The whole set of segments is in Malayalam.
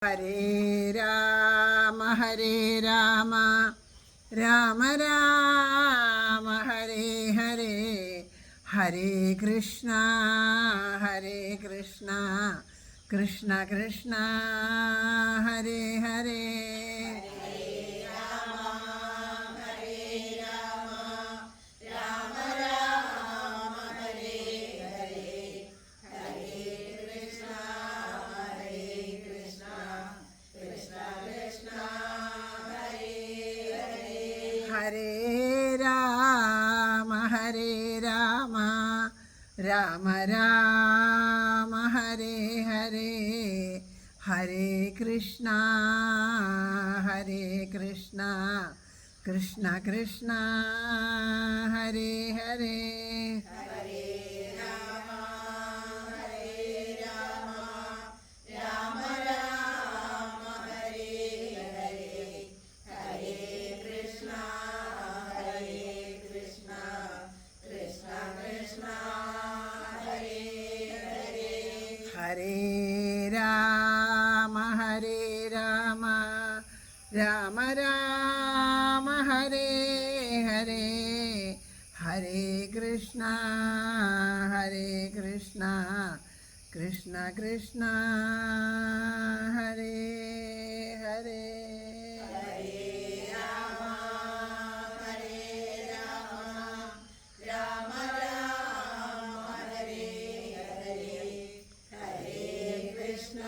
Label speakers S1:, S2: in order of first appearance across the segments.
S1: ഹരേ രാമ രാമ രാമ ഹരേ ഹരേ, ഹരേ കൃഷ്ണ കൃഷ്ണ കൃഷ്ണ ഹരേ ഹരേ. ഹരേ രാമ രാമ രാമ ഹരേ ഹരേ, ഹരേ കൃഷ്ണ കൃഷ്ണ കൃഷ്ണ ഹരേ ഹരേ. ഹരേ രാമ രാമ രാമ ഹരേ ഹരേ, ഹരേ കൃഷ്ണ കൃഷ്ണ കൃഷ്ണ ഹരേ ഹരേ. ഹരേ രാമ രാമ രാമ ഹരേ ഹരേ, ഹരേ കൃഷ്ണ കൃഷ്ണ കൃഷ്ണ ഹരേ ഹരേ. ഹരേ രാമ രാമ രാമ ഹരേ ഹരേ, ഹരേ കൃഷ്ണ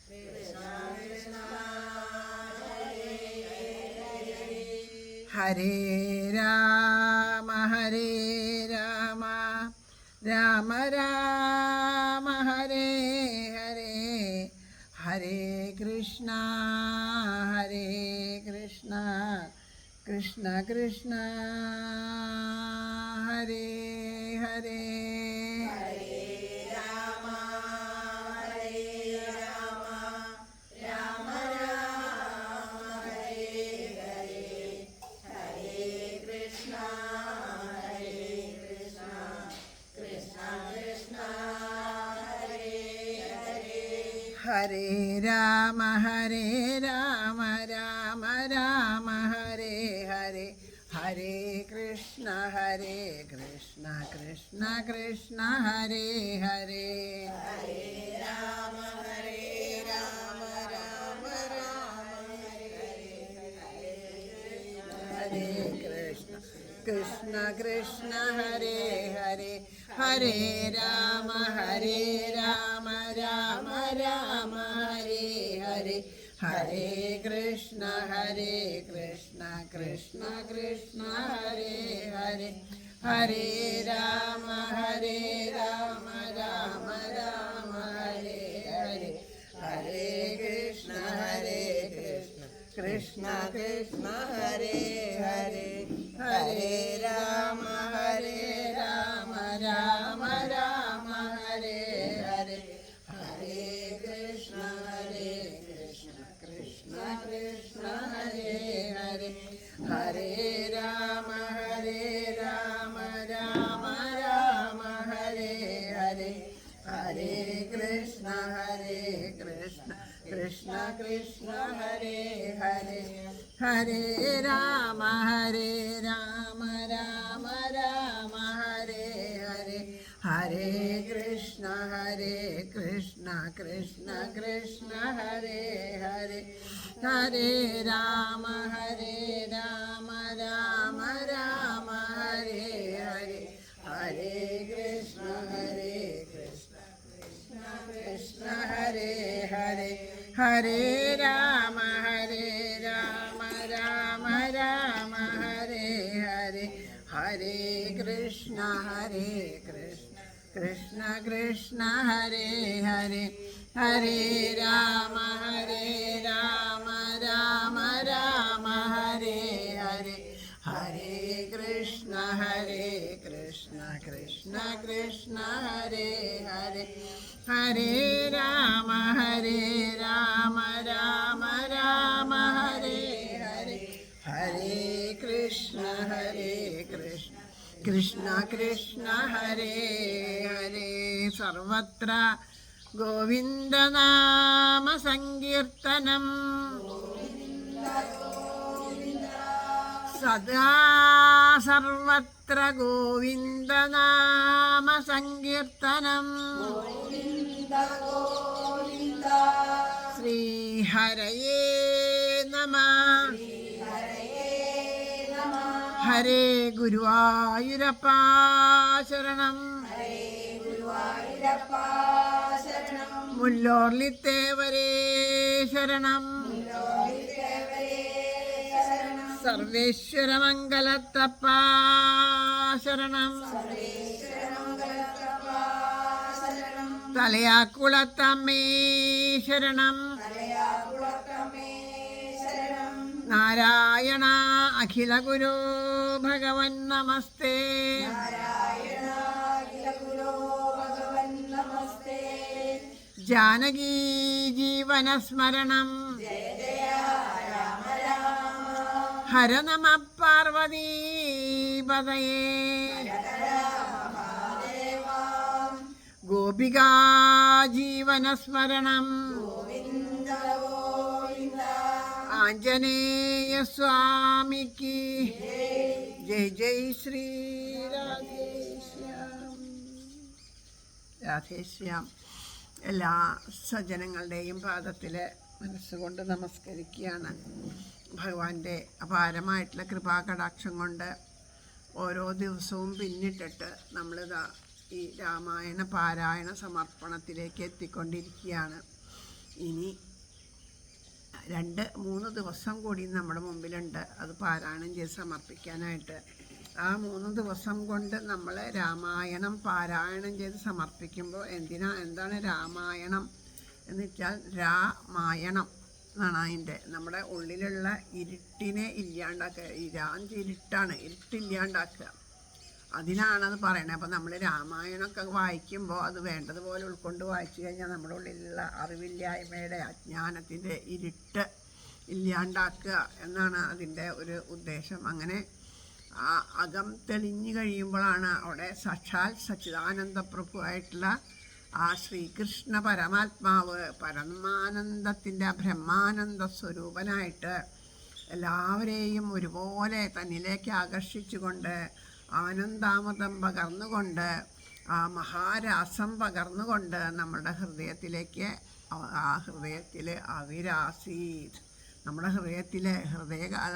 S1: കൃഷ്ണ കൃഷ്ണ ഹരേ ഹരേ. ഹരേ രാമ രാമ രാമ ഹരേ കൃഷ്ണ കൃഷ്ണ ഹരേ ഹരേ, ഹരേ രാമ രാമ രാമ ഹരേ ഹരേ, ഹരേ കൃഷ്ണ കൃഷ്ണ കൃഷ്ണ ഹരേ ഹരേ. ഹരേ രാമ രാമ രാമ ഹരേ ഹരേ, ഹരേ കൃഷ്ണ കൃഷ്ണ കൃഷ്ണ ഹരേ ഹരേ. ഹരേ രാമ രാമ രാമ ഹരേ ഹരേ, ഹരേ കൃഷ്ണ കൃഷ്ണ കൃഷ്ണ ഹരേ ഹരേ. ഹരേ രാമ രാമ രാമ ഹരേ ഹരേ, ഹരേ കൃഷ്ണ കൃഷ്ണ കൃഷ്ണ ഹരേ ഹരേ. ഹരേ രാമ രാമ രാമ ഹരേ ഹരേ, ഹരേ കൃഷ്ണ കൃഷ്ണ കൃഷ്ണ ഹരേ ഹരേ. ഹരേ രാമ രാമ രാമ ഹരേ ഹരേ, ഹരേ കൃഷ്ണ കൃഷ്ണ ഹരേ ഹരേ. ഹരേ രാമ രാമ രാമ ഹരേ ഹരേ, ഹരേ കൃഷ്ണ കൃഷ്ണ കൃഷ്ണ ഹരേ ഹരേ. ഹരേ രാമ രാമ രാമ ഹരേ ഹരേ, ഹരേ കൃഷ്ണ കൃഷ്ണ കൃഷ്ണ ഹരേ ഹരേ. ഹരേ രാമ രാമ രാമ ഹരേ ഹരേ, ഹരേ കൃഷ്ണ കൃഷ്ണ കൃഷ്ണ ഹരേ ഹരേ. സർവത്ര ഗോവിന്ദനാമ സങ്കീർത്തനം സദാ സർവത്ര ഗോവിന്ദനാമ സങ്കീർത്തനം ശ്രീഹരയേ നമഃ. ഹരേ ഗുരുവായൂരപ്പ ശരണം. മുല്ലോർലിത്തേവരേ ശരണം. സർവേശ്വരമംഗലത്തപ്പ ശരണം. തലയാക്കുളത്തമ്മേ ശരണം. നാരായണ അഖില ഗുരു ഭഗവൻ നമസ്തേ. ജാനകീ ജീവനസ്മരണം. ഹര നമ പാർവതീപതയേ. ഗോപികാ ജീവനസ്മരണം. ആഞ്ജനേയ സ്വാമിക്ക് ജയ് ജയ് ശ്രീ രാധേശ്യാം. രാധേശ്യാം. എല്ലാ സജ്ജനങ്ങളുടെയും പാദത്തിൽ മനസ്സുകൊണ്ട് നമസ്കരിക്കുകയാണ്. ഭഗവാന്റെ അപാരമായിട്ടുള്ള കൃപാകടാക്ഷം കൊണ്ട് ഓരോ ദിവസവും പിന്നിട്ടിട്ട് നമ്മളിതാ ഈ രാമായണ പാരായണ സമർപ്പണത്തിലേക്ക് എത്തിക്കൊണ്ടിരിക്കുകയാണ്. ഇനി 2-3 ദിവസം കൂടി നമ്മുടെ മുമ്പിലുണ്ട് അത് പാരായണം ചെയ്ത് സമർപ്പിക്കാനായിട്ട്. ആ 3 ദിവസം കൊണ്ട് നമ്മൾ രാമായണം പാരായണം ചെയ്ത് സമർപ്പിക്കുമ്പോൾ എന്താണ് രാമായണം എന്ന് വെച്ചാൽ രാമായണം എന്നാണ് അതിൻ്റെ. നമ്മുടെ ഉള്ളിലുള്ള ഇരുട്ടിനെ ഇല്ലാണ്ടാക്കുക. ഇരുട്ടാണ്, ഇരുട്ടില്ലാണ്ടാക്കുക. അതിനാണത് പറയണത്. അപ്പോൾ നമ്മൾ രാമായണമൊക്കെ വായിക്കുമ്പോൾ അത് വേണ്ടതുപോലെ ഉൾക്കൊണ്ട് വായിച്ചു കഴിഞ്ഞാൽ നമ്മുടെ ഉള്ളിലുള്ള അറിവില്ലായ്മയുടെ അജ്ഞാനത്തിൻ്റെ ഇരുട്ട് ഇല്ലാണ്ടാക്കുക എന്നാണ് അതിൻ്റെ ഒരു ഉദ്ദേശം. അങ്ങനെ ആ അകം തെളിഞ്ഞു കഴിയുമ്പോഴാണ് അവിടെ സാക്ഷാൽ സച്ചിദാനന്ദ പ്രഭു ആയിട്ടുള്ള ആ ശ്രീകൃഷ്ണ പരമാത്മാവ് പരമാനന്ദത്തിൻ്റെ ബ്രഹ്മാനന്ദ സ്വരൂപനായിട്ട് എല്ലാവരെയും ഒരുപോലെ തന്നിലേക്ക് ആകർഷിച്ചുകൊണ്ട് ആനന്ദാമൃതം പകർന്നുകൊണ്ട് ആ മഹാരാസം പകർന്നുകൊണ്ട് നമ്മളുടെ ഹൃദയത്തിലേക്ക് ആ ഹൃദയത്തിൽ അവിരാസീത് നമ്മുടെ ഹൃദയത്തിലെ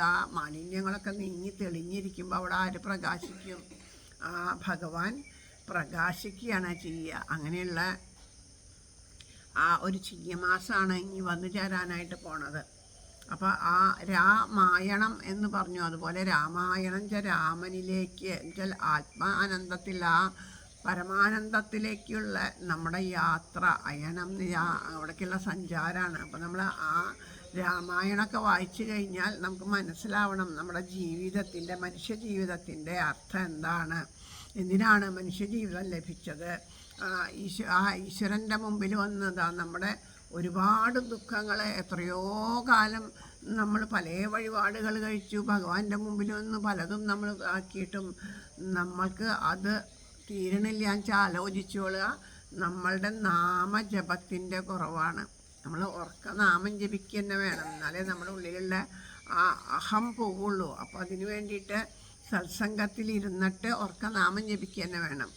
S1: ആ മാലിന്യങ്ങളൊക്കെ നീങ്ങി തെളിഞ്ഞിരിക്കുമ്പോൾ അവിടെ ആര് പ്രകാശിക്കും? ആ ഭഗവാൻ പ്രകാശിക്കുകയാണ് ചെയ്യുക. അങ്ങനെയുള്ള ആ ഒരു ചിങ്ങമാസമാണ് ഇനി വന്നു ചേരാനായിട്ട് പോണത്. അപ്പോൾ ആ രാമായണം എന്ന് പറഞ്ഞു. അതുപോലെ രാമായണം രാമനിലേക്ക് എന്നുവെച്ചാൽ ആത്മാനന്ദത്തിൽ ആ പരമാനന്ദത്തിലേക്കുള്ള നമ്മുടെ യാത്ര, അയനം അവിടേക്കുള്ള സഞ്ചാരമാണ്. അപ്പോൾ നമ്മൾ ആ രാമായണമൊക്കെ വായിച്ചു കഴിഞ്ഞാൽ നമുക്ക് മനസ്സിലാവണം നമ്മുടെ ജീവിതത്തിൻ്റെ മനുഷ്യ ജീവിതത്തിൻ്റെ അർത്ഥം എന്താണ്, എന്തിനാണ് മനുഷ്യജീവിതം ലഭിച്ചത്. ആ ഈശ്വരൻ്റെ മുമ്പിൽ വന്നതാ നമ്മുടെ ഒരുപാട് ദുഃഖങ്ങൾ. എത്രയോ കാലം നമ്മൾ പല വഴിപാടുകൾ കഴിച്ചു, ഭഗവാന്റെ മുമ്പിൽ വന്ന് പലതും നമ്മൾ ആക്കിയിട്ടും നമ്മൾക്ക് അത് തീരണില്ല എന്ന് ആലോചിച്ചോളുക. നമ്മളുടെ നാമജപത്തിൻ്റെ കുറവാണ്. നമ്മൾ ഉറക്ക നാമം ജപിക്കുക തന്നെ വേണം, എന്നാലേ നമ്മുടെ ഉള്ളിലുള്ള ആ അഹം പോവുള്ളൂ. അപ്പോൾ അതിന് വേണ്ടിയിട്ട് സത്സംഗത്തിലിരുന്നിട്ട് ഉറക്ക നാമം ജപിക്കുക തന്നെ വേണം.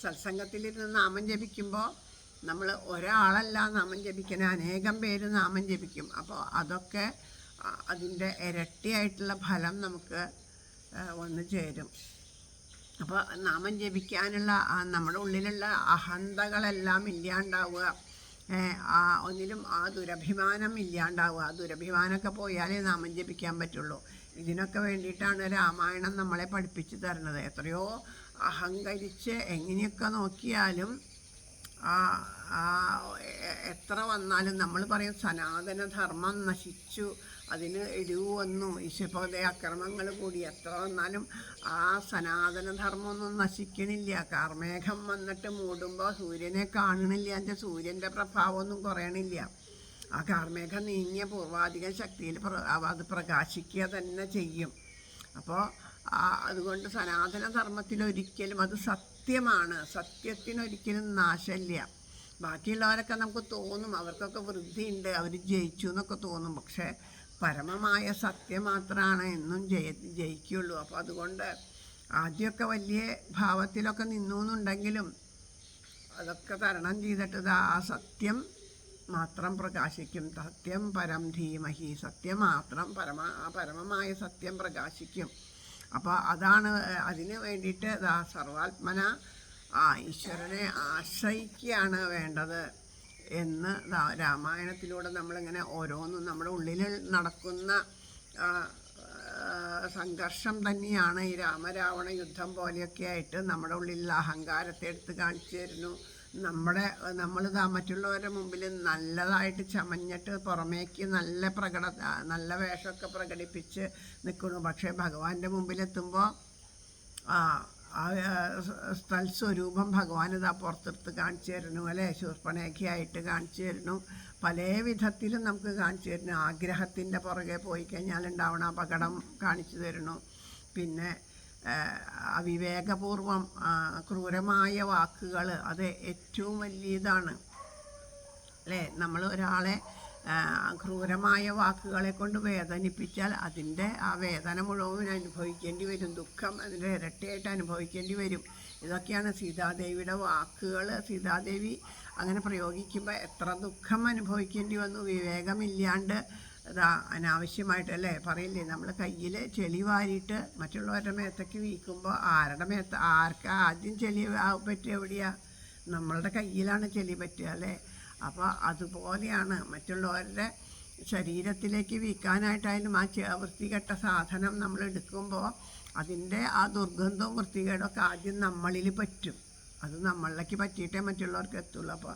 S1: സത്സംഗത്തിലിരുന്ന് നാമം ജപിക്കുമ്പോൾ നമ്മൾ ഒരാളല്ല നാമം ജപിക്കുന്ന, അനേകം പേര് നാമം ജപിക്കും. അപ്പോൾ അതൊക്കെ അതിൻ്റെ ഇരട്ടിയായിട്ടുള്ള ഫലം നമുക്ക് വന്നു ചേരും. അപ്പോൾ നാമം ജപിക്കാനുള്ള നമ്മുടെ ഉള്ളിലുള്ള അഹന്തകളെല്ലാം ഇല്ലാണ്ടാവുക. ഒന്നിലും ആ ദുരഭിമാനം ഇല്ലാണ്ടാവുക. ആ ദുരഭിമാനമൊക്കെ പോയാലേ നാമം ജപിക്കാൻ പറ്റുള്ളൂ. ഇതിനൊക്കെ വേണ്ടിയിട്ടാണ് രാമായണം നമ്മളെ പഠിപ്പിച്ചു തരുന്നത്. എത്രയോ അഹങ്കരിച്ച് എങ്ങനെയൊക്കെ നോക്കിയാലും എത്ര വന്നാലും നമ്മൾ പറയും സനാതനധർമ്മം നശിച്ചു, അതിന് ഇടിവ് വന്നു, ഈശ്വരപദ അക്രമങ്ങൾ കൂടി, എത്ര വന്നാലും ആ സനാതനധർമ്മമൊന്നും നശിക്കണില്ല. കാർമേഘം വന്നിട്ട് മൂടുമ്പോൾ സൂര്യനെ കാണണില്ല, എൻ്റെ സൂര്യൻ്റെ പ്രഭാവമൊന്നും കുറയണില്ല. ആ കാർമേഘം നീങ്ങിയ പൂർവാധിക ശക്തിയിൽ അത് പ്രകാശിക്കുക തന്നെ ചെയ്യും. അപ്പോൾ അതുകൊണ്ട് സനാതനധർമ്മത്തിലൊരിക്കലും അത് സത്യമാണ്, സത്യത്തിനൊരിക്കലും നാശമില്ല. ബാക്കിയുള്ളവരൊക്കെ നമുക്ക് തോന്നും അവർക്കൊക്കെ വൃദ്ധിയുണ്ട്, അവർ ജയിച്ചു എന്നൊക്കെ തോന്നും. പക്ഷേ പരമമായ സത്യം മാത്രമാണ് എന്നും ജയിക്കുള്ളൂ. അപ്പോൾ അതുകൊണ്ട് ആദ്യമൊക്കെ വലിയ ഭാവത്തിലൊക്കെ നിന്നു എന്നുണ്ടെങ്കിലും അതൊക്കെ തരണം ചെയ്തിട്ട് ആ സത്യം മാത്രം പ്രകാശിക്കും. സത്യം പരം ധീമഹി, സത്യം മാത്രം പരമമായ സത്യം പ്രകാശിക്കും. അപ്പോൾ അതാണ് അതിന് വേണ്ടിയിട്ട് സർവാത്മന ഈശ്വരനെ ആശ്രയിക്കുകയാണ് വേണ്ടത് എന്ന് രാമായണത്തിലൂടെ നമ്മളിങ്ങനെ ഓരോന്നും നമ്മുടെ ഉള്ളിൽ നടക്കുന്ന സംഘർഷം തന്നെയാണ് ഈ രാമരാവണ യുദ്ധം പോലെയൊക്കെ ആയിട്ട് നമ്മുടെ ഉള്ളിലുള്ള അഹങ്കാരത്തെ എടുത്ത് കാണിച്ചു തരുന്നു. നമ്മളിതാ മറ്റുള്ളവരുടെ മുമ്പിൽ നല്ലതായിട്ട് ചമഞ്ഞിട്ട് പുറമേക്ക് നല്ല വേഷമൊക്കെ പ്രകടിപ്പിച്ച് നിൽക്കുന്നു. പക്ഷേ ഭഗവാന്റെ മുമ്പിലെത്തുമ്പോൾ സ്ഥൽസ്വരൂപം ഭഗവാൻ ഇതാ പുറത്തെടുത്ത് കാണിച്ചു തരുന്നു അല്ലേ, ശൂർപ്പണേഖയായിട്ട് കാണിച്ചു തരുന്നു. പല വിധത്തിലും നമുക്ക് കാണിച്ചു തരുന്നു. ആഗ്രഹത്തിൻ്റെ പുറകെ പോയി കഴിഞ്ഞാൽ ഉണ്ടാവണ അപകടം കാണിച്ചു തരുന്നു. പിന്നെ അവിവേകപൂർവം ക്രൂരമായ വാക്കുകൾ, അത് ഏറ്റവും വലിയതാണ് അല്ലേ. നമ്മൾ ഒരാളെ ക്രൂരമായ വാക്കുകളെ കൊണ്ട് വേദനിപ്പിച്ചാൽ അതിൻ്റെ ആ വേദന മുഴുവൻ അനുഭവിക്കേണ്ടി വരും. ദുഃഖം അതിൻ്റെ ഇരട്ടിയായിട്ട് അനുഭവിക്കേണ്ടി വരും. ഇതൊക്കെയാണ് സീതാദേവിയുടെ വാക്കുകൾ. സീതാദേവി അങ്ങനെ പ്രയോഗിക്കുമ്പോൾ എത്ര ദുഃഖം അനുഭവിക്കേണ്ടി വന്നു. വിവേകമില്ലാണ്ട് അനാവശ്യമായിട്ട് അല്ലേ, പറയില്ലേ നമ്മൾ കയ്യിൽ ചെളി വാരിയിട്ട് മറ്റുള്ളവരുടെ മേത്തേക്ക് വീക്കുമ്പോൾ ആർക്കാ ആദ്യം ചെളി പറ്റുക? എവിടെയാണ്? നമ്മളുടെ കയ്യിലാണ് ചെളി പറ്റുക അല്ലേ. അപ്പോൾ അതുപോലെയാണ് മറ്റുള്ളവരുടെ ശരീരത്തിലേക്ക് വീക്കാനായിട്ടായാലും ആ വൃത്തികെട്ട സാധനം നമ്മൾ എടുക്കുമ്പോൾ അതിൻ്റെ ആ ദുർഗന്ധവും വൃത്തികേടൊക്കെ ആദ്യം നമ്മളിൽ പറ്റും. അത് നമ്മളിലേക്ക് പറ്റിയിട്ടേ മറ്റുള്ളവർക്ക് എത്തുള്ളൂ. അപ്പോൾ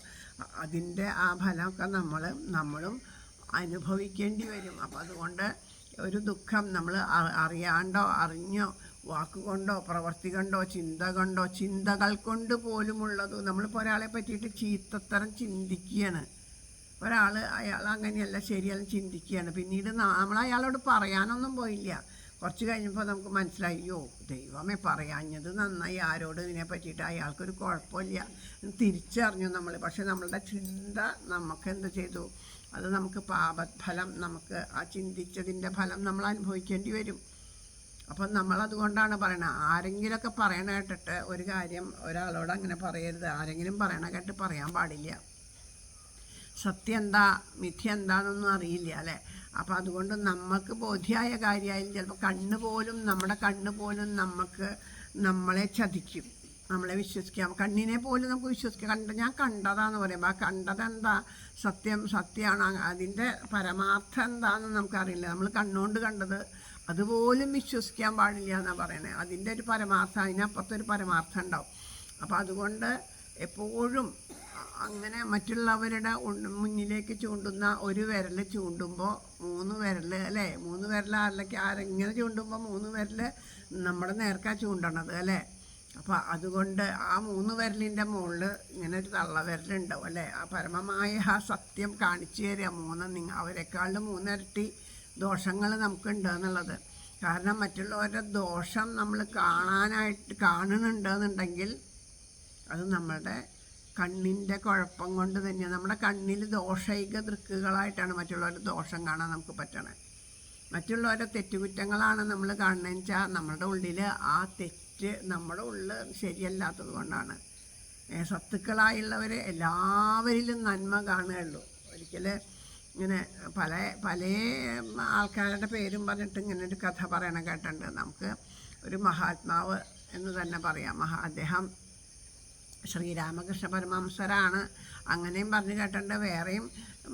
S1: അതിൻ്റെ ആ ഫലമൊക്കെ നമ്മളും അനുഭവിക്കേണ്ടി വരും. അപ്പോൾ അതുകൊണ്ട് ഒരു ദുഃഖം നമ്മൾ അറിയാണ്ടോ അറിഞ്ഞോ വാക്കുകൊണ്ടോ പ്രവൃത്തി കൊണ്ടോ ചിന്തകൾ കൊണ്ട് പോലുമുള്ളത്. നമ്മളിപ്പോൾ ഒരാളെ പറ്റിയിട്ട് ചീത്തത്തരം ചിന്തിക്കുകയാണ്. അയാൾ അങ്ങനെയല്ല ശരിയല്ല ചിന്തിക്കുകയാണ്. പിന്നീട് നമ്മൾ അയാളോട് പറയാനൊന്നും പോയില്ല. കുറച്ച് കഴിഞ്ഞപ്പോൾ നമുക്ക് മനസ്സിലായി, അയ്യോ ദൈവമേ പറയാഞ്ഞത് നന്നായി, ആരോട് ഇതിനെ പറ്റിയിട്ട് അയാൾക്കൊരു കുഴപ്പമില്ല തിരിച്ചറിഞ്ഞു നമ്മൾ. പക്ഷെ നമ്മളുടെ ചിന്ത നമുക്ക് എന്ത് ചെയ്തു? അത് നമുക്ക് പാപഫലം, നമുക്ക് ആ ചിന്തിച്ചതിൻ്റെ ഫലം നമ്മൾ അനുഭവിക്കേണ്ടി വരും. അപ്പം നമ്മളതുകൊണ്ടാണ് പറയണത്, ആരെങ്കിലുമൊക്കെ പറയണ കേട്ടിട്ട് ഒരു കാര്യം ഒരാളോട് അങ്ങനെ പറയരുത്. ആരെങ്കിലും പറയണ കേട്ട് പറയാൻ പാടില്ല. സത്യം എന്താ മിഥ്യ എന്താണെന്നൊന്നും അറിയില്ല അല്ലേ. അപ്പോൾ അതുകൊണ്ട് നമുക്ക് ബോധ്യമായ കാര്യമായാലും ചിലപ്പോൾ നമ്മുടെ കണ്ണ് പോലും നമ്മളെ ചതിക്കും, നമ്മളെ വിശ്വസിക്കാം. കണ്ണിനെ പോലും നമുക്ക് വിശ്വസിക്കാം. ഞാൻ കണ്ടതാന്ന് പറയുമ്പോൾ ആ കണ്ടതെന്താ സത്യമാണ്, അതിൻ്റെ പരമാർത്ഥം എന്താണെന്ന് നമുക്കറിയില്ല. നമ്മൾ കണ്ണുകൊണ്ട് കണ്ടത് അതുപോലും വിശ്വസിക്കാൻ പാടില്ല എന്നാണ് പറയണത്. അതിൻ്റെ ഒരു പരമാർത്ഥം, അതിനപ്പുറത്തൊരു പരമാർത്ഥം ഉണ്ടാവും. അപ്പോൾ അതുകൊണ്ട് എപ്പോഴും അങ്ങനെ മറ്റുള്ളവരുടെ മുന്നിലേക്ക് ചൂണ്ടുന്ന ഒരു വിരൽ ചൂണ്ടുമ്പോൾ 3 വിരൽ അല്ലേ, 3 വിരൽ ആരെങ്ങനെ ചൂണ്ടുമ്പോൾ 3 വിരൽ നമ്മുടെ നേർക്കാ ചൂണ്ടണത് അല്ലേ. അപ്പോൾ അതുകൊണ്ട് ആ 3 വിരലിൻ്റെ മുകളിൽ ഇങ്ങനെ ഒരു തള്ള വിരലുണ്ടാവും അല്ലേ. ആ പരമമായ ആ സത്യം കാണിച്ചു തരിക. അവരെക്കാളും 3 ഇരട്ടി ദോഷങ്ങൾ നമുക്കുണ്ട് എന്നുള്ളത്. കാരണം മറ്റുള്ളവരുടെ ദോഷം നമ്മൾ കാണുന്നുണ്ടെന്നുണ്ടെങ്കിൽ അത് നമ്മളുടെ കണ്ണിൻ്റെ കുഴപ്പം കൊണ്ട് തന്നെയാണ്. നമ്മുടെ കണ്ണിൽ ദോഷൈക ദൃക്കുകളായിട്ടാണ് മറ്റുള്ളവരുടെ ദോഷം കാണാൻ നമുക്ക് പറ്റണത്. മറ്റുള്ളവരുടെ തെറ്റുകുറ്റങ്ങളാണ് നമ്മൾ കാണുന്നതെന്ന് വെച്ചാൽ നമ്മളുടെ ഉള്ളിൽ ആ തെറ്റ് നമ്മുടെ ഉള്ളിൽ ശരിയല്ലാത്തത് കൊണ്ടാണ്. സത്തുക്കളായുള്ളവർ എല്ലാവരിലും നന്മ കാണുകയുള്ളൂ. ഒരിക്കൽ ഇങ്ങനെ പല ആൾക്കാരുടെ പേരും പറഞ്ഞിട്ട് ഇങ്ങനെ ഒരു കഥ പറയണ കേട്ടിട്ടുണ്ട്. നമുക്ക് ഒരു മഹാത്മാവ് എന്ന് തന്നെ പറയാം. അദ്ദേഹം ശ്രീരാമകൃഷ്ണ പരമഹംസരാണ്. അങ്ങനെയും പറഞ്ഞു കേട്ടിട്ടുണ്ട്. വേറെയും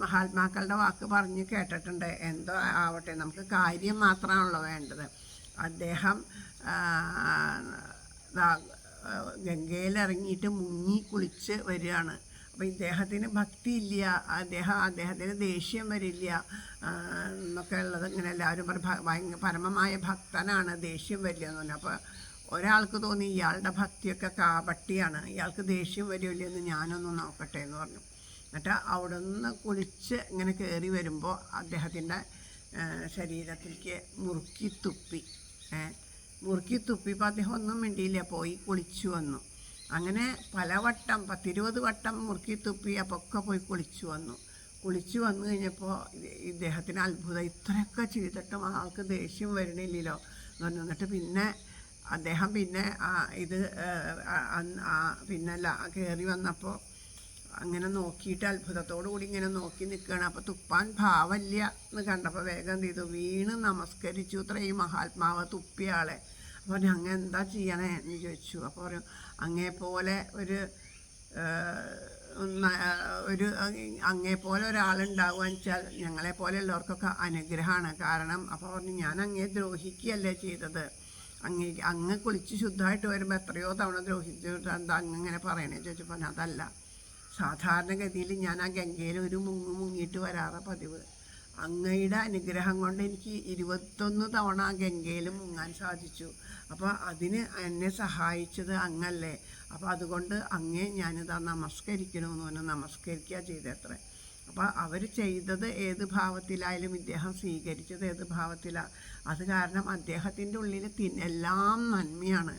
S1: മഹാത്മാക്കളുടെ വാക്ക് പറഞ്ഞ് കേട്ടിട്ടുണ്ട്. എന്തോ ആവട്ടെ, നമുക്ക് കാര്യം മാത്രമാണല്ലോ വേണ്ടത്. അദ്ദേഹം ഗംഗയിലിറങ്ങിയിട്ട് മുങ്ങി കുളിച്ച് വരികയാണ്. അപ്പോൾ ഇദ്ദേഹത്തിന് ഭക്തിയില്ല, അദ്ദേഹത്തിന് ദേഷ്യം വരില്ല എന്നൊക്കെ ഉള്ളത് ഇങ്ങനെ എല്ലാവരും പരമമായ ഭക്തനാണ്, ദേഷ്യം വരില്ല എന്ന് പറഞ്ഞു. അപ്പോൾ ഒരാൾക്ക് തോന്നി ഇയാളുടെ ഭക്തിയൊക്കെ കാപട്ടിയാണ്, ഇയാൾക്ക് ദേഷ്യം വരില്ല എന്ന് ഞാനൊന്ന് നോക്കട്ടെ എന്ന് പറഞ്ഞു. എന്നിട്ട് അവിടെ നിന്ന് കുളിച്ച് ഇങ്ങനെ കയറി വരുമ്പോൾ അദ്ദേഹത്തിൻ്റെ ശരീരത്തിലേക്ക് മുറുക്കി തുപ്പിയപ്പോൾ അദ്ദേഹം ഒന്നും മിണ്ടിയില്ല, പോയി കുളിച്ചു വന്നു. അങ്ങനെ പലവട്ടം 10-20 വട്ടം മുറുക്കി തുപ്പി അപ്പോൾ ഒക്കെ പോയി കുളിച്ചു വന്നു കഴിഞ്ഞപ്പോൾ ഇദ്ദേഹത്തിന് അത്ഭുതം, ഇത്രയൊക്കെ ചെയ്തിട്ടും ആൾക്ക് ദേഷ്യം വരണില്ലല്ലോ എന്ന് പറഞ്ഞു. എന്നിട്ട് പിന്നെ അദ്ദേഹം പിന്നെ പിന്നല്ല കയറി വന്നപ്പോൾ അങ്ങനെ നോക്കിയിട്ട് അത്ഭുതത്തോടു കൂടി ഇങ്ങനെ നോക്കി നിൽക്കുകയാണ്. അപ്പോൾ തുപ്പാൻ ഭാവമില്ല എന്ന് കണ്ടപ്പോൾ വേഗം എന്ത് ചെയ്തു, വീണ് നമസ്കരിച്ചു. ഈ മഹാത്മാവ് തുപ്പിയ ആളെ. അപ്പോൾ അങ്ങ് എന്താ ചെയ്യണേ എന്ന് ചോദിച്ചു. അപ്പോൾ പറയും, അങ്ങേപ്പോലെ അങ്ങേപ്പോലെ ഒരാളുണ്ടാവുകയെന്ന് വെച്ചാൽ ഞങ്ങളെപ്പോലെ ഉള്ളവർക്കൊക്കെ അനുഗ്രഹമാണ്. കാരണം അപ്പോൾ പറഞ്ഞു, ഞാൻ അങ്ങേ ദ്രോഹിക്കുകയല്ലേ ചെയ്തത്, അങ്ങ് കുളിച്ച് ശുദ്ധമായിട്ട് വരുമ്പോൾ എത്രയോ തവണ ദ്രോഹിച്ചിട്ട് എന്താ അങ്ങനെ പറയണേ ചോദിച്ചപ്പോൾ അതല്ല, സാധാരണഗതിയിൽ ഞാൻ ആ ഗംഗയിൽ ഒരു മുങ്ങിയിട്ട് വരാറ പതിവ്. അങ്ങയുടെ അനുഗ്രഹം കൊണ്ട് എനിക്ക് 21 തവണ ആ ഗംഗയിൽ മുങ്ങാൻ സാധിച്ചു. അപ്പോൾ അതിന് എന്നെ സഹായിച്ചത് അങ്ങല്ലേ. അപ്പോൾ അതുകൊണ്ട് അങ്ങേ ഞാനിതാ നമസ്കരിക്കണമെന്ന് പറഞ്ഞ് നമസ്കരിക്കുക ചെയ്തത്രേ. അപ്പോൾ അവർ ചെയ്തത് ഏത് ഭാവത്തിലായാലും ഇദ്ദേഹം സ്വീകരിച്ചത് ഏത് ഭാവത്തിലാണ്. അത് കാരണം അദ്ദേഹത്തിൻ്റെ ഉള്ളിൽ എല്ലാം നന്മയാണ്,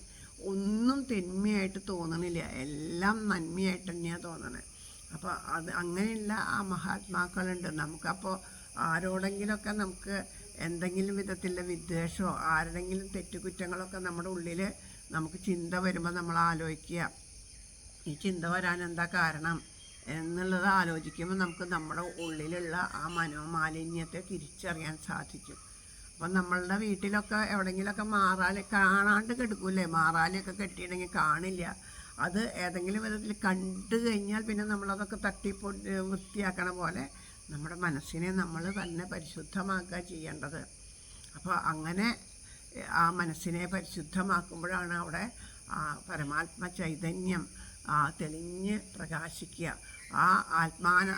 S1: ഒന്നും തിന്മയായിട്ട് തോന്നണില്ല, എല്ലാം നന്മയായിട്ട് തന്നെയാണ് തോന്നണത്. അപ്പോൾ അങ്ങനെയുള്ള ആ മഹാത്മാക്കളുണ്ട്. നമുക്കപ്പോൾ ആരോടെങ്കിലുമൊക്കെ നമുക്ക് എന്തെങ്കിലും വിധത്തിലുള്ള വിദ്വേഷമോ ആരുടെങ്കിലും തെറ്റുകുറ്റങ്ങളൊക്കെ നമ്മുടെ ഉള്ളിൽ നമുക്ക് ചിന്ത വരുമ്പോൾ നമ്മൾ ആലോചിക്കുക, ഈ ചിന്ത വരാൻ എന്താ കാരണം എന്നുള്ളത് ആലോചിക്കുമ്പോൾ നമുക്ക് നമ്മുടെ ഉള്ളിലുള്ള ആ മനോമാലിന്യത്തെ തിരിച്ചറിയാൻ സാധിക്കും. അപ്പം നമ്മളുടെ വീട്ടിലൊക്കെ എവിടെയെങ്കിലുമൊക്കെ മാറാല് കാണാണ്ട് കെടുക്കൂലേ, മാറാലൊക്കെ കെട്ടിയിട്ടെങ്കിൽ കാണില്ല. അത് ഏതെങ്കിലും വിധത്തിൽ കണ്ടു കഴിഞ്ഞാൽ പിന്നെ നമ്മളതൊക്കെ വൃത്തിയാക്കണ പോലെ നമ്മുടെ മനസ്സിനെ നമ്മൾ തന്നെ പരിശുദ്ധമാക്കുക ചെയ്യേണ്ടത്. അപ്പോൾ അങ്ങനെ ആ മനസ്സിനെ പരിശുദ്ധമാക്കുമ്പോഴാണ് അവിടെ പരമാത്മ ചൈതന്യം തെളിഞ്ഞ് പ്രകാശിക്കുക.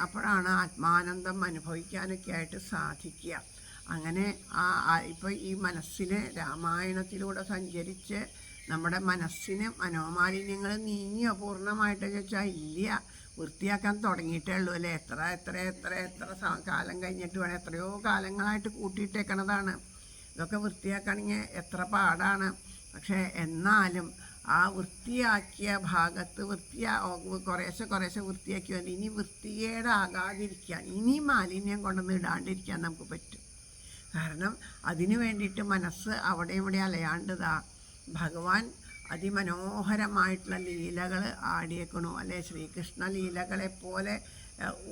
S1: അപ്പോഴാണ് ആത്മാനന്ദം അനുഭവിക്കാനൊക്കെ ആയിട്ട് സാധിക്കുക. അങ്ങനെ ഇപ്പോൾ ഈ മനസ്സിന് രാമായണത്തിലൂടെ സഞ്ചരിച്ച് നമ്മുടെ മനസ്സിന് മനോമാലിന്യങ്ങൾ നീങ്ങിയോ പൂർണ്ണമായിട്ട് ചോദിച്ചാൽ ഇല്ല, വൃത്തിയാക്കാൻ തുടങ്ങിയിട്ടേ ഉള്ളൂ അല്ലേ. എത്ര കാലം കഴിഞ്ഞിട്ട് വേണം, എത്രയോ കാലങ്ങളായിട്ട് കൂട്ടിയിട്ടേക്കണതാണ്. ഇതൊക്കെ വൃത്തിയാക്കണമെങ്കിൽ എത്ര പാടാണ്. പക്ഷേ എന്നാലും ആ വൃത്തിയാക്കിയ ഭാഗത്ത് കുറേശ്ശെ വൃത്തിയാക്കി വന്ന് ഇനി വൃത്തികേടാകാതിരിക്കാൻ, ഇനി മാലിന്യം കൊണ്ടുവന്ന് ഇടാണ്ടിരിക്കാൻ നമുക്ക് പറ്റും. കാരണം അതിനു വേണ്ടിയിട്ട് മനസ്സ് അവിടെ ഇവിടെ അലയാണ്ടതാ. ഭഗവാൻ അതിമനോഹരമായിട്ടുള്ള ലീലകൾ ആടിയേക്കണു അല്ലേ. ശ്രീകൃഷ്ണ ലീലകളെപ്പോലെ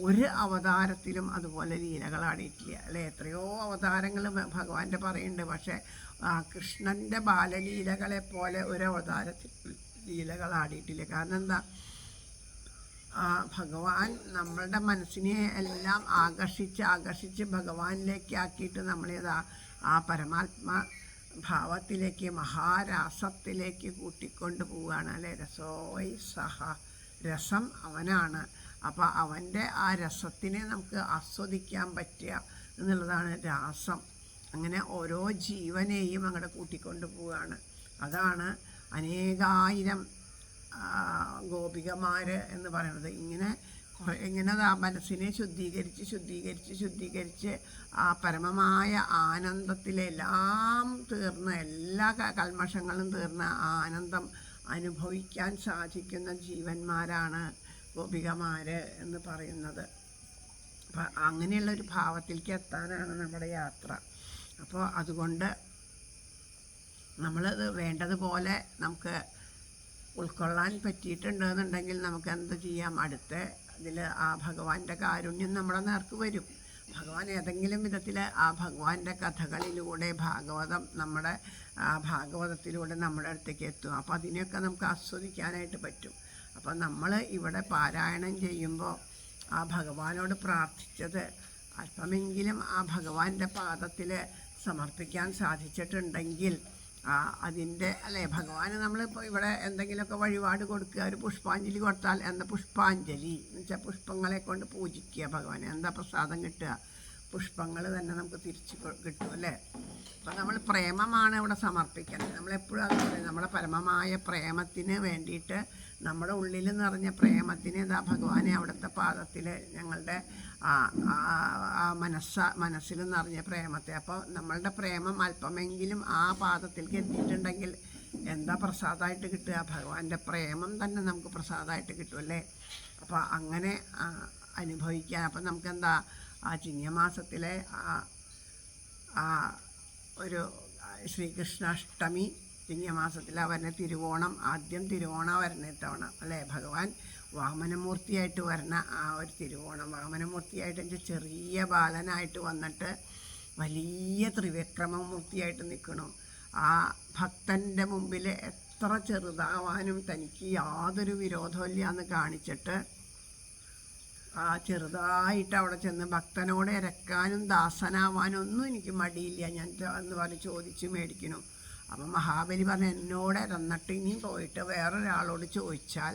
S1: ഒരു അവതാരത്തിലും അതുപോലെ ലീലകൾ ആടിയിട്ടില്ല അല്ലേ. എത്രയോ അവതാരങ്ങൾ ഭഗവാന്റെ പറയുന്നുണ്ട്, പക്ഷേ കൃഷ്ണൻ്റെ ബാലലീലകളെപ്പോലെ ഒരു അവതാരത്തിൽ ലീലകൾ ആടിയിട്ടില്ല. കാരണം എന്താ, ഭഗവാൻ നമ്മളുടെ മനസ്സിനെ എല്ലാം ആകർഷിച്ച് ഭഗവാനിലേക്ക് ആക്കിയിട്ട് നമ്മളേതാ ആ പരമാത്മ ഭാവത്തിലേക്ക് മഹാരാസത്തിലേക്ക് കൂട്ടിക്കൊണ്ട് പോവുകയാണ് അല്ലേ. രസോവൈ സഹ, രസം അവനാണ്. അപ്പോൾ അവൻ്റെ ആ രസത്തിനെ നമുക്ക് ആസ്വദിക്കാൻ പറ്റുക എന്നുള്ളതാണ് രാസം. അങ്ങനെ ഓരോ ജീവനെയും അങ്ങോട്ട് കൂട്ടിക്കൊണ്ട് പോവുകയാണ്. അതാണ് അനേകായിരം ഗോപികമാർ എന്ന് പറയുന്നത്. ഇങ്ങനെ ആ മനസ്സിനെ ശുദ്ധീകരിച്ച് ആ പരമമായ ആനന്ദത്തിലെല്ലാം തീർന്ന് എല്ലാ കൽമഷങ്ങളും തീർന്ന ആനന്ദം അനുഭവിക്കാൻ സാധിക്കുന്ന ജീവന്മാരാണ് ഗോപികമാർ എന്ന് പറയുന്നത്. അപ്പം അങ്ങനെയുള്ളൊരു ഭാവത്തിലേക്ക് എത്താനാണ് നമ്മുടെ യാത്ര. അപ്പോൾ അതുകൊണ്ട് നമ്മളത് വേണ്ടതുപോലെ നമുക്ക് ഉൾക്കൊള്ളാൻ പറ്റിയിട്ടുണ്ടെന്നുണ്ടെങ്കിൽ നമുക്ക് എന്ത് ചെയ്യാം, അടുത്ത അതിൽ ആ ഭഗവാന്റെ കാരുണ്യം നമ്മുടെ നേർക്ക് വരും. ഭഗവാൻ ഏതെങ്കിലും വിധത്തിൽ ആ ഭഗവാന്റെ കഥകളിലൂടെ നമ്മുടെ ഭാഗവതത്തിലൂടെ നമ്മുടെ അടുത്തേക്ക് എത്തും. അപ്പോൾ അതിനെയൊക്കെ നമുക്ക് ആസ്വദിക്കാനായിട്ട് പറ്റും. അപ്പം നമ്മൾ ഇവിടെ പാരായണം ചെയ്യുമ്പോൾ ആ ഭഗവാനോട് പ്രാർത്ഥിച്ചത് അല്പമെങ്കിലും ആ ഭഗവാന്റെ പാദത്തിൽ സമർപ്പിക്കാൻ സാധിച്ചിട്ടുണ്ടെങ്കിൽ അതിൻ്റെ അല്ലേ, ഭഗവാന് നമ്മളിപ്പോൾ ഇവിടെ എന്തെങ്കിലുമൊക്കെ വഴിപാട് കൊടുക്കുക, ഒരു പുഷ്പാഞ്ജലി കൊടുത്താൽ എന്താ പുഷ്പാഞ്ജലി എന്ന് വെച്ചാൽ പുഷ്പങ്ങളെ കൊണ്ട് പൂജിക്കുക ഭഗവാനെ. എന്താ പ്രസാദം കിട്ടുക, പുഷ്പങ്ങൾ തന്നെ നമുക്ക് തിരിച്ച് കിട്ടും അല്ലേ. അപ്പം നമ്മൾ പ്രേമമാണ് ഇവിടെ സമർപ്പിക്കുന്നത്. നമ്മളെപ്പോഴും അത് പറയും, നമ്മുടെ പരമമായ പ്രേമത്തിന് വേണ്ടിയിട്ട് നമ്മുടെ ഉള്ളിൽ നിറഞ്ഞ പ്രേമത്തിന് ഇതാ ഭഗവാനെ അവിടുത്തെ പാദത്തിൽ ഞങ്ങളുടെ മനസ്സിൽ നിറഞ്ഞ പ്രേമത്തെ, അപ്പോൾ നമ്മളുടെ പ്രേമം അല്പമെങ്കിലും ആ പാദത്തിലേക്ക് എത്തിയിട്ടുണ്ടെങ്കിൽ എന്താ പ്രസാദമായിട്ട് കിട്ടുക? ഭഗവാന്റെ പ്രേമം തന്നെ നമുക്ക് പ്രസാദമായിട്ട് കിട്ടുമല്ലേ. അപ്പോൾ അങ്ങനെ അനുഭവിക്കാൻ അപ്പം നമുക്കെന്താ ആ ചിങ്ങമാസത്തിലെ ആ ഒരു ശ്രീകൃഷ്ണാഷ്ടമി ചിങ്ങമാസത്തിൽ വരുന്ന തിരുവോണം, ആദ്യം തിരുവോണം വരുന്ന തവണ അല്ലേ, ഭഗവാൻ വാമനമൂർത്തിയായിട്ട് വരുന്ന ആ ഒരു തിരുവോണം. വാമനമൂർത്തിയായിട്ട് ചെറിയ ബാലനായിട്ട് വന്നിട്ട് വലിയ ത്രിവിക്രമമൂർത്തിയായിട്ട് നിൽക്കണം. ആ ഭക്തൻ്റെ മുമ്പിൽ എത്ര ചെറുതാവാനും തനിക്ക് യാതൊരു വിരോധമില്ല എന്ന് കാണിച്ചിട്ട് ആ ചെറുതായിട്ട് അവിടെ ചെന്ന് ഭക്തനോട് ഇരക്കാനും ദാസനാവാനും ഒന്നും എനിക്ക് മടിയില്ല, ഞാൻ എന്ന് പറഞ്ഞ് ചോദിച്ച് മേടിക്കണം. അപ്പം മഹാബലി പറഞ്ഞ എന്നോട് ഇറന്നിട്ട് ഇനി പോയിട്ട് വേറൊരാളോട് ചോദിച്ചാൽ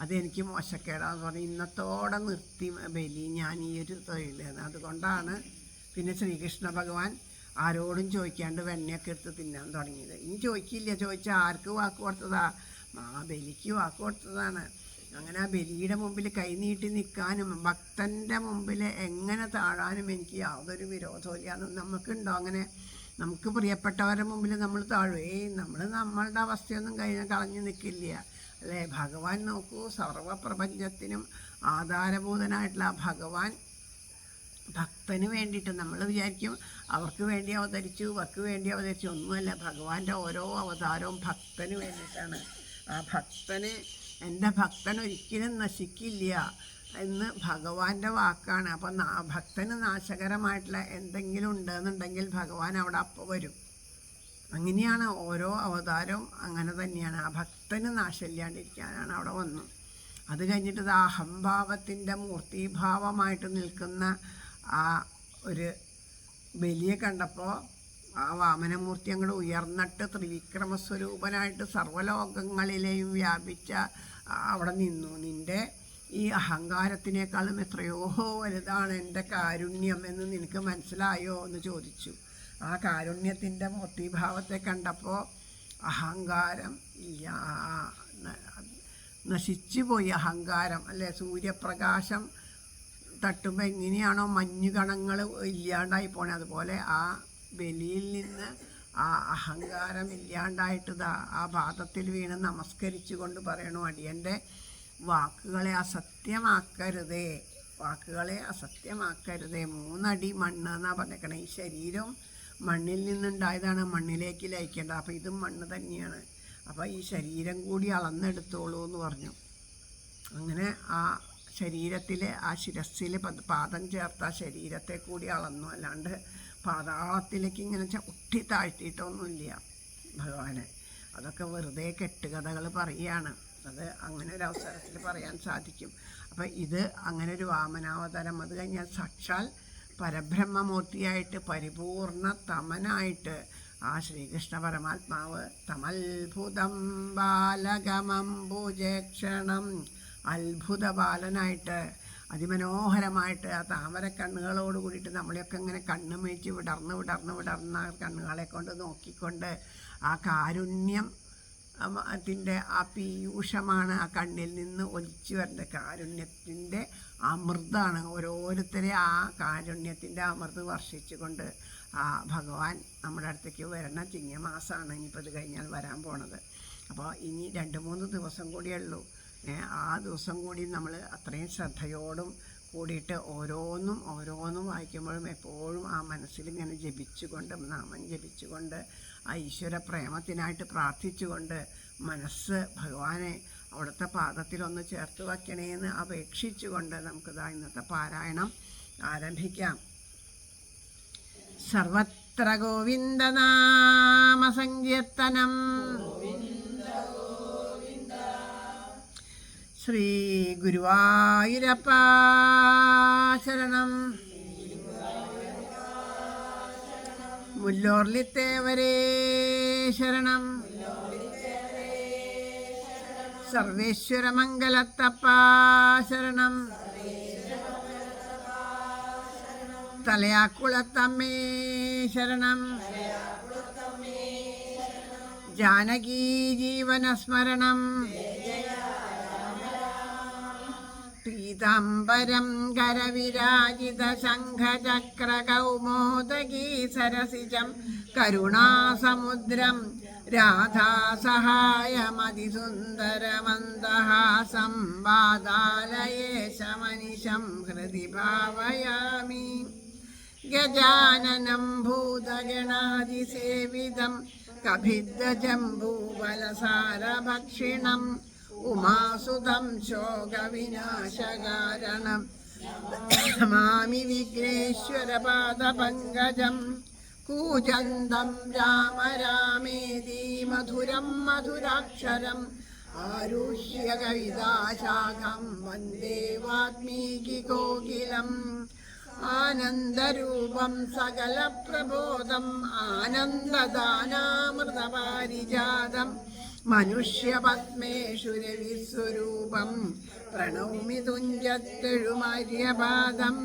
S1: അതെനിക്ക് മോശക്കേടാന്ന് പറഞ്ഞ് ഇന്നത്തോടെ നിർത്തി ബലി ഞാൻ ഈ ഒരു തൊഴിൽ. അതുകൊണ്ടാണ് പിന്നെ ശ്രീകൃഷ്ണ ഭഗവാൻ ആരോടും ചോദിക്കാണ്ട് വെണ്ണയൊക്കെ എടുത്ത് തിന്നാൻ തുടങ്ങിയത്. ഇനി ചോദിക്കില്ല, ചോദിച്ചാൽ ആർക്ക് വാക്ക് കൊടുത്തതാ? ബലിക്ക് വാക്ക് കൊടുത്തതാണ്. അങ്ങനെ ആ ബലിയുടെ മുമ്പിൽ കൈനീട്ടി നിൽക്കാനും ഭക്തൻ്റെ മുമ്പിൽ എങ്ങനെ താഴാനും എനിക്ക് യാതൊരു വിരോധമില്ല. നമുക്കുണ്ടോ അങ്ങനെ? നമുക്ക് പ്രിയപ്പെട്ടവരുടെ മുമ്പിൽ നമ്മൾ താഴുവേ, നമ്മൾ നമ്മളുടെ അവസ്ഥയൊന്നും കളഞ്ഞു നിൽക്കില്ല അല്ലേ. ഭഗവാൻ നോക്കൂ, സർവപ്രപഞ്ചത്തിനും ആധാരഭൂതനായിട്ടുള്ള ഭഗവാൻ ഭക്തന് വേണ്ടിയിട്ട് നമ്മൾ വിചാരിക്കും അവർക്ക് വേണ്ടി അവതരിച്ചു, ഇവർക്ക് വേണ്ടി അവതരിച്ചു. ഒന്നുമല്ല, ഭഗവാന്റെ ഓരോ അവതാരവും ഭക്തന് വേണ്ടിയിട്ടാണ്. ആ ഭക്തന്, എൻ്റെ ഭക്തൻ ഒരിക്കലും നശിക്കില്ല എന്ന് ഭഗവാന്റെ വാക്കാണ്. അപ്പം ഭക്തന് നാശകരമായിട്ടുള്ള എന്തെങ്കിലും ഉണ്ടെന്നുണ്ടെങ്കിൽ ഭഗവാൻ അവിടെ അപ്പോൾ വരും. അങ്ങനെയാണ് ഓരോ അവതാരവും, അങ്ങനെ തന്നെയാണ്. ആ ഭക്തന് നാശമില്ലാണ്ടിരിക്കാനാണ് അവിടെ വന്നു. അത് കഴിഞ്ഞിട്ട് ഇത് അഹംഭാവത്തിൻ്റെ മൂർത്തിഭാവമായിട്ട് നിൽക്കുന്ന ആ ഒരു ബലിയെ കണ്ടപ്പോൾ ആ വാമനമൂർത്തി അങ്ങോട്ട് ഉയർന്നിട്ട് ത്രിവിക്രമസ്വരൂപനായിട്ട് സർവ്വലോകങ്ങളിലെയും വ്യാപിച്ച അവിടെ നിന്നു. നിൻ്റെ ഈ അഹങ്കാരത്തിനേക്കാളും എത്രയോ വലുതാണ് എൻ്റെ കാരുണ്യം എന്ന് നിനക്ക് മനസ്സിലായോ എന്ന് ചോദിച്ചു. ആ കാരുണ്യത്തിൻ്റെ മൂർത്തിഭാവത്തെ കണ്ടപ്പോൾ അഹങ്കാരം ഇല്ല, നശിച്ചു പോയി അഹങ്കാരം അല്ലേ. സൂര്യപ്രകാശം തട്ടുമ്പോൾ എങ്ങനെയാണോ മഞ്ഞുകണങ്ങൾ ഇല്ലാണ്ടായി പോണേ, അതുപോലെ ആ ബലിയിൽ നിന്ന് ആ അഹങ്കാരം ഇല്ലാണ്ടായിട്ടതാ ആ പാദത്തിൽ വീണ് നമസ്കരിച്ചു കൊണ്ട് പറയണു, അടിയൻ്റെ വാക്കുകളെ അസത്യമാക്കരുതേ, വാക്കുകളെ അസത്യമാക്കരുതേ. 3 അടി മണ്ണ് എന്നാണ് പറഞ്ഞേക്കണേ. ഈ ശരീരം മണ്ണിൽ നിന്നുണ്ടായതാണ്, മണ്ണിലേക്ക് ലയിക്കേണ്ടത്. അപ്പോൾ ഇതും മണ്ണ് തന്നെയാണ്. അപ്പോൾ ഈ ശരീരം കൂടി അളന്നെടുത്തോളൂ എന്ന് പറഞ്ഞു. അങ്ങനെ ആ ശരീരത്തിൽ, ആ ശിരസ്സിൽ പാദം ചേർത്ത ശരീരത്തെ കൂടി അളന്നു. അല്ലാണ്ട് പാതാളത്തിലേക്ക് ഇങ്ങനെ ഒട്ടി താഴ്ത്തിയിട്ടൊന്നുമില്ല ഭഗവാനെ. അതൊക്കെ വെറുതെ കെട്ടുകഥകൾ പറയുകയാണ്. അത് അങ്ങനെ ഒരു അവസരത്തിൽ പറയാൻ സാധിക്കും. അപ്പം ഇത് അങ്ങനെ ഒരു വാമനാവതാരം. അത് കഴിഞ്ഞാൽ സാക്ഷാൽ പരബ്രഹ്മമൂർത്തിയായിട്ട് പരിപൂർണ തമനായിട്ട് ആ ശ്രീകൃഷ്ണ പരമാത്മാവ് തമത്ഭുതം ബാലകമംബുജേക്ഷണം, അത്ഭുത ബാലനായിട്ട് അതിമനോഹരമായിട്ട് ആ താമര കണ്ണുകളോട് കൂടിയിട്ട് നമ്മളെയൊക്കെ ഇങ്ങനെ കണ്ണ് മേച്ച് വിടർന്ന കണ്ണുകളെ കൊണ്ട് നോക്കിക്കൊണ്ട് ആ കാരുണ്യം ത്തിൻ്റെ ആ പീയൂഷമാണ് ആ കണ്ണിൽ നിന്ന് ഒലിച്ചു വരുന്നത്. കാരുണ്യത്തിൻ്റെ അമൃതാണ്. ഓരോരുത്തരെ ആ കാരുണ്യത്തിൻ്റെ അമൃത് വർഷിച്ചുകൊണ്ട് ആ ഭഗവാൻ നമ്മുടെ അടുത്തേക്ക് വരണ ചിങ്ങമാസമാണ് ഇനിയിപ്പോൾ ഇത് കഴിഞ്ഞാൽ വരാൻ പോണത്. അപ്പോൾ ഇനി 2-3 ദിവസം കൂടിയേ ഉള്ളൂ. ആ ദിവസം കൂടി നമ്മൾ അത്രയും ശ്രദ്ധയോടും കൂടിയിട്ട് ഓരോന്നും വായിക്കുമ്പോഴും എപ്പോഴും ആ മനസ്സിലിങ്ങനെ ജപിച്ചുകൊണ്ട്, നാമം ജപിച്ചുകൊണ്ട്, ആ ഈശ്വര പ്രേമത്തിനായിട്ട് പ്രാർത്ഥിച്ചുകൊണ്ട് മനസ്സ് ഭഗവാനെ അവിടുത്തെ പാദത്തിലൊന്ന് ചേർത്ത് വയ്ക്കണേന്ന് അപേക്ഷിച്ചുകൊണ്ട് നമുക്കിതാ ഇന്നത്തെ പാരായണം ആരംഭിക്കാം. സർവത്ര ഗോവിന്ദനാമ സങ്കീർത്തനം. ശ്രീ ഗുരുവായൂരപ്പ ശരണം. മുല്ലോർലിത്തേവരേ ശരണം. സർവേശ്വര മംഗലത്തപ്പ ശരണം. തലയാക്കുളത്തമ്മേ ശരണം. ജാനകീ ജീവനസ്മരണം. പീതാംബരം കരവിരാജിത ശംഖചക്രകൗമോദഗീ സരസിജം കരുണാസമുദ്രം രാധാസഹായമതിസുന്ദരമന്ദഹാസം വാതാലയേശമനിശം ഹൃദി ഭാവയാമി. ഗജാനനം ഭൂതഗണാതിസേവിതം കഭിദ്ദജംബൂഫലസാരഭക്ഷിണം ഉമാസുതം ശോകവിനാശകാരണം മാമി വിഘ്നേശ്വരപാദപങ്കജം. കൂജന്തം രാമ രാമേതി മധുരം മധുരാക്ഷരം ആരുഷ്യ കവിതാശാഖം വന്ദേ വാൽമീകി കോകിലം. ആനന്ദരൂപം സകലപ്രബോധം ആനന്ദദാനാമൃതപാരിജാതം മനുഷ്യപത്മേഷു രവിസ്വരൂപം പ്രണൗമി തുഞ്ചത്തെഴുമാര്യപാദം.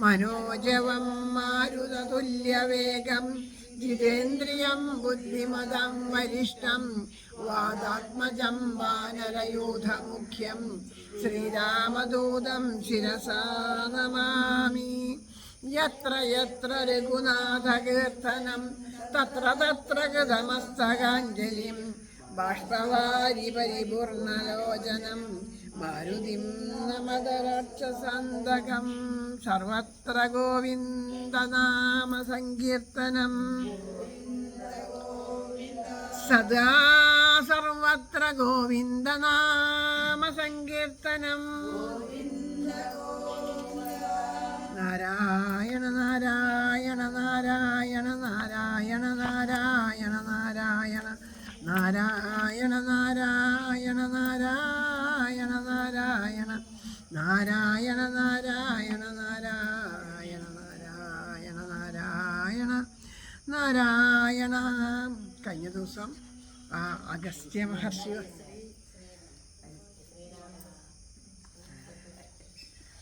S1: മനോജവം മാരുതതുല്യവേഗം ജിതേന്ദ്രിയം ബുദ്ധിമതം വരിഷ്ഠം വാതാത്മജം വാനരയൂഥമുഖ്യം ശ്രീരാമദൂതം ശിരസാ നമാമി. യത്ര യത്ര രഘുനാഥകീർത്തനം തത്ര തത്ര കൃതമസ്തകാഞ്ജലിം ബാഷ്പവാരി പരിപൂർണലോചനം മാരുതിം നമത രാക്ഷസാന്തകം. സർവത്ര ഗോവിന്ദനാമ സങ്കീർത്തനം സദാ സർവത്ര ഗോവിന്ദനാമ സങ്കീർത്തനം. നാരായണ നാരായണ നാരായണ നാരായണ നാരായണ നാരായണ നാരായണ നാരായണ നാരായണ നാരായണ നാരായണ നാരായണ നാരായണ നാരായണ നാരായണ നാരായണ. കഴിഞ്ഞ ദിവസം അഗസ്ത്യ മഹർഷി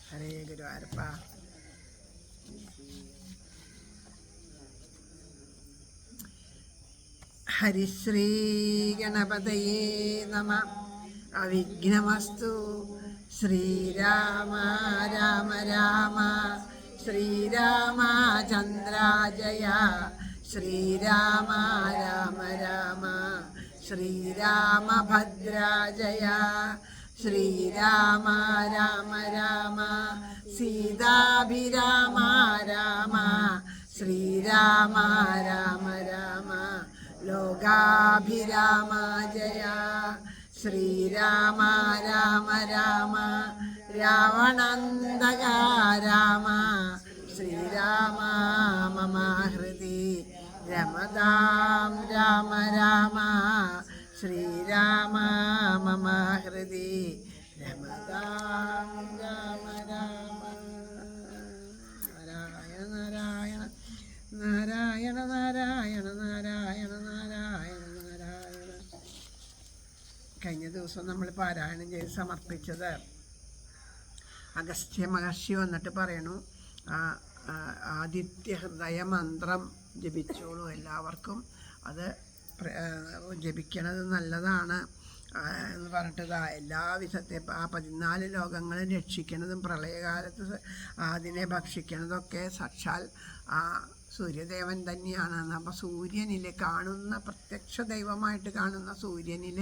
S1: ഹരേ ഗുരുവായൂരപ്പ. ഹരിശ്രീ ഗണപതയേ നമ. അവിഘ്നമസ്തു. ശ്രീരാമ രാമ രാമ ശ്രീരാമചന്ദ്രാജയ ശ്രീരാമ രാമ രാമ ശ്രീരാമഭദ്രാജയ ശ്രീരാമ രാമ രാമ സീതാഭിരാമ രാമ ശ്രീരാമ രാമ രാമ ലോകാഭിരാമ ജയ ശ്രീരാമ രാമ രാമ രാവണന്തക രാമ ശ്രീരാമ മമ ഹൃദി രമതാം രാമ രാമ ശ്രീരാമ മമ ഹൃദി രമതാം രാമ രാമ. നാരായണ നാരായണ നാരായണ നാരായണ നാരായണ നാരായണ നാരായണ. കഴിഞ്ഞ ദിവസം നമ്മൾ പാരായണം ചെയ്ത് സമർപ്പിച്ചത് അഗസ്ത്യ മഹർഷി വന്നിട്ട് പറയണു, ആദിത്യ ഹൃദയ മന്ത്രം ജപിച്ചോളൂ, എല്ലാവർക്കും അത് ജപിക്കണത് നല്ലതാണ് എന്ന് പറഞ്ഞിട്ട് എല്ലാ വിധത്തെ ആ 14 ലോകങ്ങളും രക്ഷിക്കണതും പ്രളയകാലത്ത് അതിനെ ഭക്ഷിക്കണതൊക്കെ സാക്ഷാൽ ആ സൂര്യദേവൻ തന്നെയാണ്. അപ്പോൾ സൂര്യനിൽ കാണുന്ന പ്രത്യക്ഷ ദൈവമായിട്ട് കാണുന്ന സൂര്യനിൽ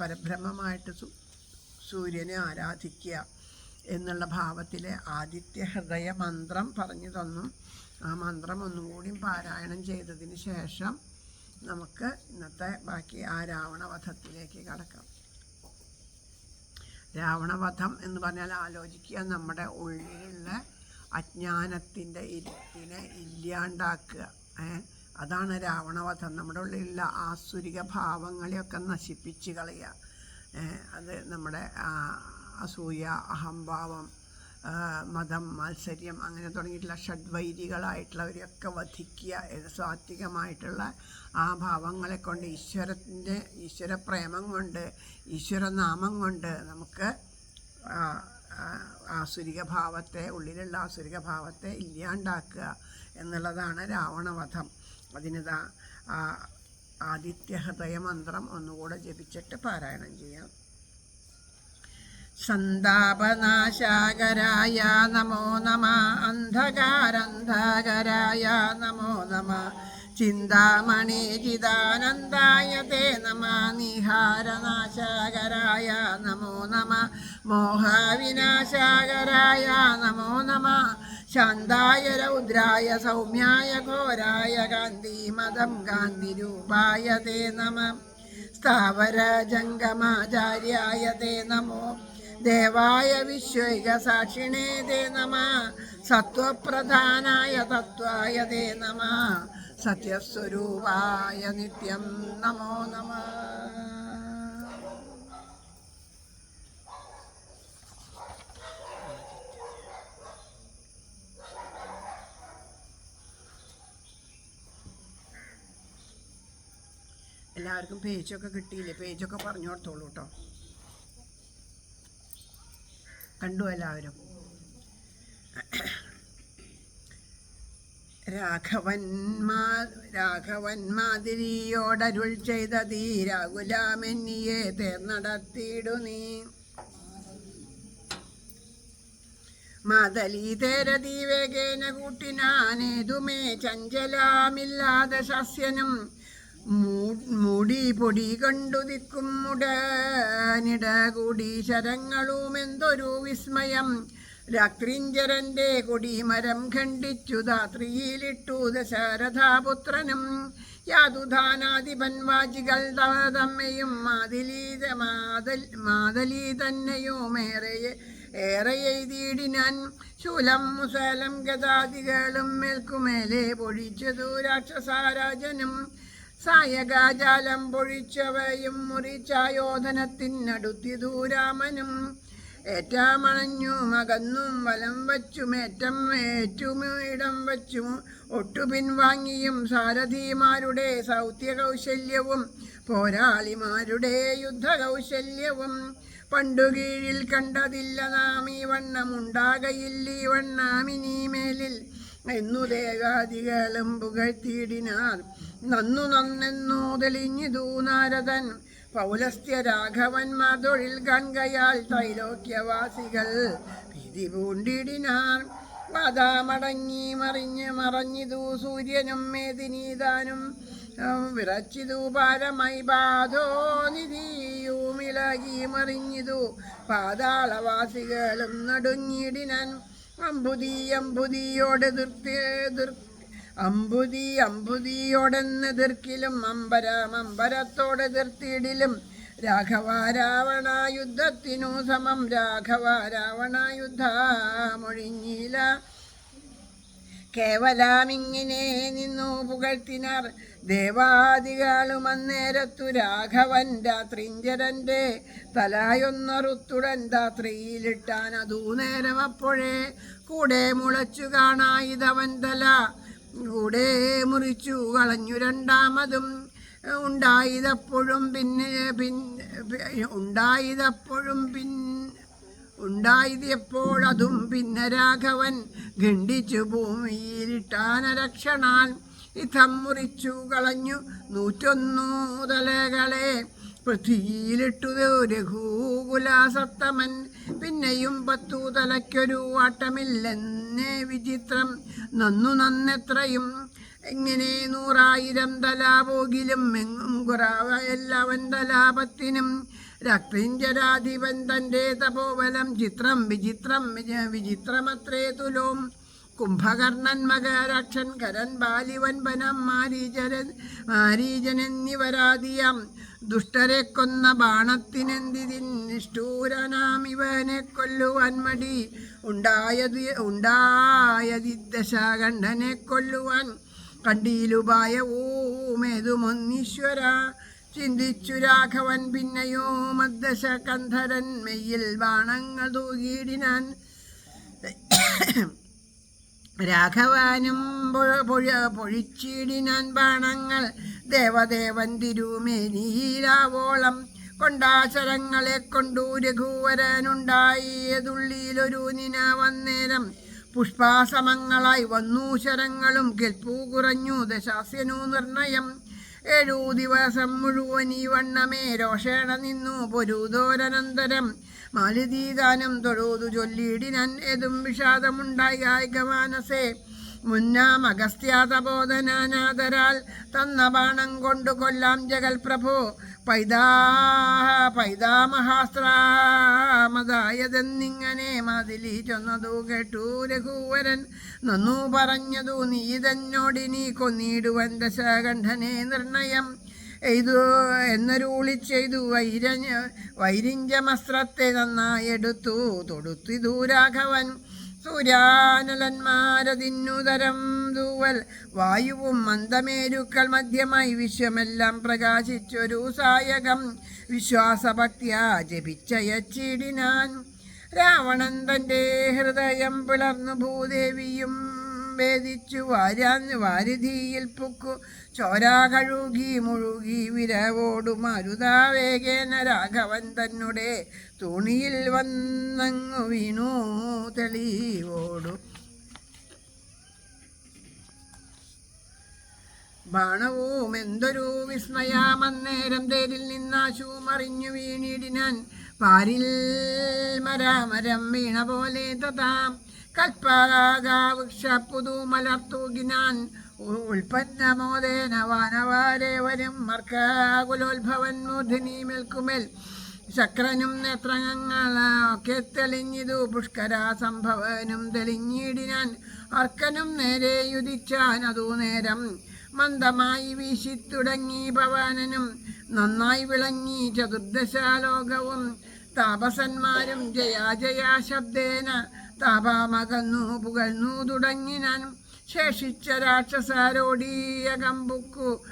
S1: പരബ്രഹ്മമായിട്ട് സൂര്യനെ ആരാധിക്കുക എന്നുള്ള ഭാവത്തിൽ ആദിത്യ ഹൃദയ മന്ത്രം പറഞ്ഞു തന്നു. ആ മന്ത്രം ഒന്നുകൂടി പാരായണം ചെയ്തതിന് ശേഷം നമുക്ക് ഇന്നത്തെ ബാക്കി ആ രാവണവധത്തിലേക്ക് കടക്കാം. രാവണവധം എന്ന് പറഞ്ഞാൽ ആലോചിക്കുക, നമ്മുടെ ഉള്ളിലുള്ള അജ്ഞാനത്തിൻ്റെ ഇരുട്ടിനെ ഇല്ലാണ്ടാക്കുക. അതാണ് രാവണവധം. നമ്മുടെ ഉള്ളിലുള്ള ആസുരിക ഭാവങ്ങളെയൊക്കെ നശിപ്പിച്ച് കളയുക. അത് നമ്മുടെ അസൂയ, അഹംഭാവം, മതം, മാത്സര്യം അങ്ങനെ തുടങ്ങിയിട്ടുള്ള ഷഡ്വൈരികളായിട്ടുള്ളവരെയൊക്കെ വധിക്കുക. സാത്വികമായിട്ടുള്ള ആ ഭാവങ്ങളെ കൊണ്ട് ഈശ്വരപ്രേമം കൊണ്ട് ഈശ്വരനാമം കൊണ്ട് നമുക്ക് ആസുരിക ഭാവത്തെ, ഉള്ളിലുള്ള ആസുരിക ഭാവത്തെ ഇല്ലാണ്ടാക്കുക എന്നുള്ളതാണ് രാവണവധം. അതിനിതാ ആദിത്യ ഹൃദയ മന്ത്രം ഒന്നുകൂടെ ജപിച്ചിട്ട് പാരായണം ചെയ്യാം. സന്താപനാശാകരായ നമോ നമ. അന്ധകാരന്ധകരായ നമോ നമ. ചിന്താമണി ചിദാനന്ദായ തേ നമ. നിഹാരനാശകരായ നമോ നമ. മോഹവിനാശകരായ നമോ നമ. ശാന്തായ രൗദ്രായ സൗമ്യായ ഘോരായ കാന്തിമദം കാന്തിരൂപായ തേ നമ. സ്ഥാവര ജംഗമാചാര്യായ തേ നമോ. ദേവായ വിശ്വൈക സാക്ഷിണേ തേ നമ. സത്വപ്രധാനായ തത്വായ തേ നമ. സത്യസ്വരൂപായ നിത്യം നമോ നമ. എല്ലാവർക്കും പേജൊക്കെ കിട്ടിയില്ലേ? പേജൊക്കെ പറഞ്ഞു കൊടുത്തോളൂ കേട്ടോ. കണ്ടു എല്ലാവരും? രാഘവൻ മാതിരിയോടരുൾ ചെയ്ത ധീരാകുലാമെന്നിയെ തേർന്നടത്തിയിടു നീ. മാതലീതേരതീ വേഗേന കൂട്ടിനാനേതുമേ ചഞ്ചലാമില്ലാതെ ശസ്യനും മൂടി പൊടി കണ്ടു ദിക്കും മുടനിട കൂടി ശരങ്ങളുമെന്തൊരു വിസ്മയം. രാത്രിഞ്ചരന്റെ കൊടിമരം ഖണ്ഡിച്ചു ധാത്രിയിലിട്ടു ദശരഥാപുത്രനും. യാതുധാനാധിപൻ വാജികൾ തമ്മയും മാതലീ തന്നെയുമേറെ എഴുതിയിടിനാൻ. ശൂലം മുസലം ഗതാദികളും മേൽക്കുമേലെ പൊഴിച്ചതു രാക്ഷസാരാജനും. സായകാജാലം പൊഴിച്ചവയും മുറിച്ചായോധനത്തിനടുത്തിതു രാമനും. ഏറ്റാമണഞ്ഞു മകന്നും വലം വച്ചുമേറ്റം ഏറ്റുമിടം വച്ചും ഒട്ടു പിൻവാങ്ങിയും സാരഥിമാരുടെ സൗത്യകൗശല്യവും പോരാളിമാരുടെ യുദ്ധകൗശല്യവും പണ്ടു കീഴിൽ കണ്ടതില്ല നാം ഈ വണ്ണമുണ്ടാകയില്ലീ വണ്ണാമിനീ മേലിൽ എന്നു ദേവാദികളും പുകഴ്ത്തിയിടിനാർ. നന്നെന്നു തെളിഞ്ഞിതു നാരദൻ. പൗലസ്ത്യ രാഘവന്മാർ തൊഴിൽ കൺകയാൽ ത്രൈലോക്യവാസികൾ ഭീതി പൂണ്ടിടിനാർ. വാതാമടങ്ങി മറഞ്ഞിതു സൂര്യനും മേദിനീതാനും വിറച്ചിതു പാരമൈ ബാധോ നിധിയുമിളകി മറിഞ്ഞിതു പാതാളവാസികളും നടുങ്ങിടിനാൻ. അമ്പുതിയോടെന്നെതിർക്കിലും അമ്പരത്തോടെതിർത്തിടിലും രാഘവ രാവണ യുദ്ധത്തിനു സമം. രാഘവ രാവണ യുദ്ധമൊഴിഞ്ഞില്ല. കേവലമിങ്ങനെ നിന്നു പുകഴ്ത്തിനാർ ദേവാദികളും. അന്നേരത്തു രാഘവൻ രാത്രിഞ്ചരന്റെ തലയൊന്നറുത്തുടൻ ധാത്രിയിലിട്ടാൻ. അതു നേരം അപ്പോഴേ കൂടെ മുളച്ചു കാണായിതവൻ തല. കൂടെ മുറിച്ചു കളഞ്ഞു രണ്ടാമതും. ഉണ്ടായതെപ്പോഴതും പിന്നെ രാഘവൻ ഖണ്ഡിച്ചു ഭൂമിയിലിട്ടാനരക്ഷണാൽ. ഇഥം മുറിച്ചു കളഞ്ഞു 101 തലകളെ പൃഥ്വിയിലിട്ടു രഘുകുലാസത്തമൻ. പിന്നെയും 10 തലയ്ക്കൊരു ആട്ടമില്ലെന്നേ വിചിത്രം. നന്നെത്രയും എങ്ങനെ 100,000 തല പോകിലും എങ്ങും കുറവല്ലവൻ തലാപത്തിനും. രക്തഞ്ചരാധിപൻ തൻ്റെ തപോബലം ചിത്രം വിചിത്രമത്രേ തുലോം. കുംഭകർണൻ മകരക്ഷൻ കരൻ ബാലിവൻ വനം മാരീജനെന്നിവരാദിയാം. ദുഷ്ടരെ കൊന്ന ബാണത്തിനെന്തിതിൻ നിഷ്ഠൂരനാം ഇവനെ കൊല്ലുവാൻ മടി ഉണ്ടായതിദശകണ്ഠനെ കൊല്ലുവാൻ. കണ്ടീലുപായവുമേതുമൊന്നീശ്വര ചിന്തിച്ചു രാഘവൻ. പിന്നെയോ മദ്ദശകന്ധരൻ മെയ്യിൽ ബാണങ്ങൾ തൂകിയിടിനാൻ. രാഘവാനും പൊഴിച്ചിടിനാൻ ബാണങ്ങൾ. ദേവദേവൻ തിരുമേനിയിലാവോളം കൊണ്ടാശരങ്ങളെ കൊണ്ടു രഘുവരനുണ്ടായതുള്ളിലൊരു നിനവന്നേരം. പുഷ്പാസമങ്ങളായി വന്നു ശരങ്ങളും കെൽപ്പു കുറഞ്ഞു ദശാസ്യനു നിർണയം. 7 ദിവസം മുഴുവൻ ഈ വണ്ണമേ രോഷേണ നിന്നു പൊരുതോരനന്തരം. മാലിതീദാനം തൊഴുതു ചൊല്ലിയിടിനൻ ഏതും വിഷാദമുണ്ടായി ഗായികമാനസേ മുന്നാം അഗസ്ത്യാതബോധനാനാദരാൽ തന്ന ബാണം കൊണ്ടു കൊല്ലാം ജഗൽ പ്രഭു പൈതാമഹാസ്ത്രാമതായതെന്നിങ്ങനെ മതിലി ചൊന്നതു കേട്ടു രഘുവരൻ നന്നു പറഞ്ഞതു നീ തന്നോടിനി കൊന്നിടുവൻ ദശകണ്ഠനെ നിർണയം എയ്തു എന്നരുളി ചെയ്തു വൈരിഞ്ചമസ്ത്രത്തെ നന്നായെടുത്തു തൊടുത്തിതു രാഘവൻ സൂര്യാനലന്മാരതിന്നുതരം തൂവൽ വായുവും മന്ദമേരുക്കൾ മധ്യമായി വിശ്വമെല്ലാം പ്രകാശിച്ചൊരു സായകം വിശ്വാസഭക്തിയാ ജപിച്ചയച്ചിടിനാൻ രാവണൻ തൻ്റെ ഹൃദയം പിളർന്നു ഭൂദേവിയും ഭേദിച്ചു വാരിധിയിൽ പുക്കു ചോരാ കഴുകി മുഴുകി വിരവോടു മരുതാവേഗേന രാഘവൻ തന്നെ തുണിയിൽ വന്നങ്ങു വീണു തെളിവോടു ബാണവും എന്തൊരു വിസ്മയാമന്നേരം തേരിൽ നിന്നാശു മറിഞ്ഞു വീണിടിനാൻ പാരിൽ മരാമരം വീണ പോലെ തഥാം കൽപ്പകാവൃക്ഷപ്പുതു മലർത്തൂകിനാൻ ഉൽപ്പന്നമോദേന വാനവാരേവരും മർക്കാകുലോത്ഭവൻ മൂർധിനി മേൽക്കുമേൽ ശക്രനും നേത്രങ്ങളൊക്കെ തെളിഞ്ഞിതു പുഷ്കര സംഭവനും തെളിഞ്ഞിടിനാൻ അർക്കനും നേരെ യുദിച്ചാൻ അതു നേരം മന്ദമായി വീശിത്തുടങ്ങി ഭവാനനും നന്നായി വിളങ്ങി ചതുർദശാലോകവും താപസന്മാരും ജയാ ജയാ ശബ്ദേന താപാമകന്നു പുകഴ്ന്നു തുടങ്ങിനാൻ ശേഷിച്ച രാക്ഷസാരോടീയ കമ്പുക്കു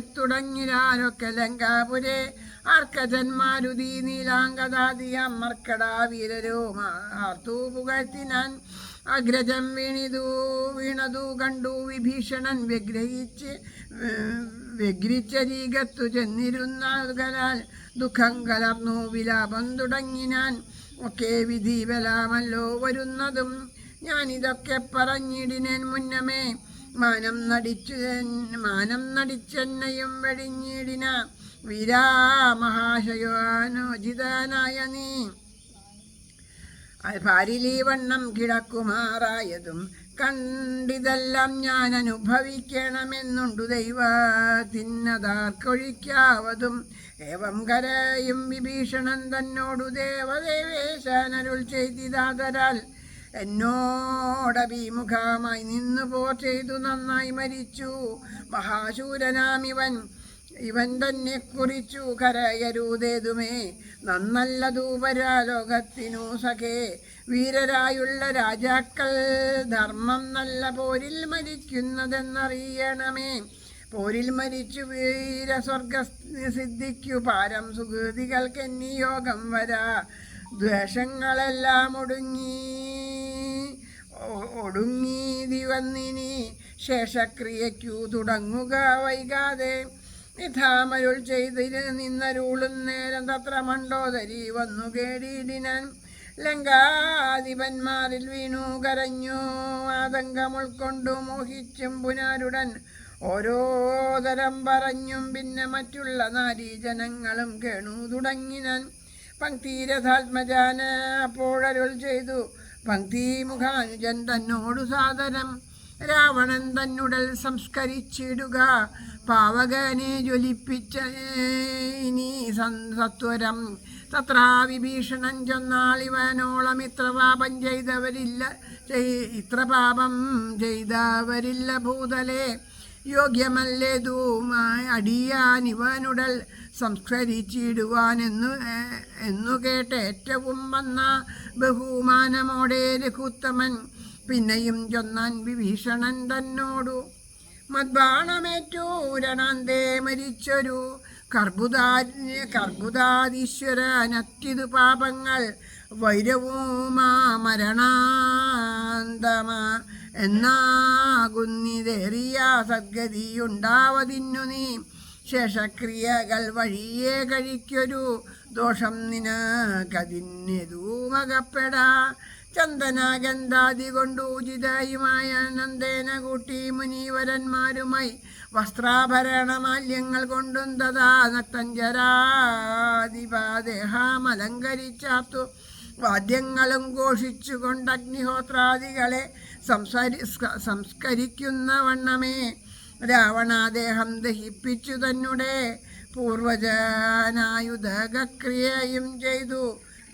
S1: കേഴത്തുടങ്ങിനാരൊക്കെ ലങ്കാപുരെ ആർക്കജന്മാരുതി നീലാംഗദാദിയം മർക്കടാ വീരരും ആർത്തു പുകഴ്ത്തിനാൻ അഗ്രജം വീണതു കണ്ടു വിഭീഷണൻ വ്യഗ്രിച്ചരീകത്തു ചെന്നിരുന്നകലാൽ ദുഃഖം കലർന്നു വിലാപം തുടങ്ങിനാൻ ഒക്കെ വിധി ബലാമല്ലോ വരുന്നതും ഞാനിതൊക്കെ പറഞ്ഞിടിനേൻ മുന്നമേ മാനം നടിച്ചെന്നയും വെടിഞ്ഞിടിന വീരാമഹാശയോജിതനായ നീ ഭാരിലീ വണ്ണം കിടക്കുമാറായതും കണ്ടിതെല്ലാം ഞാൻ അനുഭവിക്കണമെന്നുണ്ടു ദൈവത്തിന്നതാർക്കൊഴിക്കാവതും ഏവം കരയും വിഭീഷണൻ തന്നോടു ദേവദേവേശനരുൾ ചെയ്തിതാതരാൽ എന്നോടഭിമുഖമായി നിന്നു ചെയ്തു നന്നായി മരിച്ചു മഹാശൂരനാമിവൻ ഇവൻ തന്നെ കുറിച്ചു കരയരുതേതുമേ നന്നല്ലതു പരാലോകത്തിനു സഖേ വീരരായുള്ള രാജാക്കൾ ധർമ്മം നല്ല പോരിൽ മരിക്കുന്നതെന്നറിയണമേ പോരിൽ മരിച്ചു വീരസ്വർഗ സിദ്ധിക്കു പാരം സുഹൃതികൾക്കെന്നി യോഗം വരാ ദ്വേഷങ്ങളെല്ലാം ഒടുങ്ങി ദിവന്നിനി ശേഷക്രിയയ്ക്കു തുടങ്ങുക വൈകാതെ നിധാമരുൾ ചെയ്തിന് നിന്നരുളും നേരം തത്ര മണ്ടോദരി വന്നു കേടിയിടിനാൻ ലങ്കാധിപന്മാരിൽ വീണു കരഞ്ഞു ആതങ്കം ഉൾക്കൊണ്ടു മോഹിച്ചും പുനരുടൻ ഓരോ തരം പറഞ്ഞും പിന്നെ മറ്റുള്ള നാരീജനങ്ങളും കേണു തുടങ്ങിനാൻ പങ്ക്തിരഥാത്മജാന അപ്പോഴരുൾ ചെയ്തു പങ്ക്തി മുഖാനുജൻ തന്നോടു സാദരം രാവണൻ തന്നുടൽ സംസ്കരിച്ചിടുക പാവകനെ ജ്വലിപ്പിച്ച ഇനി സത്വരം തത്രാ വിഭീഷണൻ ചൊന്നാൾ ഇവനോളം ഇത്ര പാപം ചെയ്തവരില്ല ഭൂതലേ യോഗ്യമല്ലേതുമായി അടിയാൻ ഇവനുടൽ സംസ്കരിച്ചിടുവാനെന്നു കേട്ട് ഏറ്റവും വന്ന ബഹുമാനമോടെ രഘുത്തമൻ പിന്നെയും ചൊന്നാൻ വിഭീഷണൻ തന്നോടു മദ്ബാണമേറ്റു രണാന്തേ മരിച്ചൊരു കർബുദാദീശ്വരനറ്റിതു പാപങ്ങൾ വൈരവുമാ മരണാന്തമാ എന്നാകുന്നിതേറിയ സദ്ഗതിയുണ്ടാവതിന്നു നീ ശേഷക്രിയകൾ വഴിയേ കഴിക്കൊരു ദോഷം നിനക്കതിന്നെതുമകപ്പെടാ ചന്ദനാഗന്ധാദി കൊണ്ട് ഊജിതയുമായ നന്ദേന കൂട്ടി മുനീവരന്മാരുമായി വസ്ത്രാഭരണമാല്യങ്ങൾ കൊണ്ടും തഥാ നക്തഞ്ചരാധിപാദേഹാമലങ്കരിച്ചാർത്തു വാദ്യങ്ങളും ഘോഷിച്ചുകൊണ്ട് അഗ്നിഹോത്രാദികളെ സംസ്കരിക്കുന്ന വണ്ണമേ രാവണാദേഹം ദഹിപ്പിച്ചു തന്നെ പൂർവജനായുധക്രിയയും ചെയ്തു.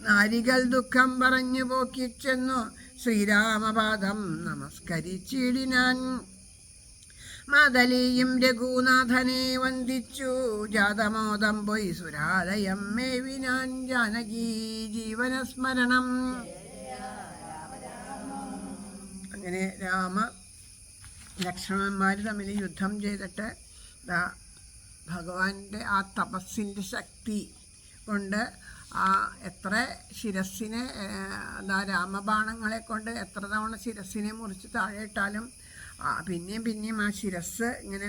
S1: നാരികൾ ദുഃഖം പറഞ്ഞു പോക്കിച്ചെന്നു ശ്രീരാമപാദം നമസ്കരിച്ചിടിനാൻ. മാതലിയും രഘുനാഥനെ വന്ദിച്ചു ജാതമോദം പോയി സുരാലയം മേവിനാൻ. ജാനകി ജീവനസ്മരണം. അങ്ങനെ രാമ ലക്ഷ്മണന്മാർ തമ്മിൽ യുദ്ധം ചെയ്തിട്ട് ഭഗവാന്റെ ആ തപസ്സിൻ്റെ ശക്തി കൊണ്ട് എത്ര ശിരസ്സിനെ രാമബാണങ്ങളെ കൊണ്ട് എത്ര തവണ ശിരസ്സിനെ മുറിച്ച് താഴെ ഇട്ടാലും പിന്നെയും പിന്നെയും ആ ശിരസ് ഇങ്ങനെ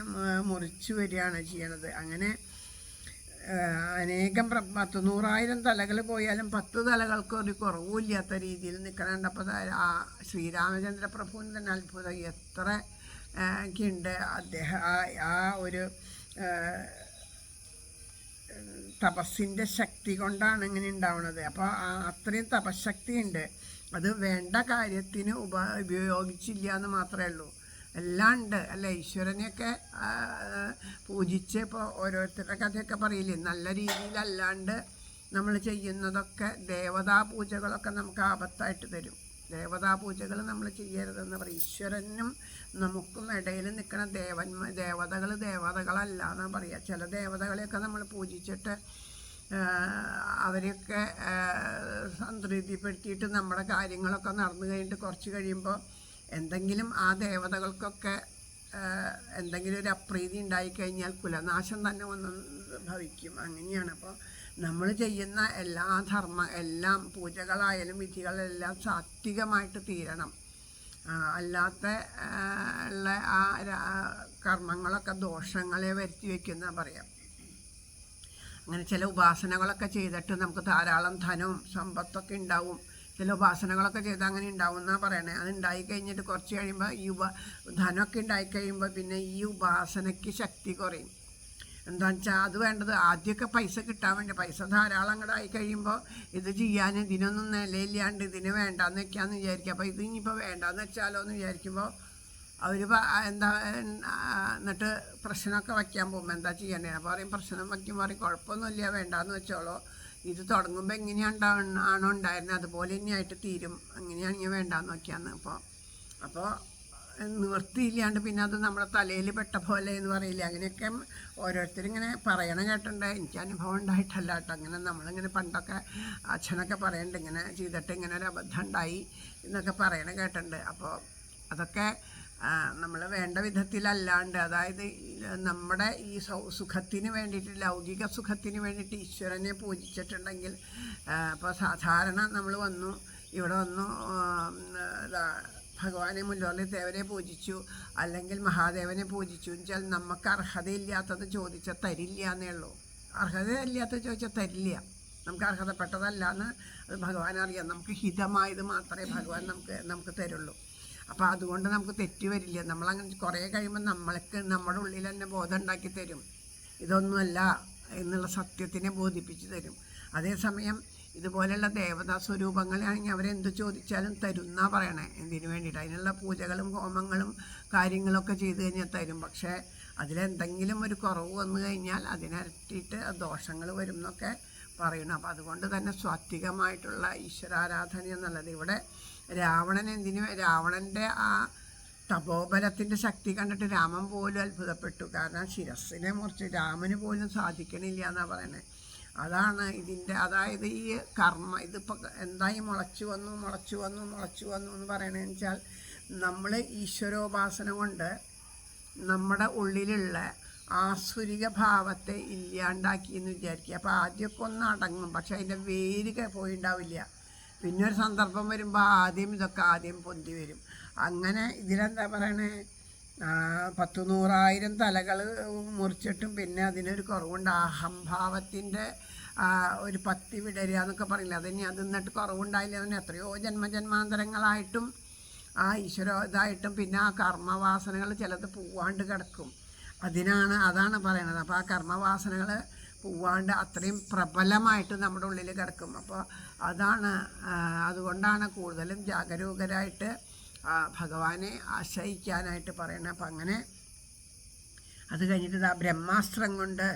S1: മുറിച്ചു വരികയാണ് ചെയ്യണത്. അങ്ങനെ അനേകം 100,000 തലകൾ പോയാലും 10 തലകൾക്ക് ഒരു കുറവില്ലാത്ത രീതിയിൽ നിൽക്കണുണ്ടപ്പോൾ ആ ശ്രീരാമചന്ദ്ര പ്രഭുവിന് തന്നെ അത്ഭുതം എത്ര ഉണ്ട് അദ്ദേഹം ആ ഒരു തപസ്സിൻ്റെ ശക്തി കൊണ്ടാണ് ഇങ്ങനെ ഉണ്ടാവുന്നത്. അപ്പോൾ അത്രയും തപശക്തി ഉണ്ട്. അത് വേണ്ട കാര്യത്തിന് ഉപയോഗിച്ചില്ല എന്ന് മാത്രമേ ഉള്ളൂ. എല്ലാം ഉണ്ട് അല്ലേ. ഈശ്വരനെയൊക്കെ പൂജിച്ച് ഇപ്പോൾ ഓരോരുത്തരുടെ കഥയൊക്കെ പറയില്ലേ, നല്ല രീതിയിലല്ലാണ്ട് നമ്മൾ ചെയ്യുന്നതൊക്കെ ദേവതാ പൂജകളൊക്കെ നമുക്ക് ആപത്തായിട്ട് തരും. ദേവതാ പൂജകൾ നമ്മൾ ചെയ്യരുതെന്ന് പറയും. ഈശ്വരനും നമുക്കും ഇടയിൽ നിൽക്കുന്ന ദേവതകളല്ല എന്നാണ് പറയുക. ചില ദേവതകളെയൊക്കെ നമ്മൾ പൂജിച്ചിട്ട് അവരെയൊക്കെ സംതൃപ്തിപ്പെടുത്തിയിട്ട് നമ്മുടെ കാര്യങ്ങളൊക്കെ നടന്നു കഴിഞ്ഞിട്ട് കുറച്ച് കഴിയുമ്പോൾ എന്തെങ്കിലും ആ ദേവതകൾക്കൊക്കെ എന്തെങ്കിലും ഒരു അപ്രീതി ഉണ്ടായിക്കഴിഞ്ഞാൽ കുലനാശം തന്നെ വന്ന് ഭവിക്കും. അങ്ങനെയാണ്. അപ്പോൾ നമ്മൾ ചെയ്യുന്ന എല്ലാം പൂജകളായാലും വിധികളെല്ലാം സാത്വികമായിട്ട് തീരണം. അല്ലാത്ത ഉള്ള ആ കർമ്മങ്ങളൊക്കെ ദോഷങ്ങളെ വരുത്തി വയ്ക്കുന്ന പറയാം. അങ്ങനെ ചില ഉപാസനകളൊക്കെ ചെയ്തിട്ട് നമുക്ക് ധാരാളം ധനവും സമ്പത്തൊക്കെ ഉണ്ടാവും. ചില ഉപാസനകളൊക്കെ ചെയ്താൽ അങ്ങനെ ഉണ്ടാവും എന്നാണ് പറയണേ. അത് ഉണ്ടായിക്കഴിഞ്ഞിട്ട് കുറച്ച് കഴിയുമ്പോൾ ധനമൊക്കെ ഉണ്ടായിക്കഴിയുമ്പോൾ പിന്നെ ഈ ഉപാസനയ്ക്ക് ശക്തി കുറയും. എന്താണെന്ന് വെച്ചാൽ അത് വേണ്ടത് ആദ്യമൊക്കെ പൈസ കിട്ടാൻ വേണ്ടി പൈസ ധാരാളം അങ്ങോട്ട് ആയി കഴിയുമ്പോൾ ഇത് ചെയ്യാൻ ഇതിനൊന്നും നിലയില്ലാണ്ട് ഇതിന് വേണ്ടാന്ന് വെക്കാമെന്ന് വിചാരിക്കുക. അപ്പോൾ ഇത് ഇനിയിപ്പോൾ വേണ്ടാന്ന് വെച്ചാലോ എന്ന് വിചാരിക്കുമ്പോൾ അവർ എന്നിട്ട് പ്രശ്നമൊക്കെ വയ്ക്കാൻ പോകുമ്പോൾ എന്താ ചെയ്യണ്ടേ? അപ്പോൾ പറയും പ്രശ്നം വയ്ക്കുമ്പോൾ പറയും കുഴപ്പമൊന്നുമില്ല വേണ്ടാന്ന് വെച്ചോളോ, ഇത് തുടങ്ങുമ്പോൾ എങ്ങനെയാണോ ഉണ്ടായിരുന്നത് അതുപോലെ തന്നെയായിട്ട് തീരും, അങ്ങനെയാണെങ്കിൽ വേണ്ടാന്ന് വയ്ക്കാമെന്ന്. അപ്പോൾ നിവൃത്തിയില്ലാണ്ട് പിന്നെ അത് നമ്മുടെ തലയിൽ പെട്ട പോലെ എന്ന് പറയില്ല. അങ്ങനെയൊക്കെ ഓരോരുത്തരിങ്ങനെ പറയണ കേട്ടിട്ടുണ്ട്. എനിക്ക് അനുഭവം ഉണ്ടായിട്ടല്ല കേട്ടോ. അങ്ങനെ നമ്മളിങ്ങനെ പണ്ടൊക്കെ അച്ഛനൊക്കെ പറയുന്നുണ്ട് ഇങ്ങനെ ചെയ്തിട്ട് ഇങ്ങനെ ഒരു അബദ്ധം ഉണ്ടായി എന്നൊക്കെ പറയണ കേട്ടിട്ടുണ്ട്. അപ്പോൾ അതൊക്കെ നമ്മൾ വേണ്ട വിധത്തിലല്ലാണ്ട്, അതായത് നമ്മുടെ ഈ സുഖത്തിന് വേണ്ടിയിട്ട് ലൗകിക സുഖത്തിന് വേണ്ടിയിട്ട് ഈശ്വരനെ പൂജിച്ചിട്ടുണ്ടെങ്കിൽ ഇപ്പോൾ സാധാരണ നമ്മൾ ഇവിടെ വന്നു ഭഗവാനെ മുല്ലോർലി ദേവനെ പൂജിച്ചു അല്ലെങ്കിൽ മഹാദേവനെ പൂജിച്ചു വെച്ചാൽ നമുക്ക് അർഹതയില്ലാത്തത് ചോദിച്ചാൽ തരില്ല എന്നേ ഉള്ളൂ. അർഹതയില്ലാത്തത് ചോദിച്ചാൽ തരില്ല. നമുക്ക് അർഹതപ്പെട്ടതല്ല എന്ന് അത് ഭഗവാൻ അറിയാം. നമുക്ക് ഹിതമായത് മാത്രമേ ഭഗവാൻ നമുക്ക് തരുള്ളൂ. അപ്പോൾ അതുകൊണ്ട് നമുക്ക് തെറ്റ് വരില്ല. നമ്മളങ്ങനെ കുറേ കഴിയുമ്പോൾ നമ്മുടെ ഉള്ളിൽ തന്നെ ബോധം ഉണ്ടാക്കി തരും, ഇതൊന്നുമല്ല എന്നുള്ള സത്യത്തിനെ ബോധിപ്പിച്ച് തരും. അതേസമയം ഇതുപോലെയുള്ള ദേവതാ സ്വരൂപങ്ങളാണെങ്കിൽ അവരെന്ത് ചോദിച്ചാലും തരുന്നാ പറയണേ. എന്തിനു വേണ്ടിയിട്ട്? അതിനുള്ള പൂജകളും ഹോമങ്ങളും കാര്യങ്ങളൊക്കെ ചെയ്ത് കഴിഞ്ഞാൽ തരും. പക്ഷേ അതിലെന്തെങ്കിലും ഒരു കുറവ് വന്നു കഴിഞ്ഞാൽ അതിനരട്ടിയിട്ട് ദോഷങ്ങൾ വരും എന്നൊക്കെ പറയണം. അപ്പോൾ അതുകൊണ്ട് തന്നെ സാത്വികമായിട്ടുള്ള ഈശ്വരാരാധന എന്നുള്ളത് ഇവിടെ രാവണൻ്റെ ആ തപോബലത്തിൻ്റെ ശക്തി കണ്ടിട്ട് രാമൻ പോലും അത്ഭുതപ്പെട്ടു. കാരണം ശിരസ്സിനെ മുറിച്ച് രാമന് പോലും സാധിക്കണില്ല എന്നാണ് പറയണത്. അതാണ് അതായത് ഈ ഇതിപ്പോൾ എന്തായി മുളച്ചു വന്നു എന്ന് പറയണതെന്ന് വെച്ചാൽ നമ്മൾ ഈശ്വരോപാസന കൊണ്ട് നമ്മുടെ ഉള്ളിലുള്ള ആസുരിക ഭാവത്തെ ഇല്ലാണ്ടാക്കി എന്ന് വിചാരിക്കുക. അപ്പോൾ ആദ്യമൊക്കെ ഒന്ന് അടങ്ങും, പക്ഷെ അതിൻ്റെ വേര് പോയിണ്ടാവില്ല. പിന്നെ ഒരു സന്ദർഭം വരുമ്പോൾ ഇതൊക്കെ പൊന്തി വരും. അങ്ങനെ ഇതിലെന്താ പറയണേ, 100,000 തലകൾ മുറിച്ചിട്ടും പിന്നെ അതിനൊരു കുറവുണ്ട്. അഹംഭാവത്തിൻ്റെ ഒരു പത്തി വിടരുക എന്നൊക്കെ പറയില്ല, അതിന് അത് നിന്നിട്ട് കുറവുണ്ടായില്ല. അതിന് എത്രയോ ജന്മജന്മാന്തരങ്ങളായിട്ടും ആ ഈശ്വര ഇതായിട്ടും പിന്നെ ആ കർമ്മവാസനകൾ ചിലത് പോവാണ്ട് കിടക്കും. അതാണ് പറയണത്. അപ്പോൾ ആ കർമ്മവാസനകൾ പോവാണ്ട് അത്രയും പ്രബലമായിട്ട് നമ്മുടെ ഉള്ളിൽ കിടക്കും. അപ്പോൾ അതുകൊണ്ടാണ് കൂടുതലും ജാഗരൂകരായിട്ട് ഭഗവാനെ ആശ്രയിക്കാനായിട്ട് പറയണത്. അപ്പം അങ്ങനെ അത് കഴിഞ്ഞിട്ട് ആ ബ്രഹ്മാസ്ത്രം കൊണ്ട്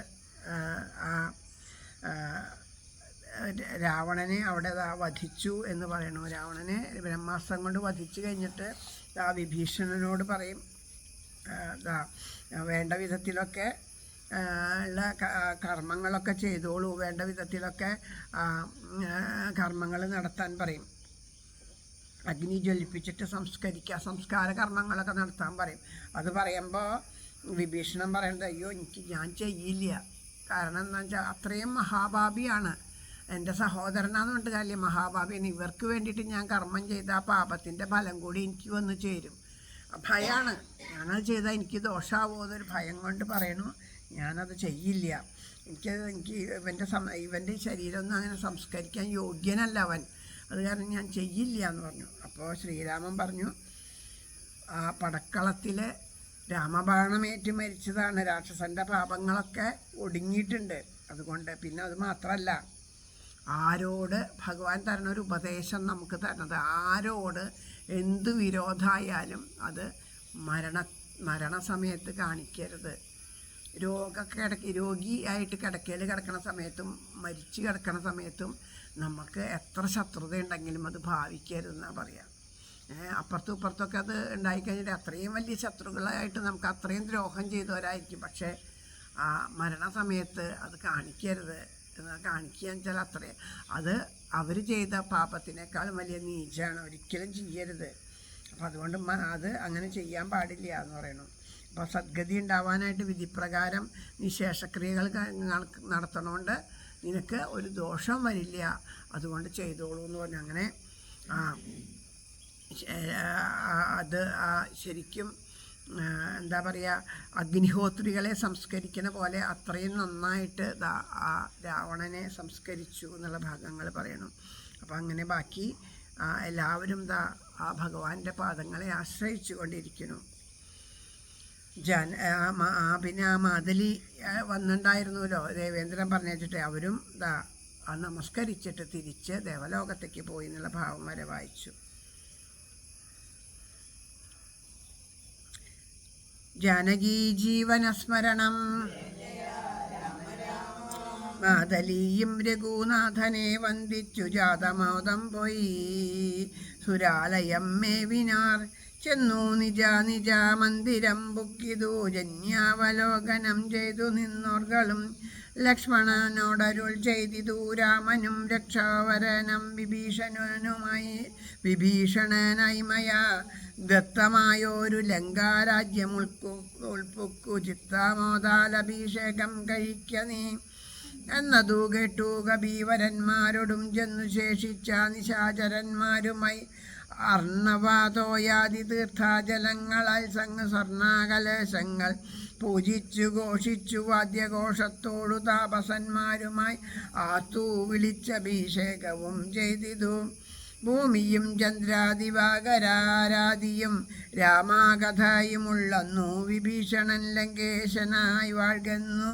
S1: രാവണനെ അവിടെ വധിച്ചു എന്ന് പറയണു. രാവണനെ ബ്രഹ്മാസ്ത്രം കൊണ്ട് വധിച്ചു കഴിഞ്ഞിട്ട് ആ വിഭീഷണനോട് പറയും, വേണ്ട വിധത്തിലൊക്കെ ഉള്ള കർമ്മങ്ങളൊക്കെ ചെയ്തോളൂ, വേണ്ട വിധത്തിലൊക്കെ കർമ്മങ്ങൾ നടത്താൻ പറയും. അഗ്നി ജ്വലിപ്പിച്ചിട്ട് സംസ്കാര കർമ്മങ്ങളൊക്കെ നടത്താൻ പറയും. അത് പറയുമ്പോൾ വിഭീഷണൻ പറയുന്നത്, അയ്യോ ഞാൻ ചെയ്യില്ല. കാരണം എന്താണെന്ന് വെച്ചാൽ അത്രയും മഹാഭാപിയാണ് എൻ്റെ സഹോദരനാന്ന് പറഞ്ഞിട്ട് കാര്യം, മഹാഭാപിയാണ്. ഇവർക്ക് വേണ്ടിയിട്ട് ഞാൻ കർമ്മം ചെയ്ത ആ പാപത്തിൻ്റെ ഫലം കൂടി എനിക്ക് വന്ന് ചേരും. ഭയമാണ്, ഞാനത് ചെയ്താൽ എനിക്ക് ദോഷമാവുമോ എന്നൊരു ഭയം കൊണ്ട് പറയണു, ഞാനത് ചെയ്യില്ല. എനിക്ക് ഇവൻ്റെ ശരീരമൊന്നും അങ്ങനെ സംസ്കരിക്കാൻ യോഗ്യനല്ല അവൻ, അത് കാരണം ഞാൻ ചെയ്യില്ല എന്ന് പറഞ്ഞു. അപ്പോൾ ശ്രീരാമൻ പറഞ്ഞു, ആ പടക്കളത്തിൽ രാമബാണമേറ്റ് മരിച്ചതാണ്, രാക്ഷസൻ്റെ പാപങ്ങളൊക്കെ ഒടുങ്ങിയിട്ടുണ്ട്. അതുകൊണ്ട് പിന്നെ അത് മാത്രമല്ല, ആരോട് ഭഗവാൻ തരണൊരു ഉപദേശം നമുക്ക് തരണത്, ആരോട് എന്ത് വിരോധമായാലും അത് മരണസമയത്ത് കാണിക്കരുത്. രോഗിയായിട്ട് കിടക്കയിൽ കിടക്കണ സമയത്തും മരിച്ചു കിടക്കണ സമയത്തും നമുക്ക് എത്ര ശത്രുതയുണ്ടെങ്കിലും അത് ഭാവിക്കരുതെന്നാണ് പറയുക. അപ്പുറത്തും ഇപ്പുറത്തൊക്കെ അത് ഉണ്ടായിക്കഴിഞ്ഞിട്ട് അത്രയും വലിയ ശത്രുക്കളായിട്ട് നമുക്ക് അത്രയും ദ്രോഹം ചെയ്തവരായിരിക്കും. പക്ഷേ ആ മരണസമയത്ത് അത് കാണിക്കരുത്. കാണിക്കുക വെച്ചാൽ അത് അവർ ചെയ്ത പാപത്തിനേക്കാളും വലിയ നീചമാണ്, ഒരിക്കലും ചെയ്യരുത്. അപ്പം അതുകൊണ്ട് അത് അങ്ങനെ ചെയ്യാൻ പാടില്ല എന്ന് പറയണു. അപ്പോൾ സദ്ഗതി ഉണ്ടാവാനായിട്ട് വിധിപ്രകാരം നീ ശേഷക്രിയകൾ നടത്തണോണ്ട് നിനക്ക് ഒരു ദോഷം വരില്ല, അതുകൊണ്ട് ചെയ്തോളൂ എന്ന് പറഞ്ഞു. അങ്ങനെ അത് ശരിക്കും എന്താ പറയുക, അഗ്നിഹോത്രികളെ സംസ്കരിക്കുന്ന പോലെ അത്രയും നന്നായിട്ട് ആ രാവണനെ സംസ്കരിച്ചു എന്നുള്ള ഭാഗങ്ങൾ പറയണം. അപ്പം അങ്ങനെ ബാക്കി എല്ലാവരും ആ ഭഗവാന്റെ പാദങ്ങളെ ആശ്രയിച്ചു കൊണ്ടിരിക്കുന്നു. പിന്നെ ആ മാതലി വന്നിട്ടുണ്ടായിരുന്നല്ലോ, ദേവേന്ദ്രൻ പറഞ്ഞിട്ട് അവരും നമസ്കരിച്ചിട്ട് തിരിച്ച് ദേവലോകത്തേക്ക് പോയി എന്നുള്ള ഭാവം വരെ വായിച്ചു. ജാനകീ ജീവനസ്മരണം മാതലിയും രഘുനാഥനെ വന്ദിച്ചു ജാതമോദം പോയി. സുരാലയം മേവിനാർ ചെന്നു നിജ മന്ദിരം ബുക്കിതു. ജന്യാവലോകനം ചെയ്തു നിന്നോർകളും ലക്ഷ്മണനോടരുൾ ചെയ്തിതു. രാമനും രക്ഷാവരനം വിഭീഷണനായി മയാ ദത്തമായൊരു ലങ്കാരാജ്യം ഉൾപ്പുക്കു. ചിത്താമോദാലഭിഷേകം കഴിക്ക നീ എന്നതു കേട്ടു കബീവരന്മാരോടും ചെന്നു ശേഷിച്ച നിശാചരന്മാരുമായി അർണവാതോയാദി തീർത്ഥാജലങ്ങളാൽ സ്വർണാകലശങ്ങൾ പൂജിച്ചു ഘോഷിച്ചു വാദ്യഘോഷത്തോടു താപസന്മാരുമായി ആത്തു വിളിച്ചഭിഷേകവും ചെയ്തിതു. ഭൂമിയും ചന്ദ്രാദിവാകരാരാദിയും രാമാകഥയുമുള്ളന്നു. വിഭീഷണൻ ലങ്കേശനായി വാഴ്കന്നു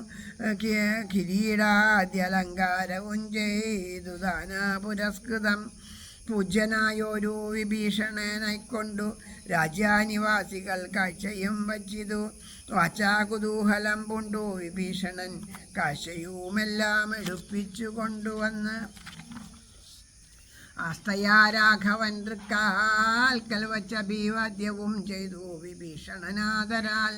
S1: കിരീടാദ്യലങ്കാരവും ചെയ്തു. ദാന പുരസ്കൃതം പൂജ്യനായൊരു വിഭീഷണനായിക്കൊണ്ടു രാജ്യാനിവാസികൾ കാഴ്ചയും വച്ചിതു. വാചാകുതൂഹലം പൂണ്ടു വിഭീഷണൻ കാഴ്ചയുമെല്ലാം എടുപ്പിച്ചു കൊണ്ടുവന്ന് ആസ്തയാ രാഘവൻ തൃക്കാൽക്കൽ വച്ച അഭിവാദ്യവും ചെയ്തു. വിഭീഷണനാദരാൽ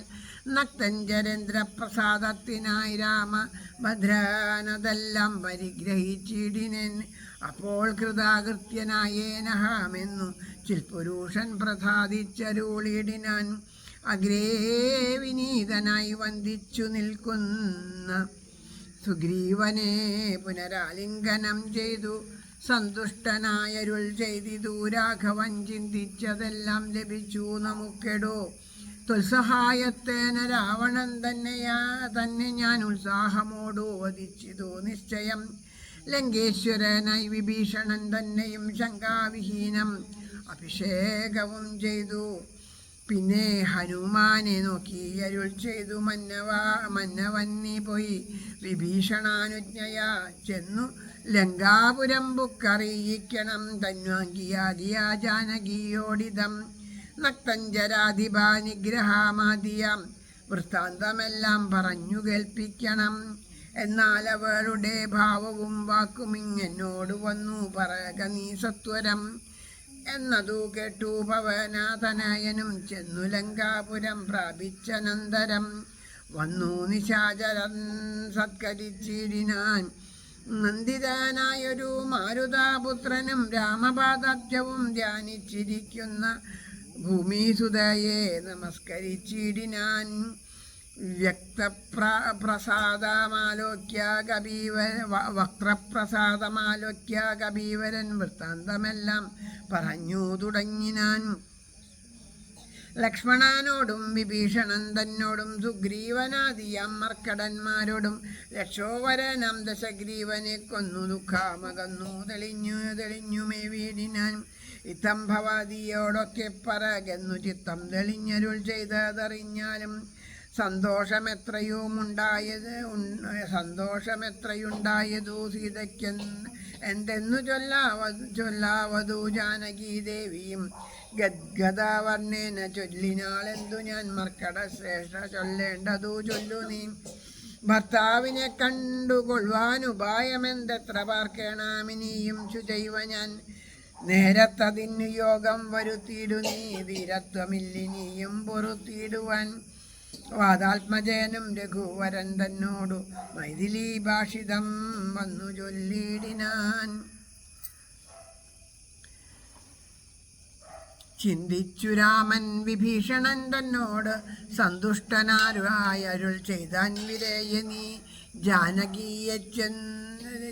S1: നക്തഞ്ചരേന്ദ്രപ്രസാദത്തിനായി രാമഭദ്രനതെല്ലാം പരിഗ്രഹിച്ചിടിനൻ. അപ്പോൾ കൃതാകൃത്യനായേനഹമെന്നു ചിൽപുരുഷൻ പ്രസാദിച്ചരുളിടിനാൻ. അഗ്രേ വിനീതനായി വന്ദിച്ചു നിൽക്കുന്ന സുഗ്രീവനെ പുനരാലിംഗനം ചെയ്തു. സന്തുഷ്ടനായരുൾ ചെയ്തിതു. രാഘവൻ ചിന്തിച്ചതെല്ലാം ലഭിച്ചു നമുക്കെടോ. ത്വൽസഹായത്തേന രാവണൻ തന്നെ ഞാൻ ഉത്സാഹമോടു വധിച്ചിതു നിശ്ചയം. ലങ്കേശ്വരനായി വിഭീഷണൻ തന്നെയും ശങ്കാവിഹീനം അഭിഷേകവും ചെയ്തു. പിന്നെ ഹനുമാനെ നോക്കി അരുൾ ചെയ്തു, മന്നവൻ നീ പോയി വിഭീഷണാനുജ്ഞയാ ചെന്നു ലങ്കാപുരം ബുക്കറിയിക്കണം തന്വാങ്കിയാകിയ ജാനകിയോടിതം നക്തഞ്ചരാധിപ നിഗ്രഹമാദിയാം വൃത്താന്തമെല്ലാം പറഞ്ഞു കേൾപ്പിക്കണം. എന്നാൽ അവളുടെ ഭാവവും വാക്കും ഇങ്ങെന്നോട് വന്നു പറക നീ സത്വരം എന്നതു കേട്ടു പവനാതനയനും ചെന്നു ലങ്കാപുരം പ്രാപിച്ചനന്തരം വന്നു നിശാചരൻ സത്കരിച്ചിടിനാൻ. നന്ദിതനായൊരു മാരുതാപുത്രനും രാമപാദാബ്ജവും ധ്യാനിച്ചിരിക്കുന്ന ഭൂമിസുതയെ നമസ്കരിച്ചിടിനാൻ. വക്രപ്രസാദമാലോക്യ കബീവരൻ വൃത്താന്തമെല്ലാം പറഞ്ഞു തുടങ്ങിനാൻ. ലക്ഷ്മണനോടും വിഭീഷണൻ തന്നോടും സുഗ്രീവനാദിയാം മർക്കടന്മാരോടും രക്ഷോവരനാം ദശഗ്രീവനെ കൊന്നു ദുഃഖാമകന്നു തെളിഞ്ഞുമേ വീടിനാൻ. ഇത്തം ഭവാദിയോടൊക്കെ പറകെന്നു ചിത്തം തെളിഞ്ഞരുൾ ചെയ്തതറിഞ്ഞാലും സന്തോഷമെത്രയുണ്ടായതു സീതയ്ക്ക് എന്തെന്നു ചൊല്ലാവതു ജാനകി ദേവിയും ഗദ്ഗദാവർണ്ണേന ചൊല്ലിനാളെന്തു ഞാൻ മർക്കട ശ്രേഷ്ഠ ചൊല്ലേണ്ടതു ചൊല്ലു നീ. ഭർത്താവിനെ കണ്ടുകൊള്ളുവാനുപായമെന്തെത്ര പാർക്കേണാമിനിയും ശുചൈവ ഞാൻ നേരത്തതിന്നു യോഗം വരുത്തിയിടു നീ വീരത്വമില്ലിനിയും പൊറുത്തിയിടുവാൻ. വാദാത്മജയനും രഘുവരൻ തന്നോടു മൈഥിലി ഭാഷിതം വന്നു ചൊല്ലിടിനാൻ. ചിന്തിച്ചു രാമൻ വിഭീഷണൻ തന്നോട് സന്തുഷ്ടനാരായ അരുൾ ചെയ്താൻ വിരേയ നീ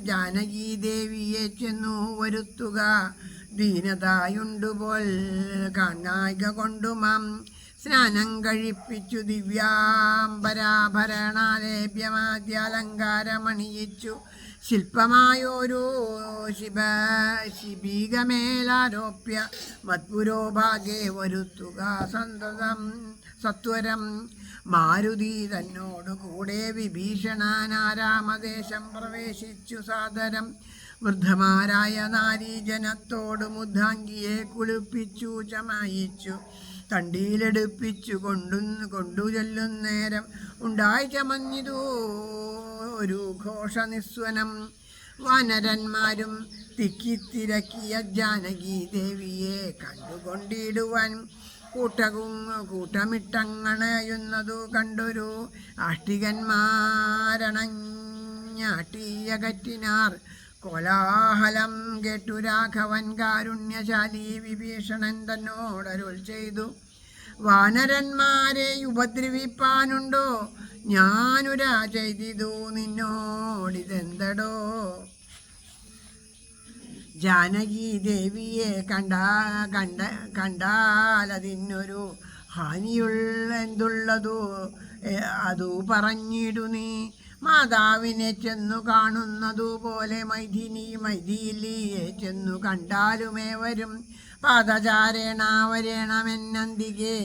S1: ജാനകീ ദേവിയെ ചെന്നു വരുത്തുക. ദീനതായുണ്ടുപോൽ കാണായിക കൊണ്ടുമാം സ്നാനം കഴിപ്പിച്ചു ദിവ്യാംബരാഭരണാലേഭ്യമാദ്യാലങ്കാരമണിയിച്ചു ശില്പമായോരു ശിബീകമേലാരോപ്യ മത്പുരോഭാഗേ വരുത്തുക സത്വരം. മാരുതി തന്നോടു കൂടെ വിഭീഷണനാരാമദേശം പ്രവേശിച്ചു സാദരം. വൃദ്ധമാരായ നാരീജനത്തോട് മുദ്ധാംഗിയെ കുളിപ്പിച്ചു ചമയിച്ചു തണ്ടിയിലെടുപ്പിച്ചു കൊണ്ടു ചെല്ലുന്നേരം ഉണ്ടായി ചമഞ്ഞിതു ഒരു ഘോഷനിസ്വനം. വാനരന്മാരും തിക്കിത്തിരക്കിയ ജാനകി ദേവിയെ കണ്ടുകൊണ്ടിടുവാൻ കൂട്ടമിട്ടങ്ങണയുന്നതു കണ്ടൊരു ആഷ്ടികന്മാരണഞ്ഞാട്ടിയകറ്റിനാർ. കോലാഹലം കേട്ടു രാഘവൻ കാരുണ്യശാലി വിഭീഷണൻ തന്നോടരുൾ ചെയ്തു, വാനരന്മാരെ ഉപദ്രവിപ്പാനുണ്ടോ? ഞാനുരാ ചെയ്തിതു നിന്നോടിതെന്തടോ? ജാനകി ദേവിയെ കണ്ടാലതിനൊരു ഹാനിയുള്ളെന്തുള്ളതു അതു പറഞ്ഞിടു നീ. മാതാവിനെ ചെന്നു കാണുന്നതുപോലെ മൈഥിലിയെ ചെന്നു കണ്ടാലുമേവരും പാദചാരേണ വരേണമെന്നന്തികേ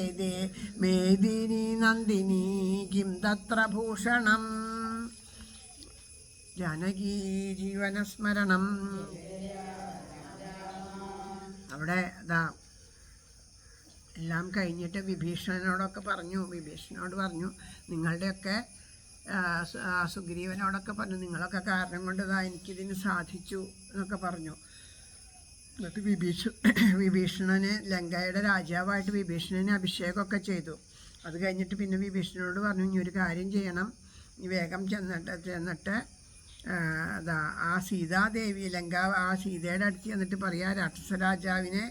S1: മേദിനി നന്ദിനി കിം തത്ര ഭൂഷണം. ജാനകി ജീവനസ്മരണം. അവിടെ എല്ലാം കഴിഞ്ഞിട്ട് വിഭീഷണനോട് പറഞ്ഞു നിങ്ങളുടെയൊക്കെ സുഗ്രീവനോടൊക്കെ പറഞ്ഞു നിങ്ങളൊക്കെ കാരണം കൊണ്ട് എനിക്കിതിന് സാധിച്ചു എന്നൊക്കെ പറഞ്ഞു. എന്നിട്ട് വിഭീഷണന് ലങ്കയുടെ രാജാവായിട്ട് വിഭീഷണന് അഭിഷേകമൊക്കെ ചെയ്തു. അത് കഴിഞ്ഞിട്ട് പിന്നെ വിഭീഷണനോട് പറഞ്ഞു, ഇനി ഒരു കാര്യം ചെയ്യണം, നീ വേഗം ചെന്നിട്ട് ആ സീതാദേവി ആ സീതയുടെ അടുത്ത് ചെന്നിട്ട് പറയാ, രാക്ഷസരാജാവിനെ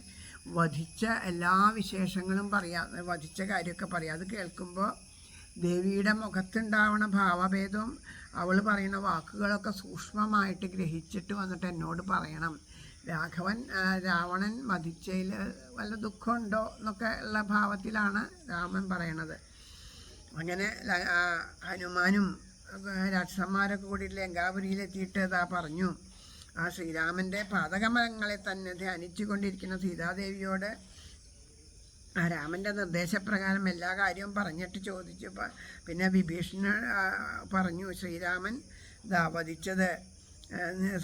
S1: വധിച്ച എല്ലാ വിശേഷങ്ങളും പറയാം, വധിച്ച കാര്യമൊക്കെ പറയാം. അത് കേൾക്കുമ്പോൾ ദേവിയുടെ മുഖത്തുണ്ടാവണ ഭാവഭേദവും അവൾ പറയുന്ന വാക്കുകളൊക്കെ സൂക്ഷ്മമായിട്ട് ഗ്രഹിച്ചിട്ട് വന്നിട്ട് എന്നോട് പറയണം. രാവണൻ വധിച്ചതിൽ വല്ല ദുഃഖമുണ്ടോ എന്നൊക്കെ ഉള്ള ഭാവത്തിലാണ് രാമൻ പറയണത്. അങ്ങനെ ഹനുമാനും രാക്ഷസന്മാരൊക്കെ കൂടി ലങ്കാപുരിയിലെത്തിയിട്ട് പറഞ്ഞു, ആ ശ്രീരാമൻ്റെ പാദകമലങ്ങളെ തന്നെ ധ്യാനിച്ചു കൊണ്ടിരിക്കുന്ന സീതാദേവിയോട് ആ രാമൻ്റെ നിർദ്ദേശപ്രകാരം എല്ലാ കാര്യവും പറഞ്ഞിട്ട് ചോദിച്ചു. പിന്നെ വിഭീഷണൻ പറഞ്ഞു, ശ്രീരാമൻ വധിച്ചത്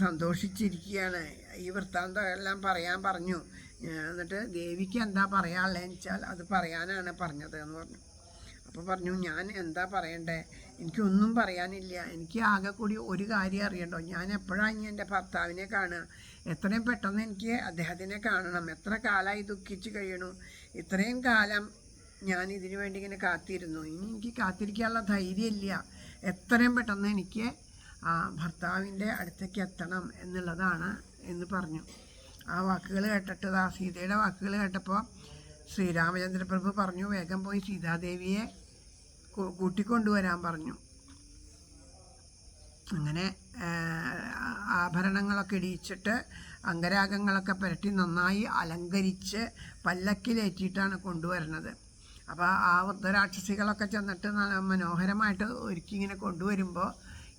S1: സന്തോഷിച്ചിരിക്കുകയാണ്, ഈ വൃത്താന്തം എല്ലാം പറയാൻ പറഞ്ഞു. എന്നിട്ട് ദേവിക്ക് എന്താ പറയാനുള്ളതെന്ന് വെച്ചാൽ അത് പറയാനാണ് പറഞ്ഞത് എന്ന് പറഞ്ഞു. അപ്പോൾ പറഞ്ഞു, ഞാൻ എന്താ പറയണ്ടേ, എനിക്കൊന്നും പറയാനില്ല, എനിക്ക് ആകെ കൂടി ഒരു കാര്യം അറിയണ്ടോ, ഞാൻ എപ്പോഴാണ് ഇനി എൻ്റെ ഭർത്താവിനെ കാണുക, എത്രയും പെട്ടെന്ന് എനിക്ക് അദ്ദേഹത്തിനെ കാണണം, എത്ര കാലമായി ദുഃഖിച്ച് കഴിയണു, ഇത്രയും കാലം ഞാൻ ഇതിനു വേണ്ടി ഇങ്ങനെ കാത്തിരുന്നു, ഇനി എനിക്ക് കാത്തിരിക്കാനുള്ള ധൈര്യമില്ല, എത്രയും പെട്ടെന്ന് എനിക്ക് ആ ഭർത്താവിൻ്റെ അടുത്തേക്ക് എത്തണം എന്നുള്ളതാണ് എന്ന് പറഞ്ഞു. ആ വാക്കുകൾ കേട്ടിട്ട് സീതയുടെ വാക്കുകൾ കേട്ടപ്പോൾ ശ്രീരാമചന്ദ്രപ്രഭു പറഞ്ഞു, വേഗം പോയി സീതാദേവിയെ കൂട്ടിക്കൊണ്ടുവരാൻ പറഞ്ഞു. അങ്ങനെ ആഭരണങ്ങളൊക്കെ ഇടിയിച്ചിട്ട് അംഗരാഗങ്ങളൊക്കെ പുരട്ടി നന്നായി അലങ്കരിച്ച് പല്ലക്കിലേറ്റിയിട്ടാണ് കൊണ്ടുവരുന്നത്. അപ്പോൾ ആ വൃദ്ധരാക്ഷസികളൊക്കെ ചെന്നിട്ട് മനോഹരമായിട്ട് ഒരുക്കി ഇങ്ങനെ കൊണ്ടുവരുമ്പോൾ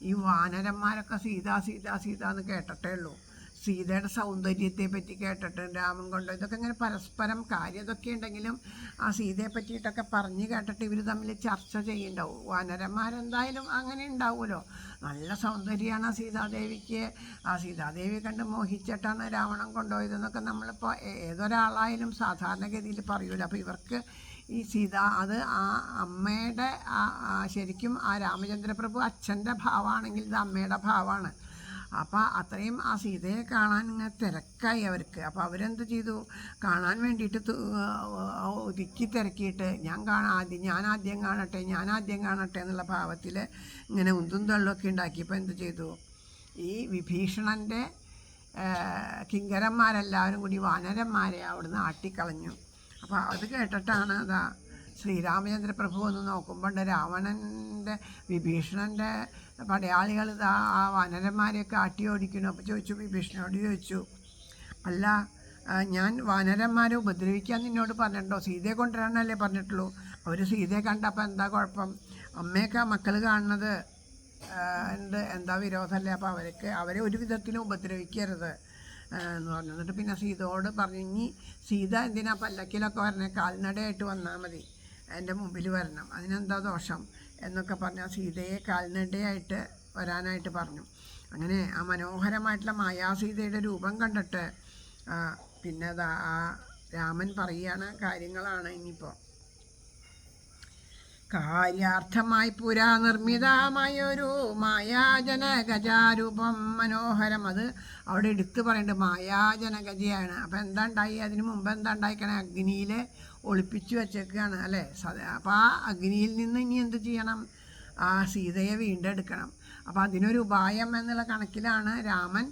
S1: ഈ വാനരന്മാരൊക്കെ സീത സീത സീത എന്ന് കേട്ടിട്ടേ ഉള്ളൂ. സീതയുടെ സൗന്ദര്യത്തെ പറ്റി കേട്ടിട്ട് രാമൻ കൊണ്ട് ഇതൊക്കെ ഇങ്ങനെ പരസ്പരം കാര്യം ഇതൊക്കെ ഉണ്ടെങ്കിലും ആ സീതയെ പറ്റിയിട്ടൊക്കെ പറഞ്ഞ് കേട്ടിട്ട് ഇവർ തമ്മിൽ ചർച്ച ചെയ്യുന്നുണ്ടാവും. വാനരന്മാരെന്തായാലും അങ്ങനെ ഉണ്ടാവുമല്ലോ. നല്ല സൗന്ദര്യമാണ് സീതാദേവിക്ക്. ആ സീതാദേവി കണ്ട് മോഹിച്ചിട്ടാണ് രാവണൻ കൊണ്ടുപോയതെന്നൊക്കെ നമ്മളിപ്പോൾ ഏതൊരാളായാലും സാധാരണഗതിയിൽ പറയൂല. അപ്പോൾ ഇവർക്ക് ഈ സീത അത് ആ അമ്മയുടെ ശരിക്കും ആ രാമചന്ദ്രപ്രഭു അച്ഛൻ്റെ ഭാവമാണെങ്കിൽ ഇത് അമ്മയുടെ ഭാവമാണ്. അപ്പോൾ അത്രയും ആ സീതയെ കാണാൻ ഇങ്ങനെ തിരക്കായി അവർക്ക്. അപ്പോൾ അവരെന്ത് ചെയ്തു, കാണാൻ വേണ്ടിയിട്ട് ഒതുക്കി തിരക്കിയിട്ട് ഞാൻ ആദ്യം കാണട്ടെ എന്നുള്ള ഭാവത്തിൽ ഇങ്ങനെ ഉന്തും തള്ളുമൊക്കെ ഉണ്ടാക്കിയപ്പോൾ എന്ത് ചെയ്തു, ഈ വിഭീഷണൻ്റെ കിങ്കരന്മാരെല്ലാവരും കൂടി വാനരന്മാരെ അവിടുന്ന് ആട്ടിക്കളഞ്ഞു. അപ്പോൾ അത് കേട്ടിട്ടാണ് ശ്രീരാമചന്ദ്രപ്രഭു ഒന്ന് നോക്കുമ്പോൾ രാവണൻ്റെ വിഭീഷണൻ്റെ പടയാളികൾ ആ വാനരന്മാരെയൊക്കെ ആട്ടി ഓടിക്കുന്നു. അപ്പോൾ വിഭീഷണനോട് ചോദിച്ചു, അല്ല, ഞാൻ വാനരന്മാരെ ഉപദ്രവിക്കാൻ നിന്നോട് പറഞ്ഞിട്ടുണ്ടോ, സീതയെ കൊണ്ടുവരാനല്ലേ പറഞ്ഞിട്ടുള്ളൂ, അവർ സീതയെ കണ്ടപ്പോൾ എന്താ കുഴപ്പം, അമ്മയൊക്കെ മക്കൾ കാണുന്നത് എന്താ വിരോധമല്ലേ, അപ്പോൾ അവരെ ഒരു വിധത്തിലും ഉപദ്രവിക്കരുത് എന്ന് പറഞ്ഞു. എന്നിട്ട് പിന്നെ സീതയോട് പറഞ്ഞു, ഇനി സീത എന്തിനാ പല്ലക്കിലൊക്കെ വരണേ, കാൽനടയായിട്ട് വന്നാൽ മതി, എൻ്റെ മുമ്പിൽ വരണം, അതിനെന്താ ദോഷം എന്നൊക്കെ പറഞ്ഞാൽ സീതയെ കാൽനടയായിട്ട് വരാനായിട്ട് പറഞ്ഞു. അങ്ങനെ ആ മനോഹരമായിട്ടുള്ള മായാസീതയുടെ രൂപം കണ്ടിട്ട് പിന്നെ ആ രാമൻ പറയുകയാണ് കാര്യങ്ങളാണ് ഇനിയിപ്പോൾ. കാര്യാർത്ഥമായി പുരാനിർമ്മിതമായൊരു മായാജനഗജാരൂപം മനോഹരം. അത് അവിടെ എടുത്തു പറയേണ്ടത് മായാജനഗജയാണ്. അപ്പം എന്താ ഉണ്ടായി, അതിന് മുമ്പ് എന്താ ഉണ്ടായിക്കണേ, അഗ്നിയിൽ ഒളിപ്പിച്ചു വച്ചേക്കുകയാണ് അല്ലേ. അപ്പോൾ ആ അഗ്നിയിൽ നിന്ന് ഇനി എന്ത് ചെയ്യണം, ആ സീതയെ വീണ്ടെടുക്കണം. അപ്പോൾ അതിനൊരു ഉപായം എന്നുള്ള കണക്കിലാണ് രാമൻ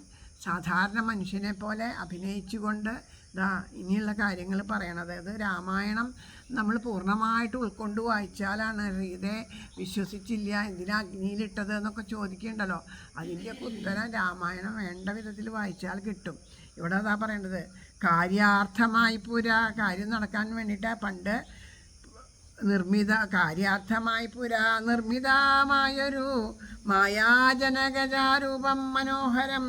S1: സാധാരണ മനുഷ്യനെ പോലെ അഭിനയിച്ചുകൊണ്ട് ഇനിയുള്ള കാര്യങ്ങൾ പറയണത്. അത് രാമായണം നമ്മൾ പൂർണ്ണമായിട്ട് ഉൾക്കൊണ്ട് വായിച്ചാലാണ് സീതയെ വിശ്വസിച്ചില്ല, എന്തിനാ അഗ്നിയിലിട്ടത് എന്നൊക്കെ ചോദിക്കുന്നുണ്ടല്ലോ, അതിൻ്റെയൊക്കെ ഉത്തരം രാമായണം വേണ്ട വിധത്തിൽ വായിച്ചാൽ കിട്ടും. ഇവിടെ അതാ പറയേണ്ടത്, കാര്യാർത്ഥമായി കാര്യം നടക്കാൻ വേണ്ടിയിട്ട് പണ്ട് കാര്യാർത്ഥമായി നിർമ്മിതമായൊരു മായാജനഗജാരൂപം മനോഹരം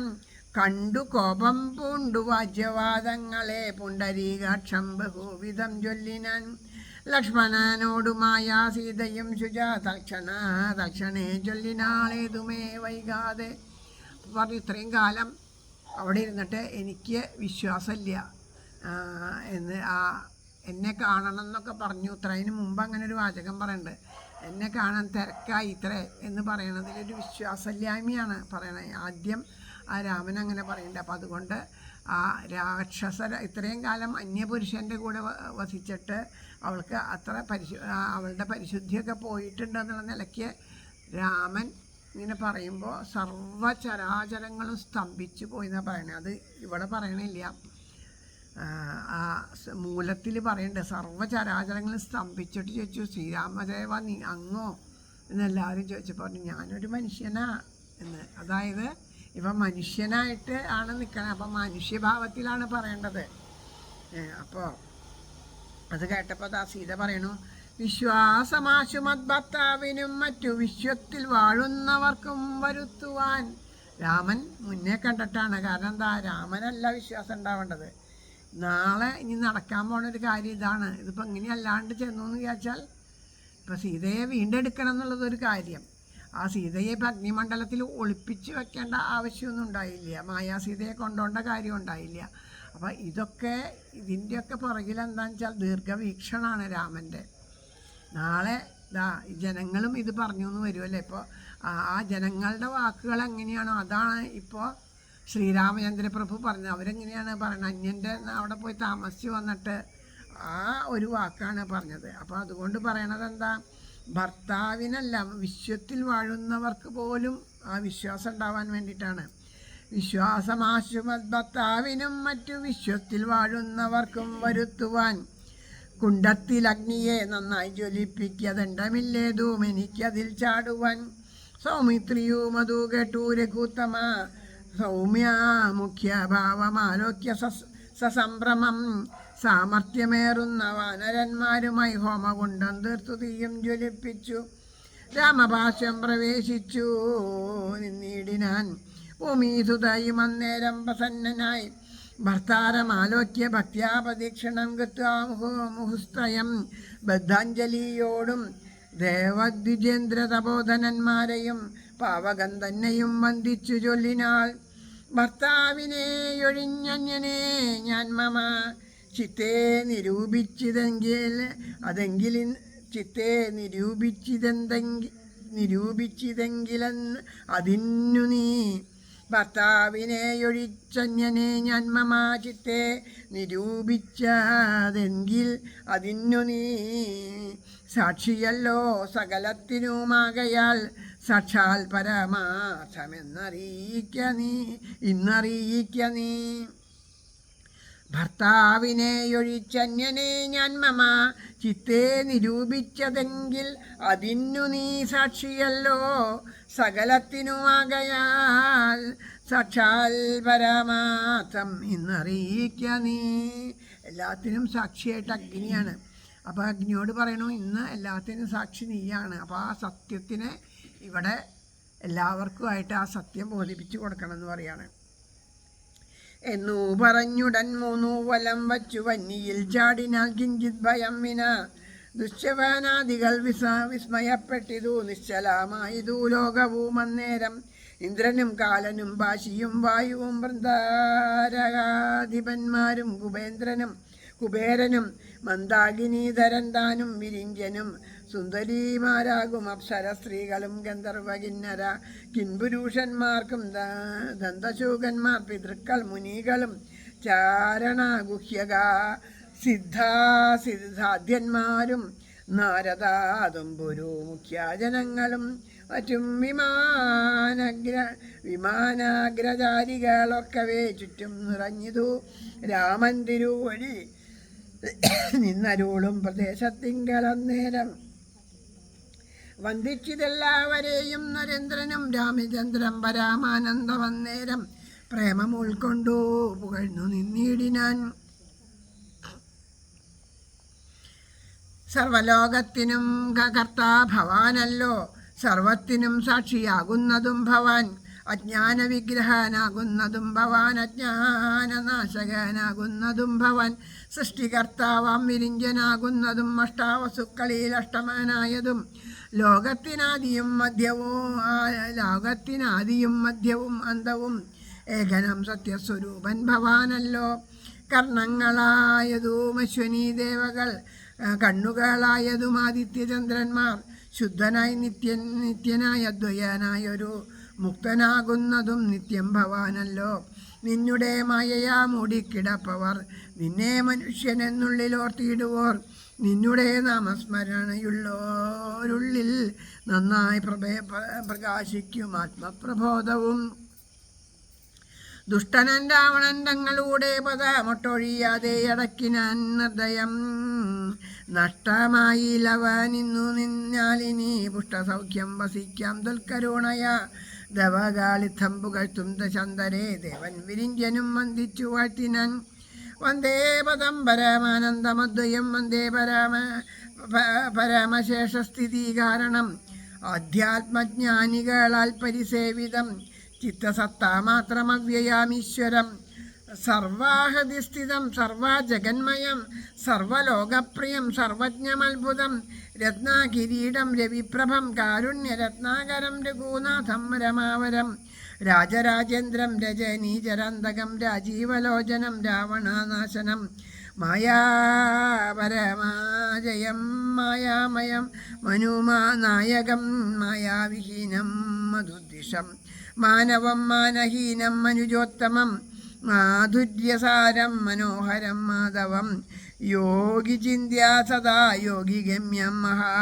S1: കണ്ടു കോപം പൂണ്ടു വാജ്യവാദങ്ങളെ പുണ്ടരീകാക്ഷം ബഹുവിധം ചൊല്ലിനാൻ ലക്ഷ്മണനോടു മായാ സീതയും ശുചാ തക്ഷണേ ചൊല്ലിനാളേതുമേ വൈകാതെ പറഞ്ഞു. ഇത്രയും കാലം അവിടെ ഇരുന്നിട്ട് എനിക്ക് വിശ്വാസമില്ല എന്ന് എന്നെ കാണണം എന്നൊക്കെ പറഞ്ഞു. ഇത്രതിന് മുമ്പ് അങ്ങനെ ഒരു വാചകം പറയുന്നുണ്ട്, എന്നെ കാണാൻ തിരക്കായി എന്ന് പറയണതിലൊരു വിശ്വാസമില്ലായ്മയാണ് പറയണത്. ആദ്യം ആ രാമൻ അങ്ങനെ പറയുന്നുണ്ട്. അപ്പം അതുകൊണ്ട് ആ ഇത്രയും കാലം അന്യപുരുഷൻ്റെ കൂടെ വസിച്ചിട്ട് അവൾക്ക് അവളുടെ പരിശുദ്ധിയൊക്കെ പോയിട്ടുണ്ടെന്നുള്ള നിലയ്ക്ക് രാമൻ ഇങ്ങനെ പറയുമ്പോൾ സർവ്വചരാചരങ്ങളും സ്തംഭിച്ചു പോയി എന്നാണ് പറയണത്. അത് ഇവിടെ പറയണില്ല, ആ മൂലത്തിൽ പറയുന്നുണ്ട് സർവ്വചരാചരങ്ങളും സ്തംഭിച്ചിട്ട് ചോദിച്ചു, ശ്രീരാമദേവ നീ അങ്ങോ എന്നെല്ലാവരും ചോദിച്ചപ്പോൾ പറഞ്ഞു, ഞാനൊരു മനുഷ്യനാ എന്ന്. അതായത് ഇപ്പം മനുഷ്യനായിട്ട് ആണ് നിൽക്കണത്, അപ്പം മനുഷ്യഭാവത്തിലാണ് പറയേണ്ടത്. അപ്പോൾ അത് കേട്ടപ്പോൾ സീത പറയണു, വിശ്വാസമാശു മദ്ഭർത്താവിനും മറ്റു വിശ്വത്തിൽ വാഴുന്നവർക്കും വരുത്തുവാൻ രാമൻ മുന്നേ കണ്ടിട്ടാണ്. കാരണം എന്താ, രാമനല്ല വിശ്വാസം ഉണ്ടാവേണ്ടത്. നാളെ ഇനി നടക്കാൻ പോണൊരു കാര്യം ഇതാണ്. ഇതിപ്പോൾ ഇങ്ങനെ അല്ലാണ്ട് ചെന്നു എന്ന് വിചാരിച്ചാൽ, ഇപ്പോൾ സീതയെ വീണ്ടെടുക്കണം എന്നുള്ളതൊരു കാര്യം. ആ സീതയെ ഇപ്പം അഗ്നിമണ്ഡലത്തിൽ ഒളിപ്പിച്ച് വെക്കേണ്ട ആവശ്യമൊന്നും ഉണ്ടായില്ല. മായാസീതയെ കൊണ്ടുപോകേണ്ട കാര്യം ഉണ്ടായില്ല. അപ്പോൾ ഇതിൻ്റെയൊക്കെ പുറകിൽ എന്താണെന്ന് വെച്ചാൽ ദീർഘവീക്ഷണമാണ് രാമൻ്റെ. നാളെ ജനങ്ങളും ഇത് പറഞ്ഞു എന്ന് വരുമല്ലേ. ഇപ്പോൾ ആ ജനങ്ങളുടെ വാക്കുകൾ എങ്ങനെയാണോ അതാണ് ഇപ്പോൾ ശ്രീരാമചന്ദ്രപ്രഭു പറഞ്ഞത്. അവരെങ്ങനെയാണ് പറയുന്നത്, അന്യൻ്റെ അവിടെ പോയി താമസിച്ച് വന്നിട്ട് ആ ഒരു വാക്കാണ് പറഞ്ഞത്. അപ്പോൾ അതുകൊണ്ട് പറയണത് എന്താ, ഭർത്താവിനല്ല, വിശ്വത്തിൽ വാഴുന്നവർക്ക് പോലും ആ വിശ്വാസം ഉണ്ടാവാൻ വേണ്ടിയിട്ടാണ്. വിശ്വാസമാശുമത് ഭർത്താവിനും മറ്റു വിശ്വത്തിൽ വാഴുന്നവർക്കും വരുത്തുവാൻ കുണ്ടത്തിൽ അഗ്നിയെ നന്നായി ജ്വലിപ്പിക്കതുണ്ടമില്ലേതും എനിക്കതിൽ ചാടുവാൻ. സൗമിത്രിയും അതു കേട്ടു രഘുത്തമ സൗമ്യ മുഖ്യഭാവമാലോക്യ സസംഭ്രമം. സാമർത്ഥ്യമേറുന്ന വാനരന്മാരുമായി ഹോമകുണ്ടം തീർത്തു തീയും ജ്വലിപ്പിച്ചു. രാമഭാഷ്യം പ്രവേശിച്ചു നിന്നിടിനാൻ ഭൂമിസുതയും അന്നേരം പ്രസന്നനായി. ഭർത്താരമാലോക്യ ഭക്ത്യാപദീക്ഷണം കൃത്വാമുഹുസ്ത്രയം ബദ്ധാഞ്ജലിയോടും ദേവദ്വിജേന്ദ്ര തപോധനന്മാരെയും പാവകൻ തന്നെയും വന്ദിച്ചു ചൊല്ലിനാൾ. ഭർത്താവിനെയൊഴിഞ്ഞന്യനെ ഞാൻ മമ ചിത്തെ നിരൂപിച്ചിതെങ്കിലെന്ന് അതിന്നു നീ. ഭർത്താവിനെയൊഴിച്ചന്യനെ ഞാൻ മമ ചിത്തെ നിരൂപിച്ചതെങ്കിൽ അതിന്നു നീ. സാക്ഷിയല്ലോ സകലത്തിനുമാകയാൽ സാക്ഷാൽ ഇന്നറിയിക്ക നീ. ഭർത്താവിനെയൊഴിച്ചന്യനെ ഞാൻ മമ ചിത്തെ നിരൂപിച്ചതെങ്കിൽ അതിന്നു നീ. സാക്ഷിയല്ലോ സകലത്തിനുമാകയാൽ സാക്ഷാൽ പരമാർത്ഥം ഇന്നറിയിക്ക നീ. എല്ലാത്തിനും സാക്ഷിയായിട്ട് അഗ്നിയാണ്. അപ്പോൾ അഗ്നിയോട് പറയണു, ഇന്ന് എല്ലാത്തിനും സാക്ഷി നീയാണ്. അപ്പോൾ ആ സത്യത്തിനെ ഇവിടെ എല്ലാവർക്കുമായിട്ട് ആ സത്യം ബോധിപ്പിച്ചു കൊടുക്കണം എന്ന് പറയാണ്. എന്നു പറഞ്ഞുടൻ 3 വലം വച്ചു വന്നിയിൽ ചാടിനാൽ കിഞ്ചിത് ഭയം വിന. ദുശ്ശവാനാദികൾ വിസ്മയപ്പെട്ടിതു നിശ്ചലമായതു ലോകവും അന്നേരം. ഇന്ദ്രനും കാലനും ഭാഷിയും വായുവും വൃന്ദാരകാധിപന്മാരും കുബേരനും മന്ദാകിനീധരൻ താനും വിരിഞ്ചനും സുന്ദരീമാരാകും അപ്സര സ്ത്രീകളും ഗന്ധർവ കിന്നര കിൻപുരുഷന്മാർക്കും ദന്തശൂകന്മാർ പിതൃക്കൾ മുനികളും ചാരണ ഗുഹ്യക സിദ്ധാദ്യന്മാരും നാരദാതുംപുരു മുഖ്യജനങ്ങളും മറ്റും വിമാനാഗ്രചാരികളൊക്കവേ ചുറ്റും നിറഞ്ഞിതു. രാമൻ തിരുവഴി നിന്നരുളും പ്രദേശത്തിങ്കലന്നേരം വന്ദിച്ചിതെല്ലാവരെയും നരേന്ദ്രനും രാമചന്ദ്രൻ പരാമാനന്ദവന്നേരം പ്രേമം ഉൾക്കൊണ്ടു പുകഴ്ന്നു നിന്നിടിനാൻ. സർവലോകത്തിനും കർത്താ ഭവാനല്ലോ, സർവത്തിനും സാക്ഷിയാകുന്നതും ഭവാൻ. അജ്ഞാന വിഗ്രഹനാകുന്നതും ഭവാൻ, അജ്ഞാനനാശകനാകുന്നതും ഭവാൻ. സൃഷ്ടികർത്താവാം വിരിഞ്ചനാകുന്നതും അഷ്ടാവസുക്കളിൽ അഷ്ടമനായതും ലോകത്തിനാദിയും മധ്യവും അന്തവും ഏകനം സത്യസ്വരൂപൻ ഭവാനല്ലോ. കർണങ്ങളായതും അശ്വനീ ദേവകൾ, കണ്ണുകളായതും ആദിത്യചന്ദ്രന്മാർ, ശുദ്ധനായി നിത്യനായ അദ്വയനായൊരു മുക്തനാകുന്നതും നിത്യം ഭവാനല്ലോ. നിന്നുടെ മായയാ മൂടിക്കിടപ്പവർ നിന്നെ മനുഷ്യനെന്നുള്ളിലോർത്തിയിടുവോർ. നിന്നുടെ നാമസ്മരണയുള്ളോരുള്ളിൽ നന്നായി പ്രകാശിക്കും ആത്മപ്രബോധവും. ദുഷ്ടനൻ രാവണൻ തങ്ങളുടെ പദമൊട്ടൊഴിയാതെ അടക്കിനാൻ നിർദ്ദയം. നഷ്ടമായില്ലവനിന്നു നിന്നാലിനി പുഷ്ടസൗഖ്യം വസിക്കാം ദുൽക്കരുണയ. ദവകാളിത്തം പുകഴ്ത്തും ദശന്തരേ ദേവൻ വിരിഞ്ചനും വന്ദിച്ചു വാഴ്ത്തിനാൻ. വന്ദേ പദം പരമാനന്ദമദ്വയം വന്ദേ പരമശേഷസ്ഥിതി കാരണം. ആധ്യാത്മജ്ഞാനികളാൽ പരിസേവിതം ചിത്തസത്താമാത്രമവ്യയാമീശ്വരം സർവാഹൃതിസ്ഥിതം സർവജഗന്മയം സർവലോകപ്രിയം സർവജ്ഞമത്ഭുതം രത്നാകിരീടം രവിപ്രഭം കാരുണ്യരത്നാകരം രഘുനാഥം രമാവരം രാജരാജേന്ദ്രം രജനീചരാന്തകം രാജീവലോചനം രാവണനാശനം മായാപരമാജയം മായാമയം മനുമാനായകം മായാവിഹീനം മധുദ്വിഷം മാനവം മാനഹീനം മനുജോത്തമം മാധുര്യസാരം മനോഹരം മാധവം യോഗിചിന്യാ സദാ യോഗിഗമ്യം മഹാ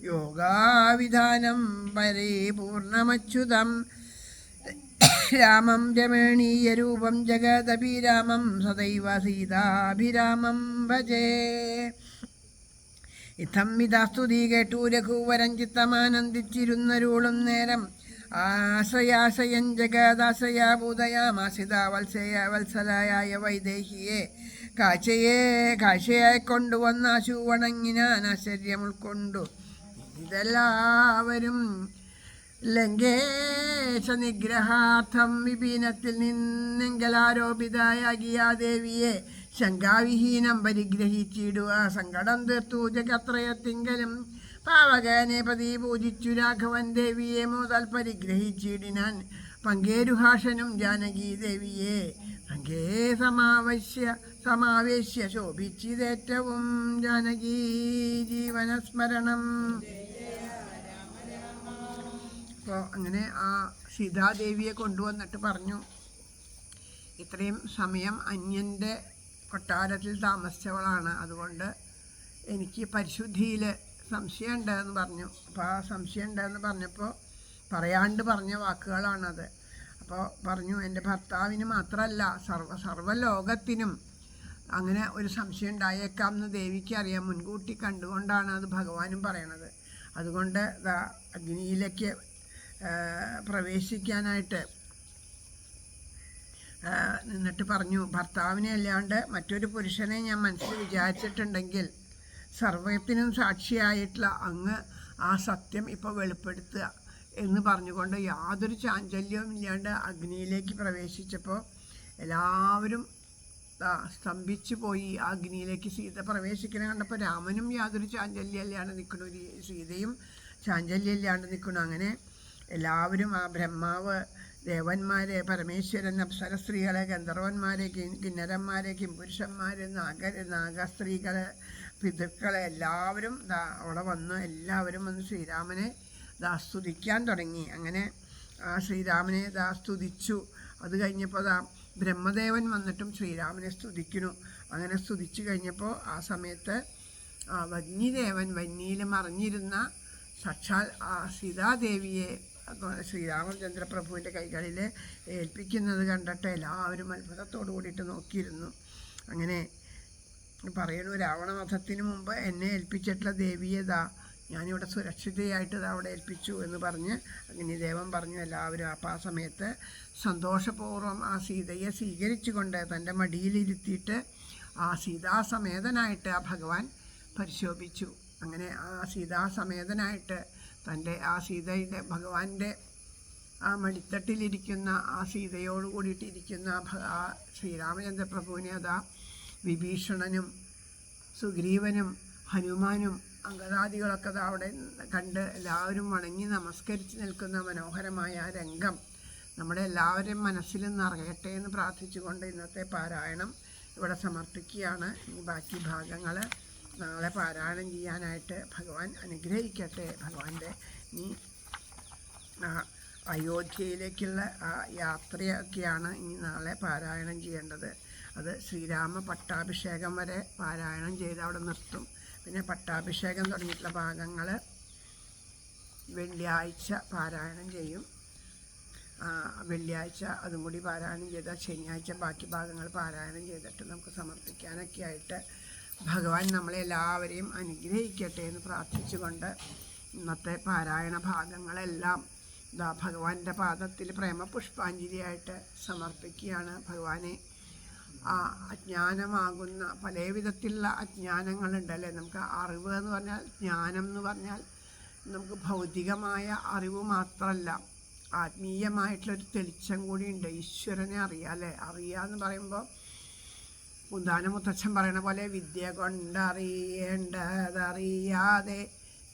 S1: യോഗാവിധാനം പരിപൂർണമച്യുതം രാമം രമണീയരൂപം ജഗദഭിരാമം സദൈവ സീതാഭിരാമം ഭജേ. ഇത്തം വിധാസ്തുതി കേട്ടു രഘുവരൻ ചിത്തമാനന്ദിച്ചിരുന്നരുളും നേരം ആശ്രയാശ്രയൻ ജഗദാശ്രയാഭൂതയാമാസിത വത്സലായ വൈദേഹിയെ കാഴ്ചയായി കൊണ്ടുവന്നാശു വണങ്ങിനാൻ ആശ്ചര്യം ഉൾക്കൊണ്ടു. ഇതെല്ലാവരും ലങ്കേശ നിഗ്രഹാർത്ഥം വിപീനത്തിൽ നിന്നെങ്കലാരോപിതയാകിയ ദേവിയെ ശങ്കാവിഹീനം പരിഗ്രഹിച്ചിടുക. സങ്കടം തീർത്തു ജഗത്രയത്തിങ്കലും പാവകനെ പതി പൂജിച്ചു രാഘവൻ ദേവിയെ മുതൽ പരിഗ്രഹിച്ചിടിനാൻ. പങ്കേരുഹാഷനും ജാനകി ദേവിയെ പങ്കേ സമാവേശ്യ ശോഭിച്ചിതേറ്റവും ജാനകി ജീവനസ്മരണം. അപ്പോൾ അങ്ങനെ ആ സീതാദേവിയെ കൊണ്ടുവന്നിട്ട് പറഞ്ഞു, ഇത്രയും സമയം അന്യൻ്റെ കൊട്ടാരത്തിൽ താമസിച്ചവളാണ്, അതുകൊണ്ട് എനിക്ക് പരിശുദ്ധിയിൽ സംശയമുണ്ട് എന്ന് പറഞ്ഞു. അപ്പോൾ ആ സംശയം ഉണ്ടെന്ന് പറഞ്ഞപ്പോൾ പറയാണ്ട് പറഞ്ഞ വാക്കുകളാണത്. അപ്പോൾ പറഞ്ഞു, എൻ്റെ ഭർത്താവിന് മാത്രമല്ല സർവ്വലോകത്തിനും അങ്ങനെ ഒരു സംശയം ഉണ്ടായേക്കാം എന്ന് ദേവിക്ക് അറിയാം. മുൻകൂട്ടി കണ്ടുകൊണ്ടാണ് അത് ഭഗവാനും പറയണത്. അതുകൊണ്ട് അഗ്നിയിലേക്ക് പ്രവേശിക്കാനായിട്ട് നിന്നിട്ട് പറഞ്ഞു, ഭർത്താവിനെ അല്ലാണ്ട് മറ്റൊരു പുരുഷനെ ഞാൻ മനസ്സിൽ വിചാരിച്ചിട്ടുണ്ടെങ്കിൽ സർവ്വത്തിനും സാക്ഷിയായിട്ടുള്ള അങ്ങ് ആ സത്യം ഇപ്പോൾ വെളിപ്പെടുത്തുക എന്ന് പറഞ്ഞുകൊണ്ട് യാതൊരു ചാഞ്ചല്യവും ഇല്ലാണ്ട് അഗ്നിയിലേക്ക് പ്രവേശിച്ചപ്പോൾ എല്ലാവരും സ്തംഭിച്ചു പോയി. ആ അഗ്നിയിലേക്ക് സീത പ്രവേശിക്കണ കണ്ടപ്പോൾ രാമനും യാതൊരു ചാഞ്ചല്യമില്ലാണ്ട് നിൽക്കണു, സീതയും ചാഞ്ചല്യമില്ലാണ്ട് നിൽക്കണു. അങ്ങനെ എല്ലാവരും ആ ബ്രഹ്മാവ്, ദേവന്മാരെ, പരമേശ്വരൻ, അപ്സര സ്ത്രീകളെ, ഗന്ധർവന്മാരെ, കിന്നരന്മാരെ, കിംപുരുഷന്മാർ, നാഗസ്ത്രീകളെ, പിതൃക്കളെ എല്ലാവരും അവിടെ വന്ന് എല്ലാവരും വന്ന് ശ്രീരാമനെ സ്തുതിക്കാൻ തുടങ്ങി. അങ്ങനെ ആ ശ്രീരാമനെ സ്തുതിച്ചു. അത് കഴിഞ്ഞപ്പോൾ ബ്രഹ്മദേവൻ വന്നിട്ടും ശ്രീരാമനെ സ്തുതിക്കുന്നു. അങ്ങനെ സ്തുതിച്ചു കഴിഞ്ഞപ്പോൾ ആ സമയത്ത് വന്യദേവൻ വന്യയിൽ മറിഞ്ഞിരുന്ന സാക്ഷാൽ ആ സീതാദേവിയെ ശ്രീരാമചന്ദ്ര പ്രഭുവിൻ്റെ കൈകളിൽ ഏൽപ്പിക്കുന്നത് കണ്ടിട്ട് എല്ലാവരും അത്ഭുതത്തോടു കൂടിയിട്ട് നോക്കിയിരുന്നു. അങ്ങനെ പറയണു, രാവണവധത്തിന് മുമ്പ് എന്നെ ഏൽപ്പിച്ചിട്ടുള്ള ദേവിയെ ഞാനിവിടെ സുരക്ഷിതയായിട്ട് അവിടെ ഏൽപ്പിച്ചു എന്ന് പറഞ്ഞ് അഗ്നിദേവൻ പറഞ്ഞു എല്ലാവരും. അപ്പോൾ ആ സമയത്ത് സന്തോഷപൂർവ്വം ആ സീതയെ സ്വീകരിച്ചുകൊണ്ട് തൻ്റെ മടിയിലിരുത്തിയിട്ട് ആ സീതാസമേതനായിട്ട് ആ ഭഗവാൻ പരിശോഭിച്ചു. അങ്ങനെ ആ സീതാസമേതനായിട്ട് തൻ്റെ ആ സീതയുടെ ഭഗവാന്റെ ആ മടിത്തട്ടിലിരിക്കുന്ന ആ സീതയോട് കൂടിയിട്ടിരിക്കുന്ന ആ ശ്രീരാമചന്ദ്ര പ്രഭുവിനെ വിഭീഷണനും സുഗ്രീവനും ഹനുമാനും അംഗദാദികളൊക്കെ അവിടെ കണ്ട് എല്ലാവരും വണങ്ങി നമസ്കരിച്ച് നിൽക്കുന്ന മനോഹരമായ രംഗം നമ്മുടെ എല്ലാവരും മനസ്സിൽ നിറയട്ടെ എന്ന് പ്രാർത്ഥിച്ചുകൊണ്ട് ഇന്നത്തെ പാരായണം ഇവിടെ സമർപ്പിക്കുകയാണ്. ഈ ബാക്കി ഭാഗങ്ങൾ നാളെ പാരായണം ചെയ്യാനായിട്ട് ഭഗവാൻ അനുഗ്രഹിക്കട്ടെ. ഭഗവാന്റെ ഈ അയോധ്യയിലേക്കുള്ള ആ യാത്രയൊക്കെയാണ് ഇനി നാളെ പാരായണം ചെയ്യേണ്ടത്. അത് ശ്രീരാമ പട്ടാഭിഷേകം വരെ പാരായണം ചെയ്ത് അവിടെ നിർത്തും. പിന്നെ പട്ടാഭിഷേകം തുടങ്ങിയിട്ടുള്ള ഭാഗങ്ങൾ വെള്ളിയാഴ്ച പാരായണം ചെയ്യും. വെള്ളിയാഴ്ച അതും കൂടി പാരായണം ചെയ്താൽ ശനിയാഴ്ച ബാക്കി ഭാഗങ്ങൾ പാരായണം ചെയ്തിട്ട് നമുക്ക് സമർപ്പിക്കാനൊക്കെ ആയിട്ട് ഭഗവാൻ നമ്മളെല്ലാവരെയും അനുഗ്രഹിക്കട്ടെ എന്ന് പ്രാർത്ഥിച്ചുകൊണ്ട് ഇന്നത്തെ പാരായണ ഭാഗങ്ങളെല്ലാം ഭഗവാന്റെ പാദത്തിൽ പ്രേമപുഷ്പാഞ്ജലിയായിട്ട് സമർപ്പിക്കുകയാണ്. ഭഗവാനെ അജ്ഞാനമാകുന്ന പല വിധത്തിലുള്ള അജ്ഞാനങ്ങളുണ്ടല്ലേ. നമുക്ക് അറിവ് എന്ന് പറഞ്ഞാൽ, ജ്ഞാനം എന്ന് പറഞ്ഞാൽ നമുക്ക് ഭൗതികമായ അറിവ് മാത്രമല്ല, ആത്മീയമായിട്ടുള്ളൊരു തെളിച്ചം കൂടിയുണ്ട്. ഈശ്വരനെ അറിയാമല്ലേ. അറിയാമെന്ന് പറയുമ്പോൾ മുത്തച്ഛൻ പറയണ പോലെ വിദ്യ കൊണ്ടറിയേണ്ടതറിയാതെ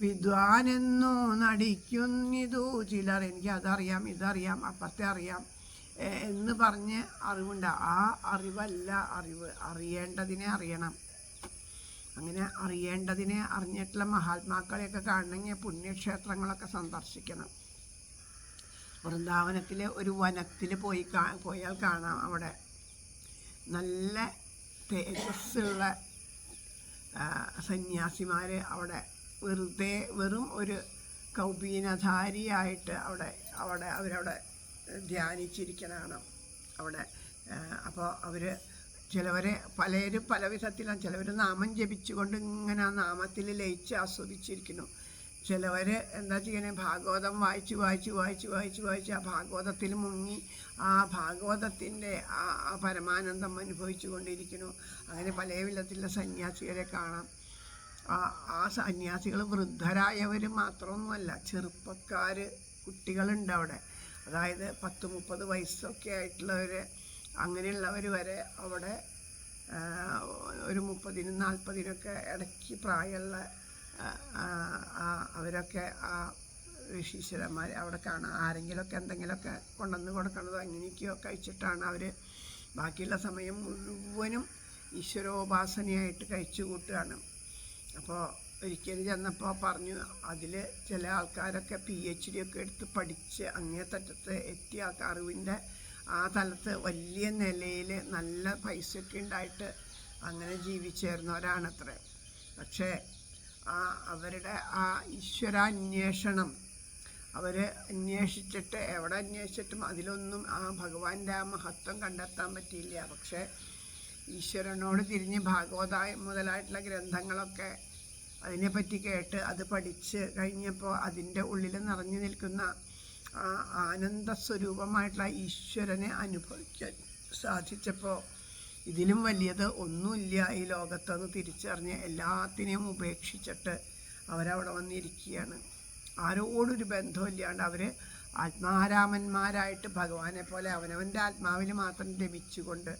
S1: വിദ്വാനെന്നു നടിക്കുന്നിതു ചിലർ. എനിക്ക് അതറിയാം, ഇതറിയാം, അപ്പുറത്തെ അറിയാം എന്ന് പറഞ്ഞ് അറിവുണ്ട്. ആ അറിവല്ല അറിവ്. അറിയേണ്ടതിനെ അറിയണം. അങ്ങനെ അറിയേണ്ടതിനെ അറിഞ്ഞിട്ടുള്ള മഹാത്മാക്കളെയൊക്കെ കാണണമെങ്കിൽ പുണ്യക്ഷേത്രങ്ങളൊക്കെ സന്ദർശിക്കണം. വൃന്ദാവനത്തിൽ ഒരു വനത്തിൽ പോയാൽ കാണാം. അവിടെ നല്ല തേജസ്സുള്ള സന്യാസിമാർ അവിടെ വെറും ഒരു കൗപീനധാരിയായിട്ട് അവരവിടെ ധ്യാനിച്ചിരിക്കണതാണ് അവിടെ. അപ്പോൾ അവർ പലരും പല വിധത്തിലാണ്. ചിലവർ നാമം ജപിച്ചുകൊണ്ട് ഇങ്ങനെ ആ നാമത്തിൽ ലയിച്ച് ആസ്വദിച്ചിരിക്കുന്നു. ചിലവർ എന്താ ചെയ്യണേ, ഭാഗവതം വായിച്ച് ആ ഭാഗവതത്തിൽ മുങ്ങി ആ ഭാഗവതത്തിൻ്റെ ആ പരമാനന്ദം അനുഭവിച്ചു കൊണ്ടിരിക്കുന്നു. അങ്ങനെ പല വിധത്തിലുള്ള സന്യാസികളെ കാണാം. ആ സന്യാസികൾ വൃദ്ധരായവർ മാത്രമൊന്നുമല്ല, ചെറുപ്പക്കാർ, കുട്ടികളുണ്ട് അവിടെ. അതായത് 10-30 വയസ്സൊക്കെ ആയിട്ടുള്ളവർ, അങ്ങനെയുള്ളവർ വരെ അവിടെ ഒരു 30-40 ഇടയ്ക്ക് പ്രായമുള്ള അവരൊക്കെ ആ ഋഷീശ്വരന്മാർ അവിടെ കാണാം. ആരെങ്കിലുമൊക്കെ എന്തെങ്കിലുമൊക്കെ കൊണ്ടുവന്ന് കൊടുക്കണതോ അങ്ങനെയൊക്കെയോ കഴിച്ചിട്ടാണ് അവർ ബാക്കിയുള്ള സമയം മുഴുവനും ഈശ്വരോപാസനയായിട്ട് കഴിച്ചു കൂട്ടുകയാണ്. അപ്പോൾ ഒരിക്കൽ ചെന്നപ്പോൾ പറഞ്ഞു, അതിൽ ചില ആൾക്കാരൊക്കെ PhD ഒക്കെ എടുത്ത് പഠിച്ച് അങ്ങേത്തറ്റത്ത് എത്തിയ അറിവിൻ്റെ ആ തലത്ത് വലിയ നിലയിൽ നല്ല പൈസയൊക്കെ ഉണ്ടായിട്ട് അങ്ങനെ ജീവിച്ചേർന്നവരാണത്രേ. പക്ഷേ അവരുടെ ആ ഈശ്വരാന്വേഷണം അവർ അന്വേഷിച്ചിട്ട് എവിടെ അന്വേഷിച്ചിട്ടും അതിലൊന്നും ആ ഭഗവാന്റെ ആ മഹത്വം കണ്ടെത്താൻ പറ്റിയില്ല. പക്ഷേ ഈശ്വരനോട് തിരിഞ്ഞ് ഭാഗവത മുതലായിട്ടുള്ള ഗ്രന്ഥങ്ങളൊക്കെ അതിനെപ്പറ്റി കേട്ട് അത് പഠിച്ച് കഴിഞ്ഞപ്പോൾ അതിൻ്റെ ഉള്ളിൽ നിറഞ്ഞു നിൽക്കുന്ന ആ ആനന്ദസ്വരൂപമായിട്ടുള്ള ഈശ്വരനെ അനുഭവിക്കാൻ സാധിച്ചപ്പോൾ ഇതിലും വലിയത് ഒന്നുമില്ല ഈ ലോകത്തെന്ന് തിരിച്ചറിഞ്ഞ് എല്ലാത്തിനെയും ഉപേക്ഷിച്ചിട്ട് അവരവിടെ വന്നിരിക്കുകയാണ്. ആരോടൊരു ബന്ധമില്ലാണ്ട് അവർ ആത്മാരാമന്മാരായിട്ട് ഭഗവാനെ പോലെ അവനവൻ്റെ ആത്മാവിൽ മാത്രം രമിച്ചുകൊണ്ട്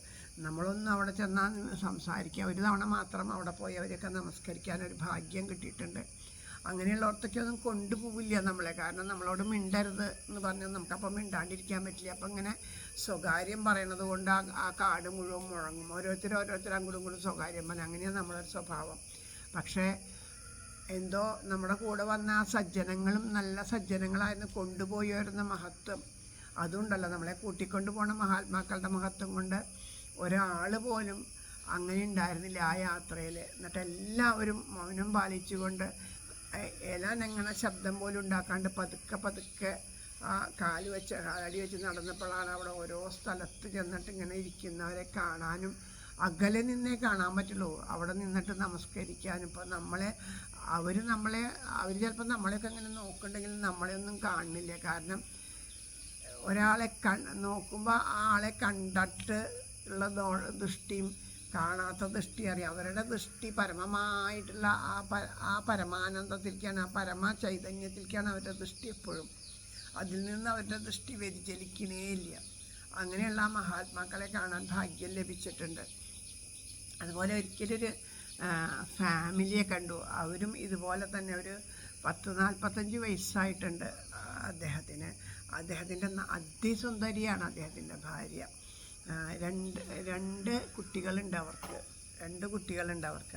S1: നമ്മളൊന്നും അവിടെ ചെന്നാൽ സംസാരിക്കുക. ഒരു തവണ മാത്രം അവിടെ പോയി അവരൊക്കെ നമസ്കരിക്കാനൊരു ഭാഗ്യം കിട്ടിയിട്ടുണ്ട്. അങ്ങനെയുള്ളവർക്കൊക്കെ ഒന്നും കൊണ്ടുപോകില്ല നമ്മളെ. കാരണം നമ്മളോട് മിണ്ടരുത് എന്ന് പറഞ്ഞാൽ നമുക്കപ്പം മിണ്ടാണ്ടിരിക്കാൻ പറ്റില്ല. അപ്പം ഇങ്ങനെ സ്വകാര്യം പറയണത് കൊണ്ട് ആ കാട് മുഴുവൻ മുഴങ്ങും. ഓരോരുത്തർ അങ്ങോട്ടും ഇങ്ങോട്ടും സ്വകാര്യം പറഞ്ഞാൽ അങ്ങനെയാണ് നമ്മളൊരു സ്വഭാവം. പക്ഷേ എന്തോ നമ്മുടെ കൂടെ വന്ന ആ സജ്ജനങ്ങളും നല്ല സജ്ജനങ്ങളായിരുന്നു കൊണ്ടുപോയി വരുന്ന മഹത്വം അതുകൊണ്ടല്ലോ. നമ്മളെ കൂട്ടിക്കൊണ്ട് പോണ മഹാത്മാക്കളുടെ മഹത്വം കൊണ്ട് ഒരാൾ പോലും അങ്ങനെ ഉണ്ടായിരുന്നില്ല ആ യാത്രയിൽ. എന്നിട്ട് എല്ലാവരും മൗനം പാലിച്ചുകൊണ്ട് കാലടി ശബ്ദം പോലും ഉണ്ടാക്കാണ്ട് പതുക്കെ ആ കാലടി വെച്ച് നടന്നപ്പോഴാണ് അവിടെ ഓരോ സ്ഥലത്ത് ചെന്നിട്ട് ഇങ്ങനെ ഇരിക്കുന്നവരെ കാണാനും അകലെ നിന്നേ കാണാൻ പറ്റുള്ളൂ. അവിടെ നിന്നിട്ട് നമസ്കരിക്കാനും. ഇപ്പം അവർ ചിലപ്പോൾ നമ്മളെയൊക്കെ അങ്ങനെ നോക്കുന്നുണ്ടെങ്കിൽ നമ്മളെ ഒന്നും കാണുന്നില്ല. കാരണം ഒരാളെ നോക്കുമ്പോൾ ആ ആളെ കണ്ടിട്ട് ഉള്ള ദൃഷ്ടിയും കാണാത്ത ദൃഷ്ടി അറിയാം. അവരുടെ ദൃഷ്ടി പരമമായിട്ടുള്ള ആ പരമാനന്ദത്തിലേക്കാണ്, ആ പരമ ചൈതന്യത്തിലേക്കാണ് അവരുടെ ദൃഷ്ടി എപ്പോഴും. അതിൽ നിന്ന് അവരുടെ ദൃഷ്ടി വ്യതിചലിക്കണേ ഇല്ല. അങ്ങനെയുള്ള മഹാത്മാക്കളെ കാണാൻ ഭാഗ്യം ലഭിച്ചിട്ടുണ്ട്. അതുപോലെ ഒരിക്കലൊരു ഫാമിലിയെ കണ്ടു. അവരും ഇതുപോലെ തന്നെ ഒരു 40-45 വയസ്സായിട്ടുണ്ട് അദ്ദേഹത്തിൻ്റെ അതിസുന്ദരിയാണ് അദ്ദേഹത്തിൻ്റെ ഭാര്യ. രണ്ട് കുട്ടികളുണ്ട് അവർക്ക്.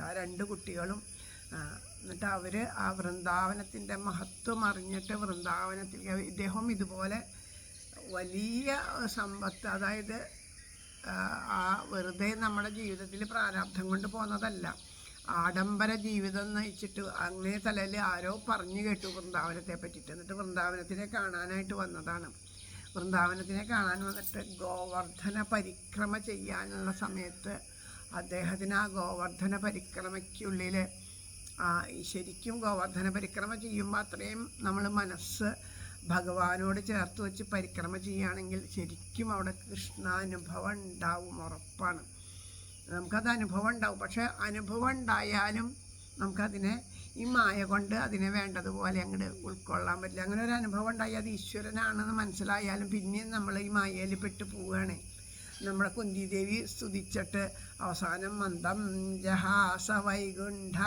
S1: ആ 2 കുട്ടികളും എന്നിട്ട് അവർ ആ വൃന്ദാവനത്തിൻ്റെ മഹത്വം അറിഞ്ഞിട്ട് വൃന്ദാവനത്തിൽ ഇദ്ദേഹം ഇതുപോലെ വലിയ സമ്പത്ത്, അതായത് ആ വെറുതെ നമ്മുടെ ജീവിതത്തിൽ പ്രാരാബ്ധം കൊണ്ട് പോകുന്നതല്ല, ആഡംബര ജീവിതം നയിച്ചിട്ട് അങ്ങനെ തലയിൽ ആരോ പറഞ്ഞു കേട്ടു വൃന്ദാവനത്തെ പറ്റിയിട്ട്. എന്നിട്ട് വൃന്ദാവനത്തിനെ കാണാനായിട്ട് വന്നതാണ്. വൃന്ദാവനത്തിനെ കാണാൻ വന്നിട്ട് ഗോവർദ്ധന പരിക്രമ ചെയ്യാനുള്ള സമയത്ത് അദ്ദേഹത്തിന് ആ ഗോവർദ്ധന പരിക്രമയ്ക്കുള്ളിൽ ശരിക്കും ഗോവർദ്ധന പരിക്രമ ചെയ്യുമ്പോൾ അത്രയും നമ്മൾ മനസ്സ് ഭഗവാനോട് ചേർത്ത് വെച്ച് പരിക്രമ ചെയ്യുകയാണെങ്കിൽ ശരിക്കും അവിടെ കൃഷ്ണാനുഭവം ഉണ്ടാവും, ഉറപ്പാണ്. നമുക്കത് അനുഭവം ഉണ്ടാവും. പക്ഷേ അനുഭവം ഉണ്ടായാലും നമുക്കതിനെ ഈ മായ കൊണ്ട് അതിനെ വേണ്ടതുപോലെ അങ്ങോട്ട് ഉൾക്കൊള്ളാൻ പറ്റില്ല. അങ്ങനെ ഒരു അനുഭവം ഉണ്ടായി. അത് ഈശ്വരനാണെന്ന് മനസ്സിലായാലും പിന്നെയും നമ്മൾ ഈ മായയിൽ പെട്ട് പോവുകയാണ്. നമ്മുടെ കുന്തിദേവി സ്തുതിച്ചിട്ട് അവസാനം മന്ദം ജഹാസ വൈകുണ്ഠ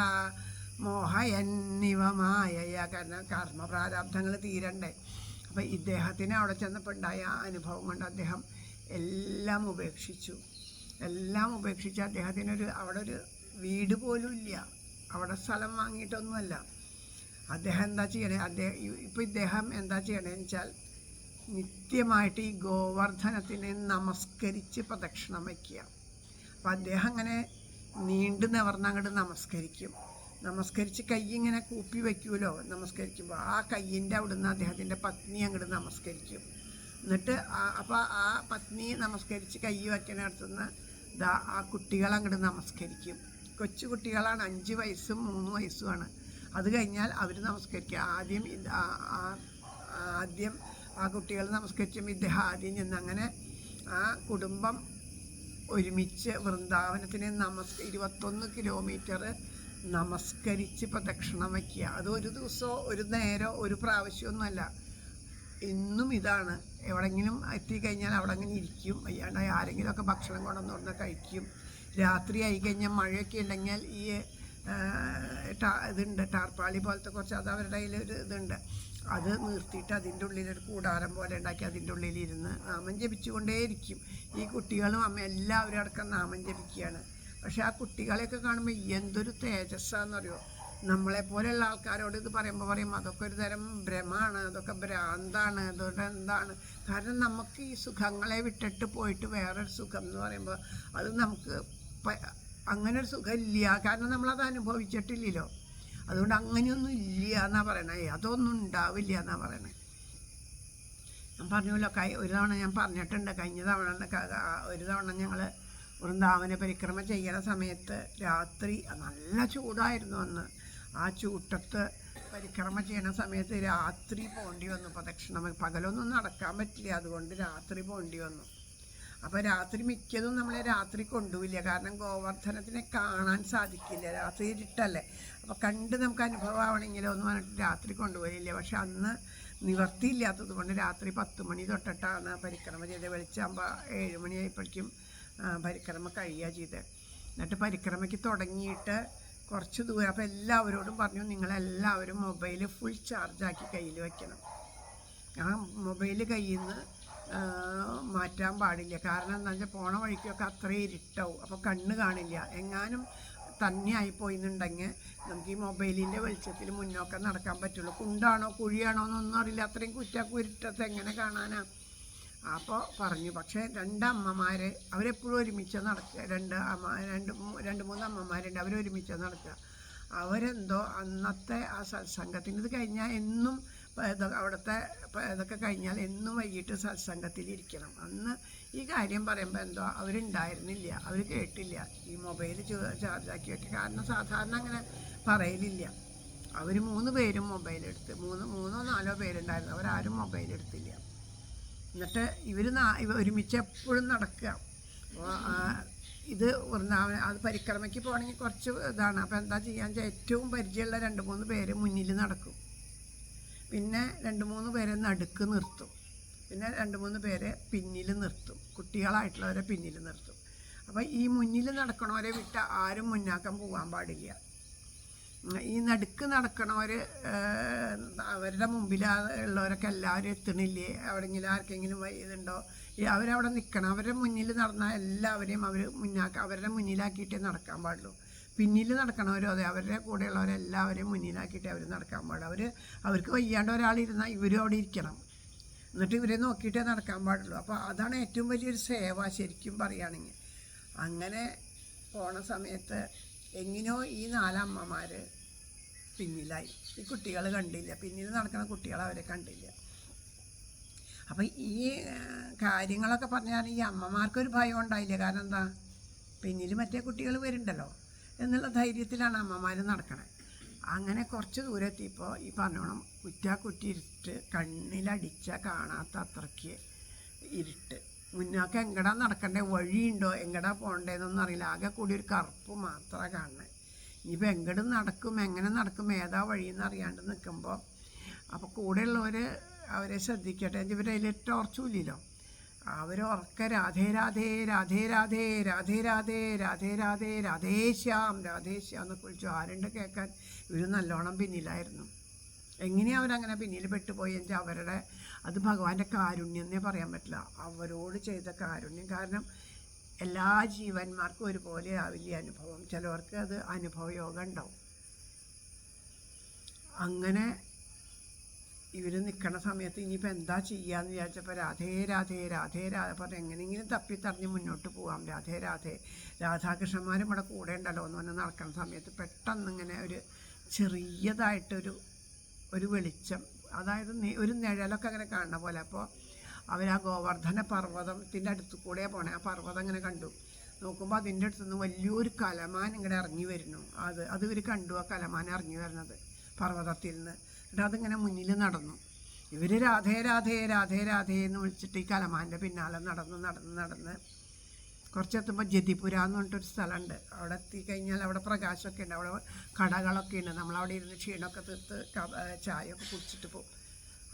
S1: മോഹയന്നിവ മായയ, കാരണം കർമ്മപ്രാരാബ്ധങ്ങൾ തീരണ്ടേ. അപ്പം ഇദ്ദേഹത്തിന് അവിടെ ചെന്നപ്പോൾ ഉണ്ടായ അനുഭവം കൊണ്ട് അദ്ദേഹം എല്ലാം ഉപേക്ഷിച്ചു. അദ്ദേഹത്തിനൊരു അവിടെ ഒരു വീട് പോലും ഇല്ല, അവിടെ സ്ഥലം വാങ്ങിയിട്ടൊന്നുമല്ല. അദ്ദേഹം എന്താ ചെയ്യണേ, ഇദ്ദേഹം എന്താ ചെയ്യണേന്ന് വെച്ചാൽ നിത്യമായിട്ട് ഈ ഗോവർദ്ധനത്തിനെ നമസ്കരിച്ച് പ്രദക്ഷിണം വയ്ക്കുക. അപ്പം അദ്ദേഹം അങ്ങനെ നീണ്ടു നിവർന്നങ്ങോട്ട് നമസ്കരിച്ച് കൈ ഇങ്ങനെ കൂപ്പി വയ്ക്കുമല്ലോ. നമസ്കരിക്കുമ്പോൾ ആ കയ്യിൻ്റെ അവിടുന്ന് അദ്ദേഹത്തിൻ്റെ പത്നി അങ്ങോട്ട് നമസ്കരിക്കും. എന്നിട്ട് അപ്പോൾ ആ പത്നി നമസ്കരിച്ച് കൈ വയ്ക്കണടുത്തുനിന്ന് ആ കുട്ടികൾ അങ്ങോട്ട് നമസ്കരിക്കും. കൊച്ചു കുട്ടികളാണ്, 5 വയസ്സും 3 വയസ്സുമാണ്. അത് കഴിഞ്ഞാൽ അവർ നമസ്കരിക്കുക. ആദ്യം ആ കുട്ടികൾ നമസ്കരിച്ചും ഇദ്ദേഹം ആദ്യം ചെന്ന് അങ്ങനെ ആ കുടുംബം ഒരുമിച്ച് വൃന്ദാവനത്തിന് 21 കിലോമീറ്റർ നമസ്കരിച്ച് പ്രദക്ഷിണം വയ്ക്കുക. അത് ഒരു ദിവസമോ ഒരു നേരമോ ഒരു പ്രാവശ്യമൊന്നുമല്ല, എന്നും ഇതാണ്. എവിടെയെങ്കിലും എത്തിക്കഴിഞ്ഞാൽ അവിടെ അങ്ങനെ ഇരിക്കും. അയ്യാണ്ട് ആരെങ്കിലുമൊക്കെ ഭക്ഷണം കൊണ്ടുവന്ന് പറഞ്ഞാൽ കഴിക്കും. രാത്രി ആയിക്കഴിഞ്ഞാൽ മഴയൊക്കെ ഉണ്ടെങ്കിൽ ഈ ഇതുണ്ട് ടാർപ്പാളി പോലത്തെ കുറച്ച്, അത് അവരുടെ കയ്യിലൊരു ഇതുണ്ട്, അത് നിർത്തിയിട്ട് അതിൻ്റെ ഉള്ളിലൊരു കൂടാരം പോലെ ഉണ്ടാക്കി അതിൻ്റെ ഉള്ളിലിരുന്ന് നാമം ജപിച്ചുകൊണ്ടേയിരിക്കും. ഈ കുട്ടികളും അമ്മ എല്ലാവരും അടക്കം നാമം ജപിക്കുകയാണ്. പക്ഷെ ആ കുട്ടികളെയൊക്കെ കാണുമ്പോൾ എന്തൊരു തേജസ്സാണെന്നറിയോ. നമ്മളെപ്പോലെയുള്ള ആൾക്കാരോട് ഇത് പറയും അതൊക്കെ ഒരു തരം ഭ്രമാണ്, അതൊക്കെ ഭ്രാന്താണ്, അതൊക്കെ എന്താണ്. കാരണം നമുക്ക് ഈ സുഖങ്ങളെ വിട്ടിട്ട് പോയിട്ട് വേറൊരു സുഖം എന്ന് പറയുമ്പോൾ അത് നമുക്ക് അങ്ങനെ ഒരു സുഖം ഇല്ല. കാരണം നമ്മളത് അനുഭവിച്ചിട്ടില്ലല്ലോ. അതുകൊണ്ട് അങ്ങനെയൊന്നും ഇല്ല എന്നാണ് പറയണേ, അതൊന്നും ഉണ്ടാവില്ല എന്നാണ് പറയണേ. ഞാൻ പറഞ്ഞല്ലോ, ഒരു തവണ ഞാൻ പറഞ്ഞിട്ടുണ്ട്. കഴിഞ്ഞ തവണ ഒരു തവണ ഞങ്ങൾ വൃന്ദാവന പരിക്രമ ചെയ്യണ സമയത്ത് രാത്രി നല്ല ചൂടായിരുന്നു അന്ന്. ആ ചൂട്ടത്ത് പരിക്രമ ചെയ്യണ സമയത്ത് രാത്രി പോകേണ്ടി വന്നു പ്രദക്ഷിണം. പകലൊന്നും നടക്കാൻ പറ്റില്ല, അതുകൊണ്ട് രാത്രി പോകേണ്ടി വന്നു. അപ്പോൾ രാത്രി മിക്കതും നമ്മളെ രാത്രി കൊണ്ടുപോയില്ല, കാരണം ഗോവർദ്ധനത്തിനെ കാണാൻ സാധിക്കില്ല, രാത്രി ഇരുട്ടല്ലേ. അപ്പോൾ കണ്ട് നമുക്ക് അനുഭവമാവണമെങ്കിലോ എന്ന് പറഞ്ഞിട്ട് രാത്രി കൊണ്ടുപോയില്ല. പക്ഷെ അന്ന് നിവർത്തിയില്ലാത്തത് കൊണ്ട് രാത്രി 10 മണി തൊട്ടിട്ടാണ് പരിക്രമ ചെയ്തത്. വെളിച്ചാകുമ്പോൾ 7 മണിയായപ്പോഴേക്കും പരിക്രമ കഴിയുക ചെയ്തത്. എന്നിട്ട് പരിക്രമയ്ക്ക് തുടങ്ങിയിട്ട് കുറച്ച് ദൂരം. അപ്പോൾ എല്ലാവരോടും പറഞ്ഞു, നിങ്ങളെല്ലാവരും മൊബൈൽ ഫുൾ ചാർജാക്കി കയ്യിൽ വയ്ക്കണം. ആ മൊബൈൽ കയ്യിൽ നിന്ന് മാറ്റാൻ പാടില്ല. കാരണം എന്താണെന്ന് വെച്ചാൽ പോണ വഴിക്കൊക്കെ അത്രയും ഇരുട്ടാവും, അപ്പോൾ കണ്ണ് കാണില്ല. എങ്ങാനും തന്നെ ആയിപ്പോയിന്നുണ്ടെങ്കിൽ നമുക്ക് ഈ മൊബൈലിൻ്റെ വെളിച്ചത്തിൽ മുന്നോക്കം നടക്കാൻ പറ്റുള്ളൂ. കുണ്ടാണോ കുഴിയാണോ എന്നൊന്നും അറിയില്ല, അത്രയും ഇരുട്ടത്ത് എങ്ങനെ കാണാനാ. അപ്പോൾ പറഞ്ഞു. പക്ഷേ 2 അമ്മമാർ അവരെപ്പോഴും ഒരുമിച്ച് നടക്കുക. 2-3 അമ്മമാരുണ്ട്, അവരൊരുമിച്ച് നടക്കുക. അവരെന്തോ അന്നത്തെ ആ സത്സംഗത്തിന് ഇത് കഴിഞ്ഞാൽ എന്നും അവിടുത്തെ ഇതൊക്കെ കഴിഞ്ഞാൽ എന്നും വൈകിട്ട് സത്സംഗത്തിലിരിക്കണം. അന്ന് ഈ കാര്യം പറയുമ്പോൾ എന്തോ അവരുണ്ടായിരുന്നില്ല, അവർ കേട്ടില്ല ഈ മൊബൈൽ ചാർജാക്കി വെക്കുക. കാരണം സാധാരണ അങ്ങനെ പറയലില്ല. അവർ 3 പേരും മൊബൈലെടുത്ത്, 3-4 പേരുണ്ടായിരുന്നു, അവരാരും മൊബൈലെടുത്തില്ല. എന്നിട്ട് ഇവർ ഒരുമിച്ച് എപ്പോഴും നടക്കുക. അപ്പോൾ ഇത് അത് പരിക്രമയ്ക്ക് പോകണമെങ്കിൽ കുറച്ച് ഇതാണ്. അപ്പോൾ എന്താ ചെയ്യാന്ന് വെച്ചാൽ ഏറ്റവും പരിചയമുള്ള 2-3 പേര് മുന്നിൽ നടക്കും, പിന്നെ 2-3 പേരെ നടുക്ക് നിർത്തും, പിന്നെ 2-3 പേരെ പിന്നിൽ നിർത്തും, കുട്ടികളായിട്ടുള്ളവരെ പിന്നിൽ നിർത്തും. അപ്പോൾ ഈ മുന്നിൽ നടക്കണവരെ വിട്ട് ആരും മുന്നാക്കം പോകാൻ പാടില്ല. ഈ നടുക്ക് നടക്കണവർ അവരുടെ മുമ്പിൽ ഉള്ളവരൊക്കെ എല്ലാവരും എത്തണില്ലേ, എവിടെയെങ്കിലും ആർക്കെങ്കിലും ഇതുണ്ടോ, അവരവിടെ നിൽക്കണം. അവരുടെ മുന്നിൽ നടന്നാൽ എല്ലാവരെയും അവർ അവരുടെ മുന്നിലാക്കിയിട്ടേ നടക്കാൻ പാടുള്ളൂ. പിന്നിൽ നടക്കണവരോ അതെ അവരുടെ കൂടെയുള്ളവരെല്ലാവരെയും മുന്നിലാക്കിയിട്ടേ അവർ നടക്കാൻ പാടുള്ളൂ. അവർക്ക് വയ്യാണ്ട് ഒരാളിരുന്നാൽ ഇവരും അവിടെ ഇരിക്കണം, എന്നിട്ട് ഇവരെ നോക്കിയിട്ടേ നടക്കാൻ പാടുള്ളൂ. അപ്പോൾ അതാണ് ഏറ്റവും വലിയൊരു സേവ ശരിക്കും പറയുകയാണെങ്കിൽ. അങ്ങനെ പോണ സമയത്ത് എങ്ങനെയോ ഈ 4 അമ്മമാർ പിന്നിലായി. ഈ കുട്ടികൾ കണ്ടില്ല, പിന്നിൽ നടക്കുന്ന കുട്ടികൾ അവരെ കണ്ടില്ല. അപ്പം ഈ കാര്യങ്ങളൊക്കെ പറഞ്ഞാൽ ഈ അമ്മമാർക്കൊരു ഭയം ഉണ്ടായില്ല. കാരണം എന്താ, പിന്നിൽ മറ്റേ കുട്ടികൾ വരുന്നുണ്ടല്ലോ എന്നുള്ള ധൈര്യത്തിലാണ് അമ്മമാർ നടക്കണത്. അങ്ങനെ കുറച്ച് ദൂരം എത്തിയപ്പോൾ ഈ പറഞ്ഞോണം കുറ്റിയിരുട്ട്, കണ്ണിലടിച്ച കാണാത്ത അത്രയ്ക്ക് ഇരുട്ട്. മുന്നോക്കെ എങ്ങടാ നടക്കണ്ടേ, വഴിയുണ്ടോ, എങ്ങടാ പോകണ്ടേന്നൊന്നും അറിയില്ല. ആകെ കൂടി ഒരു കറുപ്പ് മാത്രമാണ് കാണുന്നത്. ഇനിയിപ്പോൾ എങ്ങോട്ട് നടക്കും, എങ്ങനെ നടക്കും, ഏതാ വഴിയെന്ന് അറിയാണ്ട് നിൽക്കുമ്പോൾ അപ്പോൾ കൂടെയുള്ളവർ അവരെ ശ്രദ്ധിക്കട്ടെ. ഇവരതിൽ ടോർച്ചും ഇല്ലല്ലോ. അവർ ഉറക്കെ രാധേ രാധേ രാധേ രാധേ രാധേ രാധേ രാധേ രാധേ രാധേശ്യാം രാധേശ്യാം എന്നൊക്കെ വിളിച്ചു. ആരുണ്ട് കേൾക്കാൻ? ഇവർ നല്ലോണം പിന്നിലായിരുന്നു. എങ്ങനെയാണ് അവരങ്ങനെ പിന്നിൽ പെട്ടുപോയി വെച്ചാൽ അവരുടെ അത് ഭഗവാന്റെ കാരുണ്യം എന്നേ പറയാൻ പറ്റില്ല. അവരോട് ചെയ്ത കാരുണ്യം. കാരണം എല്ലാ ജീവന്മാർക്കും ഒരുപോലെ ആവില്ല അനുഭവം. ചിലവർക്ക് അത് അനുഭവയോഗം ഉണ്ടാവും. അങ്ങനെ ഇവർ നിൽക്കണ സമയത്ത് ഇനിയിപ്പോൾ എന്താ ചെയ്യാന്ന് വിചാരിച്ചപ്പോൾ രാധേ രാധേ രാധേ രാധ പറഞ്ഞ് എങ്ങനെയെങ്കിലും തപ്പിത്തറിഞ്ഞ് മുന്നോട്ട് പോകാം. രാധേ രാധേ രാധാകൃഷ്ണന്മാരും ഇവിടെ കൂടെ ഉണ്ടല്ലോ എന്ന് പറഞ്ഞ് നടക്കുന്ന സമയത്ത് പെട്ടെന്ന് ഇങ്ങനെ ഒരു ചെറിയതായിട്ടൊരു വെളിച്ചം, അതായത് ഒരു നിഴലൊക്കെ അങ്ങനെ കാണുന്ന പോലെ. അപ്പോൾ അവർ ആ ഗോവർദ്ധന പർവ്വതത്തിൻ്റെ അടുത്ത് കൂടെയാണ് പോണേ. ആ പർവ്വതം അങ്ങനെ കണ്ടു. നോക്കുമ്പോൾ അതിൻ്റെ അടുത്ത് നിന്ന് വലിയൊരു കലമാൻ ഇങ്ങനെ ഇറങ്ങി വരുന്നു. അത് ഇവർ കണ്ടു, ആ കലമാൻ ഇറങ്ങി വരുന്നത് പർവ്വതത്തിൽ നിന്ന്. എന്നിട്ട് അതിങ്ങനെ മുന്നിൽ നടന്നു. ഇവർ രാധേ രാധേ രാധേ രാധേ എന്ന് വിളിച്ചിട്ട് ഈ കലമാൻ്റെ പിന്നാലെ നടന്ന് കുറച്ചെത്തുമ്പോൾ ജതിപുര എന്ന് പറഞ്ഞിട്ടൊരു സ്ഥലമുണ്ട്. അവിടെ എത്തിക്കഴിഞ്ഞാൽ അവിടെ പ്രകാശമൊക്കെ ഉണ്ട്, അവിടെ കടകളൊക്കെ ഉണ്ട്. നമ്മളവിടെ ഇരുന്ന് ക്ഷീണമൊക്കെ തീർത്ത് ചായയൊക്കെ കുടിച്ചിട്ട് പോകും.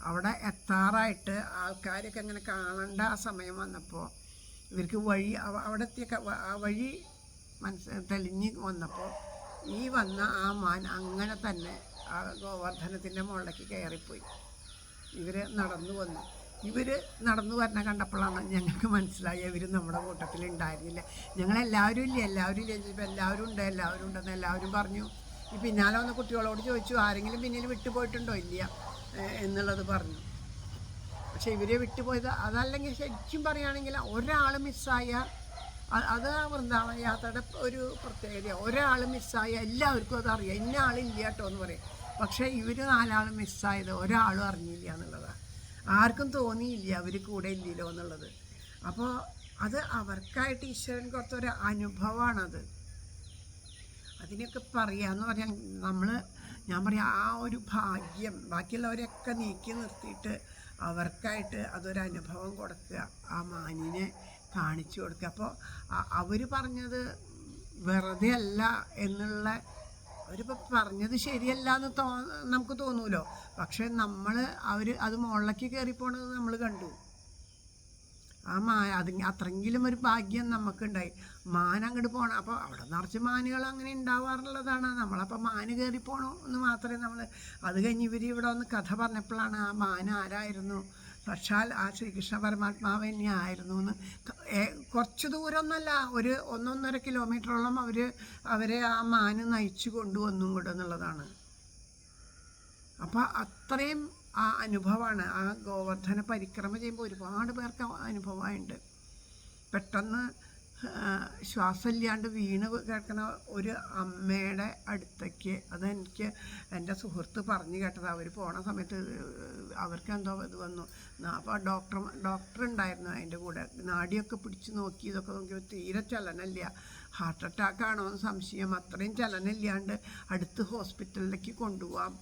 S1: അവിടെ എത്താറായിട്ട് ആൾക്കാരൊക്കെ അങ്ങനെ കാണേണ്ട ആ സമയം വന്നപ്പോൾ ഇവർക്ക് വഴി അവിടെ എത്തിയ ആ വഴി തെളിഞ്ഞ് വന്നപ്പോൾ ഈ വന്ന ആ മാൻ അങ്ങനെ തന്നെ ആ ഗോവർദ്ധനത്തിൻ്റെ മുകളിലേക്ക് കയറിപ്പോയി. ഇവർ നടന്നു വന്നു. ഇവർ നടന്നു വരണ കണ്ടപ്പോഴാണ് ഞങ്ങൾക്ക് മനസ്സിലായി ഇവർ നമ്മുടെ കൂട്ടത്തിൽ ഉണ്ടായിരുന്നില്ല. ഞങ്ങളെല്ലാവരും ഇല്ല ചോദിച്ചപ്പോൾ എല്ലാവരും ഉണ്ടെന്ന് എല്ലാവരും പറഞ്ഞു. ഈ പിന്നാലെ വന്ന കുട്ടികളോട് ചോദിച്ചു ആരെങ്കിലും പിന്നിൽ വിട്ടുപോയിട്ടുണ്ടോ? ഇല്ല എന്നുള്ളത് പറഞ്ഞു. പക്ഷെ ഇവരെ വിട്ടുപോയത് അതല്ലെങ്കിൽ ശരിക്കും പറയുകയാണെങ്കിൽ ഒരാൾ മിസ്സായ അത് വൃന്ദാവന യാത്രയുടെ ഒരു പ്രത്യേകത. ഒരാൾ മിസ്സായ എല്ലാവർക്കും അതറിയാം, ഇന്ന ആളില്ല കേട്ടോ എന്ന് പറയും. പക്ഷേ ഇവർ 4 ആൾ മിസ്സായത് ഒരാളും അറിഞ്ഞില്ല എന്നുള്ളതാണ്. ആർക്കും തോന്നിയില്ല അവർ കൂടെ ഇല്ലല്ലോ എന്നുള്ളത്. അപ്പോൾ അത് അവർക്കായിട്ട് ഈശ്വരൻ കൊടുത്തൊരു അനുഭവമാണത്. അതിനൊക്കെ പറയാമെന്ന് പറയാൻ ഞാൻ പറയാം ആ ഒരു ഭാഗ്യം ബാക്കിയുള്ളവരെയൊക്കെ നീക്കി നിർത്തിയിട്ട് അവർക്കായിട്ട് അതൊരു അനുഭവം കൊടുക്കുക, ആ മാനിനെ കാണിച്ചു കൊടുക്കുക. അപ്പോൾ അവർ പറഞ്ഞത് വെറുതെ അല്ല എന്നുള്ള, അവരിപ്പോൾ പറഞ്ഞത് ശരിയല്ല എന്ന് നമുക്ക് തോന്നൂലോ. പക്ഷെ അത് മുകളിലേക്ക് കയറിപ്പോണത് നമ്മൾ കണ്ടു. ആ അത്രയെങ്കിലും ഒരു ഭാഗ്യം നമുക്കുണ്ടായി. മാൻ അങ്ങോട്ട് പോകണം. അപ്പോൾ അവിടെ നിറച്ച് മാനുകൾ അങ്ങനെ ഉണ്ടാവാറുള്ളതാണ്. നമ്മളപ്പോൾ മാന് കയറിപ്പോണോ എന്ന് മാത്രമേ അത് കഴിഞ്ഞ് ഇവർ ഇവിടെ വന്ന് കഥ പറഞ്ഞപ്പോഴാണ് ആ മാൻ ആരായിരുന്നു, സാക്ഷാൽ ആ ശ്രീകൃഷ്ണ പരമാത്മാവ് തന്നെ ആയിരുന്നു എന്ന്. കുറച്ച് ദൂരമൊന്നുമല്ല, ഒരു 1-1.5 കിലോമീറ്ററോളം അവരെ ആ മാന് നയിച്ചു കൊണ്ടുവന്നും കൂടെ എന്നുള്ളതാണ്. അപ്പോൾ അത്രയും ആ അനുഭവമാണ്. ആ ഗോവർദ്ധന പരിക്രമ ചെയ്യുമ്പോൾ ഒരുപാട് പേർക്ക് അനുഭവമായിട്ടുണ്ട്. പെട്ടെന്ന് ശ്വാസമില്ലാണ്ട് വീണ് കിടക്കുന്ന ഒരു അമ്മയുടെ അടുത്തേക്ക്, അതെനിക്ക് എൻ്റെ സുഹൃത്ത് പറഞ്ഞു കേട്ടത്. അവർ പോണ സമയത്ത് അവർക്ക് എന്തോ ഇത് വന്നു. അപ്പോൾ ഡോക്ടർ ഉണ്ടായിരുന്നു അതിൻ്റെ കൂടെ. നാടിയൊക്കെ പിടിച്ച് നോക്കി, ഇതൊക്കെ നോക്കിയപ്പോൾ തീരെ ചലനമില്ല. ഹാർട്ട് അറ്റാക്കാണോ എന്ന് സംശയം. അത്രയും ചലനമില്ലാണ്ട് അടുത്ത് ഹോസ്പിറ്റലിലേക്ക് കൊണ്ടുപോകാം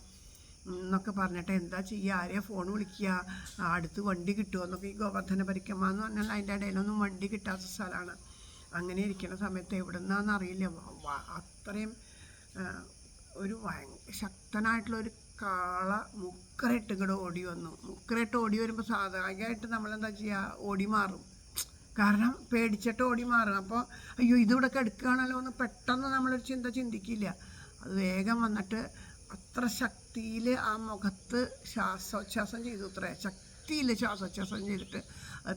S1: എന്നൊക്കെ പറഞ്ഞിട്ട് എന്താ ചെയ്യുക, ആരെയാ ഫോൺ വിളിക്കുക, അടുത്ത് വണ്ടി കിട്ടുമോ എന്നൊക്കെ. ഈ ഗോവർദ്ധന പരിക്രമ എന്ന് പറഞ്ഞാൽ അതിൻ്റെ ഇടയിലൊന്നും വണ്ടി കിട്ടാത്ത സ്ഥലമാണ്. അങ്ങനെ ഇരിക്കുന്ന സമയത്ത് എവിടെ നിന്നാന്ന് അറിയില്ല, അത്രയും ഒരു ശക്തനായിട്ടുള്ളൊരു കാള മുക്കറായിട്ട് ഇങ്ങോട്ട് ഓടി വന്നു. മുക്കറായിട്ട് ഓടി വരുമ്പോൾ സാധാരണയായിട്ട് നമ്മളെന്താ ചെയ്യുക, ഓടി മാറും. കാരണം പേടിച്ചിട്ട് ഓടി മാറും. അപ്പോൾ അയ്യോ ഇതിവിടെ കിടക്കുകയാണല്ലോ എന്ന് പെട്ടെന്ന് നമ്മളൊരു ചിന്തിക്കില്ല. അത് വേഗം വന്നിട്ട് അത്ര ശക്തിയിൽ ആ മുഖത്ത് ശ്വാസോച്ഛ്വാസം ചെയ്തു. ശക്തിയിൽ ശ്വാസോച്ഛ്വാസം ചെയ്തിട്ട്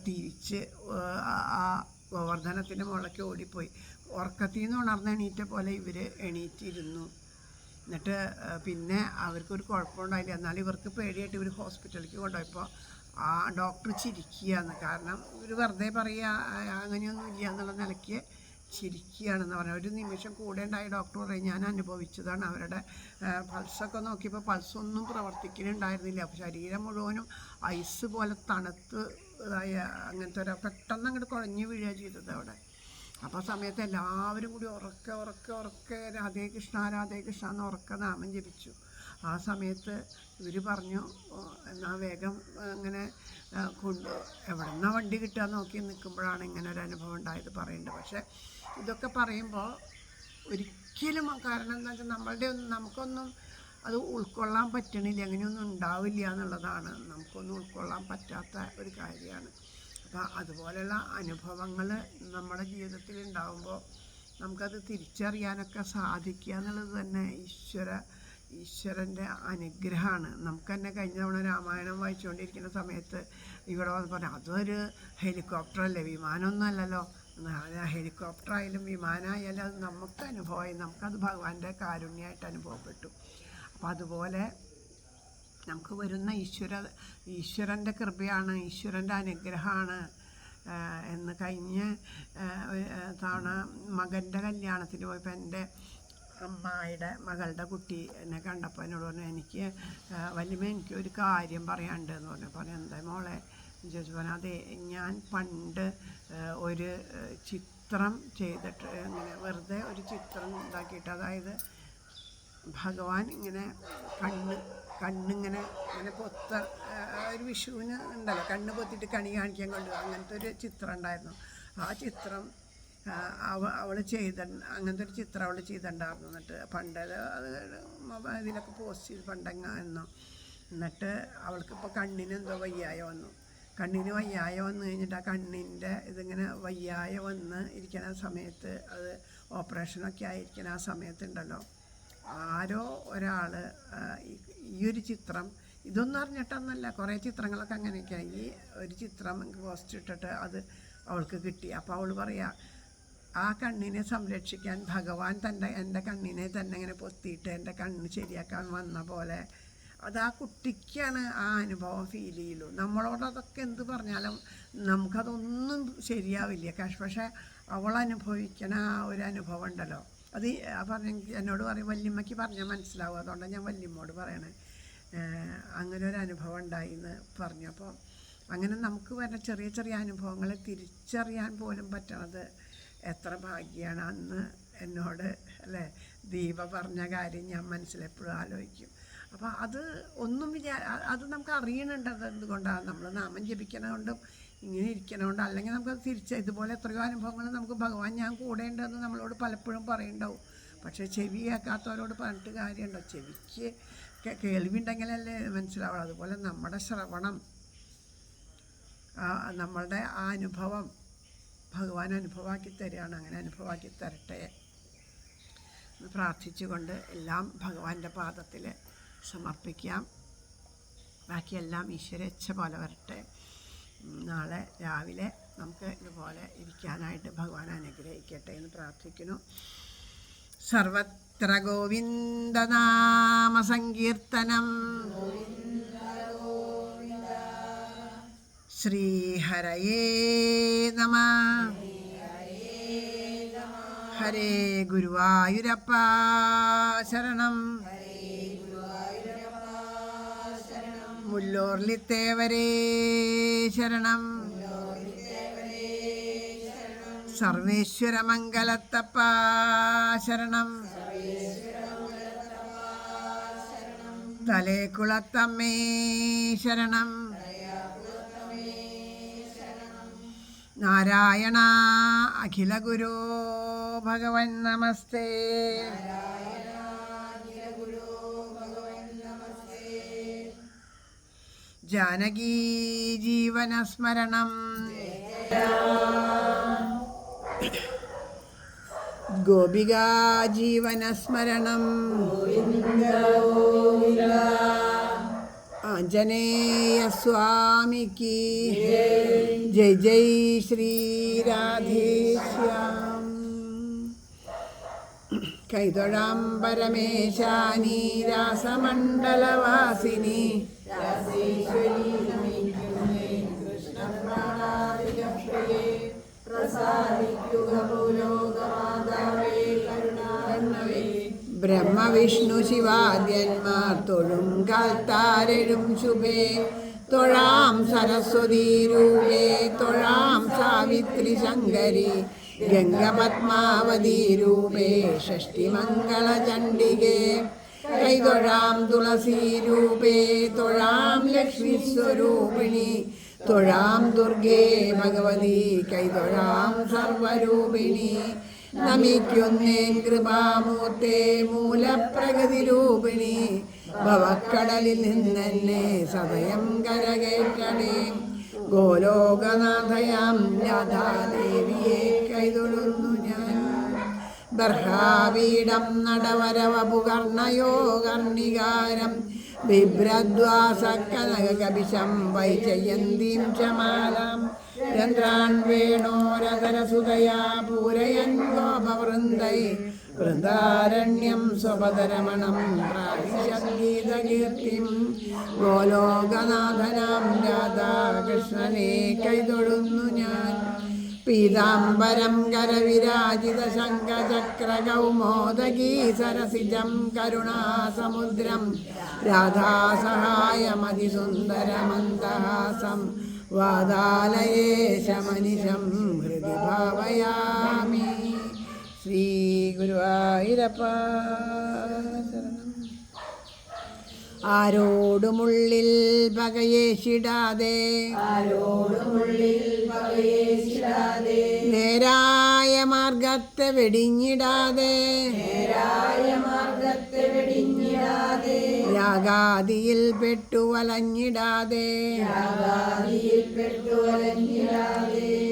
S1: തിരിച്ച് ആ ഗോവർദ്ധനത്തിൻ്റെ മുകളിലേക്ക് ഓടിപ്പോയി. ഉറക്കത്തിൽ നിന്ന് ഉണർന്ന് എണീറ്റ പോലെ ഇവർ എണീറ്റിരുന്നു. എന്നിട്ട് പിന്നെ അവർക്കൊരു കുഴപ്പമുണ്ടായില്ല. എന്നാലും ഇവർക്ക് പേടിയായിട്ട് ഇവർ ഹോസ്പിറ്റലിലേക്ക് കൊണ്ടുപോയപ്പോൾ ആ ഡോക്ടർ ചിരിക്കുകയാണ്. കാരണം ഇവർ വെറുതെ പറയുക അങ്ങനെയൊന്നും ഇല്ല എന്നുള്ള നിലയ്ക്ക് ചിരിക്കുകയാണെന്ന് പറഞ്ഞാൽ. ഒരു നിമിഷം കൂടെ ഉണ്ടായ ഡോക്ടർ പറയും ഞാൻ അനുഭവിച്ചതാണ്. അവരുടെ പൾസൊക്കെ നോക്കിയപ്പോൾ പൾസൊന്നും പ്രവർത്തിക്കുന്നുണ്ടായിരുന്നില്ല. അപ്പോൾ ശരീരം മുഴുവനും ഐസ് പോലെ തണുത്ത് ഇതായ അങ്ങനത്തെ പെട്ടെന്ന് അങ്ങോട്ട് കുഴഞ്ഞു വീഴുക ചെയ്തത് അവിടെ. അപ്പോൾ ആ സമയത്ത് എല്ലാവരും കൂടി ഉറക്കെ രാധേ കൃഷ്ണ എന്ന് ഉറക്കെ നാമം ജപിച്ചു. ആ സമയത്ത് ഇവർ പറഞ്ഞു എന്നാൽ വേഗം അങ്ങനെ എവിടെ നിന്നാണ് വണ്ടി കിട്ടുക നോക്കി നിൽക്കുമ്പോഴാണ് ഇങ്ങനെ ഒരു അനുഭവം ഉണ്ടായത് പറയുന്നുണ്ട്. പക്ഷേ ഇതൊക്കെ പറയുമ്പോൾ ഒരിക്കലും. കാരണം എന്താ വെച്ചാൽ നമുക്കൊന്നും അത് ഉൾക്കൊള്ളാൻ പറ്റണില്ല, അങ്ങനെയൊന്നും ഉണ്ടാവില്ല എന്നുള്ളതാണ്. നമുക്കൊന്നും ഉൾക്കൊള്ളാൻ പറ്റാത്ത ഒരു കാര്യമാണ്. അപ്പോൾ അതുപോലെയുള്ള അനുഭവങ്ങൾ നമ്മുടെ ജീവിതത്തിൽ ഉണ്ടാകുമ്പോൾ നമുക്കത് തിരിച്ചറിയാനൊക്കെ സാധിക്കുക എന്നുള്ളത് തന്നെ ഈശ്വരൻ്റെ അനുഗ്രഹമാണ്. നമുക്ക് തന്നെ കഴിഞ്ഞ തവണ രാമായണം വായിച്ചുകൊണ്ടിരിക്കുന്ന സമയത്ത് ഇവിടെ വന്ന് പറഞ്ഞു, അതൊരു ഹെലികോപ്റ്ററല്ലേ, വിമാനമൊന്നും അല്ലല്ലോ. ഹെലികോപ്റ്ററായാലും വിമാനമായാലും അത് നമുക്ക് അനുഭവമായി, നമുക്കത് ഭഗവാന്റെ കാരുണ്യമായിട്ട് അനുഭവപ്പെട്ടു. അപ്പോൾ അതുപോലെ നമുക്ക് വരുന്ന ഈശ്വരൻ്റെ കൃപയാണ്, ഈശ്വരൻ്റെ അനുഗ്രഹമാണ് എന്ന് കഴിഞ്ഞ തവണ മകൻ്റെ കല്യാണത്തിന് പോയപ്പോൾ എൻ്റെ അമ്മായിയുടെ മകളുടെ കുട്ടി എന്നെ കണ്ടപ്പോൾ എന്നോട് പറഞ്ഞു, എനിക്ക് വല്യമ്മ എനിക്കൊരു കാര്യം പറയാനുണ്ട് എന്ന് പറഞ്ഞു. എന്താ മോളെ ചോദിച്ചു. പറഞ്ഞു, അതെ, ഞാൻ പണ്ട് ഒരു ചിത്രം ചെയ്തിട്ട്, ഇങ്ങനെ വെറുതെ ഒരു ചിത്രം ഉണ്ടാക്കിയിട്ട്, അതായത് ഭഗവാൻ ഇങ്ങനെ കണ്ണിങ്ങനെ ഒരു വിഷുവിന് ഉണ്ടല്ലോ, കണ്ണ് പൊത്തിയിട്ട് കണി കാണിക്കാൻ കൊണ്ട്, അങ്ങനത്തെ ഒരു ചിത്രം ഉണ്ടായിരുന്നു. ആ ചിത്രം അവൾ അങ്ങനത്തെ ഒരു ചിത്രം അവൾ ചെയ്തിട്ടുണ്ടായിരുന്നു. എന്നിട്ട് പണ്ട് അത് ഇതിലൊക്കെ പോസ്റ്റ് ചെയ്ത് പണ്ടെങ്ങായിരുന്നു. എന്നിട്ട് അവൾക്കിപ്പോൾ കണ്ണിനെന്തോ വയ്യായ വന്നു. കണ്ണിന് വയ്യായ വന്നു കഴിഞ്ഞിട്ട് ആ കണ്ണിൻ്റെ ഇതിങ്ങനെ വയ്യായ വന്ന് ഇരിക്കുന്ന സമയത്ത്, അത് ഓപ്പറേഷനൊക്കെ ആയിരിക്കുന്ന ആ സമയത്തുണ്ടല്ലോ, ആരോ ഒരാൾ ഈ ഒരു ചിത്രം, ഇതൊന്നും അറിഞ്ഞിട്ടൊന്നല്ല, കുറേ ചിത്രങ്ങളൊക്കെ അങ്ങനെയൊക്കെയാണ്, ഈ ഒരു ചിത്രം പോസ്റ്റ് ഇട്ടിട്ട് അത് അവൾക്ക് കിട്ടി. അപ്പോൾ അവൾ പറയാ, ആ കണ്ണിനെ സംരക്ഷിക്കാൻ ഭഗവാൻ എൻ്റെ കണ്ണിനെ തന്നെ ഇങ്ങനെ പൊത്തിയിട്ട് എൻ്റെ കണ്ണ് ശരിയാക്കാൻ വന്ന പോലെ അത് ആ കുട്ടിക്കാണ് ആ അനുഭവം ഫീൽ ചെയ്യുള്ളൂ. നമ്മളോട് അതൊക്കെ എന്ത് പറഞ്ഞാലും നമുക്കതൊന്നും ശരിയാവില്ല. പക്ഷേ അവൾ അനുഭവിക്കണ ആ ഒരു അനുഭവം ഉണ്ടല്ലോ, അത് എന്നോട് പറയും, വല്യമ്മയ്ക്ക് പറഞ്ഞാൽ മനസ്സിലാവും, അതുകൊണ്ടാണ് ഞാൻ വല്യമ്മോട് പറയണേ. അങ്ങനെ ഒരു അനുഭവം ഉണ്ടായി എന്ന് പറഞ്ഞു. അപ്പോൾ അങ്ങനെ നമുക്ക് വരുന്ന ചെറിയ ചെറിയ അനുഭവങ്ങളെ തിരിച്ചറിയാൻ പോലും പറ്റണത് എത്ര ഭാഗ്യമാണ്. അന്ന് എന്നോട് അല്ലേ ദീപ പറഞ്ഞ കാര്യം ഞാൻ മനസ്സിലെപ്പോഴും ആലോചിക്കും. അപ്പോൾ അത് ഒന്നും അത് നമുക്ക് അറിയണുണ്ട്. അത് എന്തുകൊണ്ടാണ് നമ്മൾ നാമം ജപിക്കണതുകൊണ്ടും ഇങ്ങനെ ഇരിക്കണതുകൊണ്ട്, അല്ലെങ്കിൽ നമുക്കത് ഇതുപോലെ എത്രയോ അനുഭവങ്ങൾ നമുക്ക് ഭഗവാൻ ഞാൻ കൂടെ ഉണ്ടെന്ന് നമ്മളോട് പലപ്പോഴും പറയുന്നുണ്ടാവും. പക്ഷേ ചെവി കേൾക്കാത്തവരോട് പറഞ്ഞിട്ട് കാര്യമുണ്ടോ? ചെവിക്ക് കേൾവി ഉണ്ടെങ്കിലല്ലേ മനസ്സിലാവുള്ളൂ. അതുപോലെ നമ്മുടെ ശ്രവണം, നമ്മളുടെ ആ അനുഭവം ഭഗവാൻ അനുഭവമാക്കി തരികയാണ്. അങ്ങനെ അനുഭവമാക്കി തരട്ടെ എന്ന് പ്രാർത്ഥിച്ചുകൊണ്ട് എല്ലാം ഭഗവാന്റെ പാദത്തിൽ സമർപ്പിക്കാം. ബാക്കിയെല്ലാം ഈശ്വരേച്ഛ പോലെ വരട്ടെ. നാളെ രാവിലെ നമുക്ക് ഇതുപോലെ ഇരിക്കാനായിട്ട് ഭഗവാൻ അനുഗ്രഹിക്കട്ടെ എന്ന് പ്രാർത്ഥിക്കുന്നു. സർവത്ര ഗോവിന്ദനാമ സങ്കീർത്തനം. ശ്രീഹരയേ നമഃ. ഹരേ ഗുരുവായൂരപ്പ ശരണം. മുല്ലോർലിത്തേവരേ ശരണം. സർവേശ്വര മംഗലത്തപ്പ ശരണം. തലേക്കുളത്തമ്മേ ശരണം. നാരായണ അഖില ഗുരു ഭഗവൻ നമസ്തേ. ജാനകീ ജീവനസ്മരണം. ഗോപികാ ജീവനസ്മരണം. ആഞ്ജനേയ സ്വാമിക്ക് ജയ് ജയ് ശ്രീ രാധേശ്യാം. കൈതൊഴാം പരമേശാനി രാസമണ്ഡലവാസിനി. ബ്രഹ്മവിഷ്ണു ശിവാദ്യന്മാർ തൊഴും കാൽത്താരഴും ശുഭേ. തൊഴാം സരസ്വതീ രൂപേ തൊഴാം സാവിത്രി ശങ്കരി. ഗംഗപത്മാവതീ രൂപേ ഷഷ്ടിമംഗളചണ്ഡികേ. കൈതൊഴാം തുളസീ രൂപേ തൊഴാം ലക്ഷ്മി സ്വരൂപിണി. തൊഴാം ദുർഗേ ഭഗവതി കൈതൊഴാം സർവരൂപിണി. നമിക്കുന്നേൻ കൃപാമൂർത്തേ മൂലപ്രകൃതിരൂപിണി ഭവക്കടലിൽ നിന്നെന്നെ സദയം കരകയറ്റണേ. ഗോലോകനാഥയാം രാധാദേവിയെ കൈതൊഴുന്നു ഞാൻ. ബർഹാവീടം നടവരവപുകർണയോ കർണികാരം ബിഭ്രദ്വാസക്കനകകപിശം വൈജയന്തീം ചമാലാം ചന്ദ്രാൻ വേണോരതരസുതയാ പൂരയൻ ഗോപവൃന്ദൈ വൃന്ദാരണ്യം സ്വപദരമണം പ്രാവിശദ്ഗീതകീർത്തിം. ഗോലോകനാഥനാം രാധാകൃഷ്ണനെ കൈതൊഴുന്നു ഞാൻ. പീതാംബരം കരവിരാജിത ശംഖചക്രകൗമോദഗീ സരസിജം കരുണാസമുദ്രം രാധാസഹായമതിസുന്ദരമന്ദഹാസം വാതാലയേശമനിശം ഹൃദി ഭാവയാമി. ശ്രീ ഗുരുവായൂരപ്പ ശരണം. ആരോടുമുള്ളിൽ പകയേശിടാതെ നേരായ മാർഗത്തെ വെടിഞ്ഞിടാതെ രാഗാദിയിൽ പെട്ടു വലഞ്ഞിടാതെ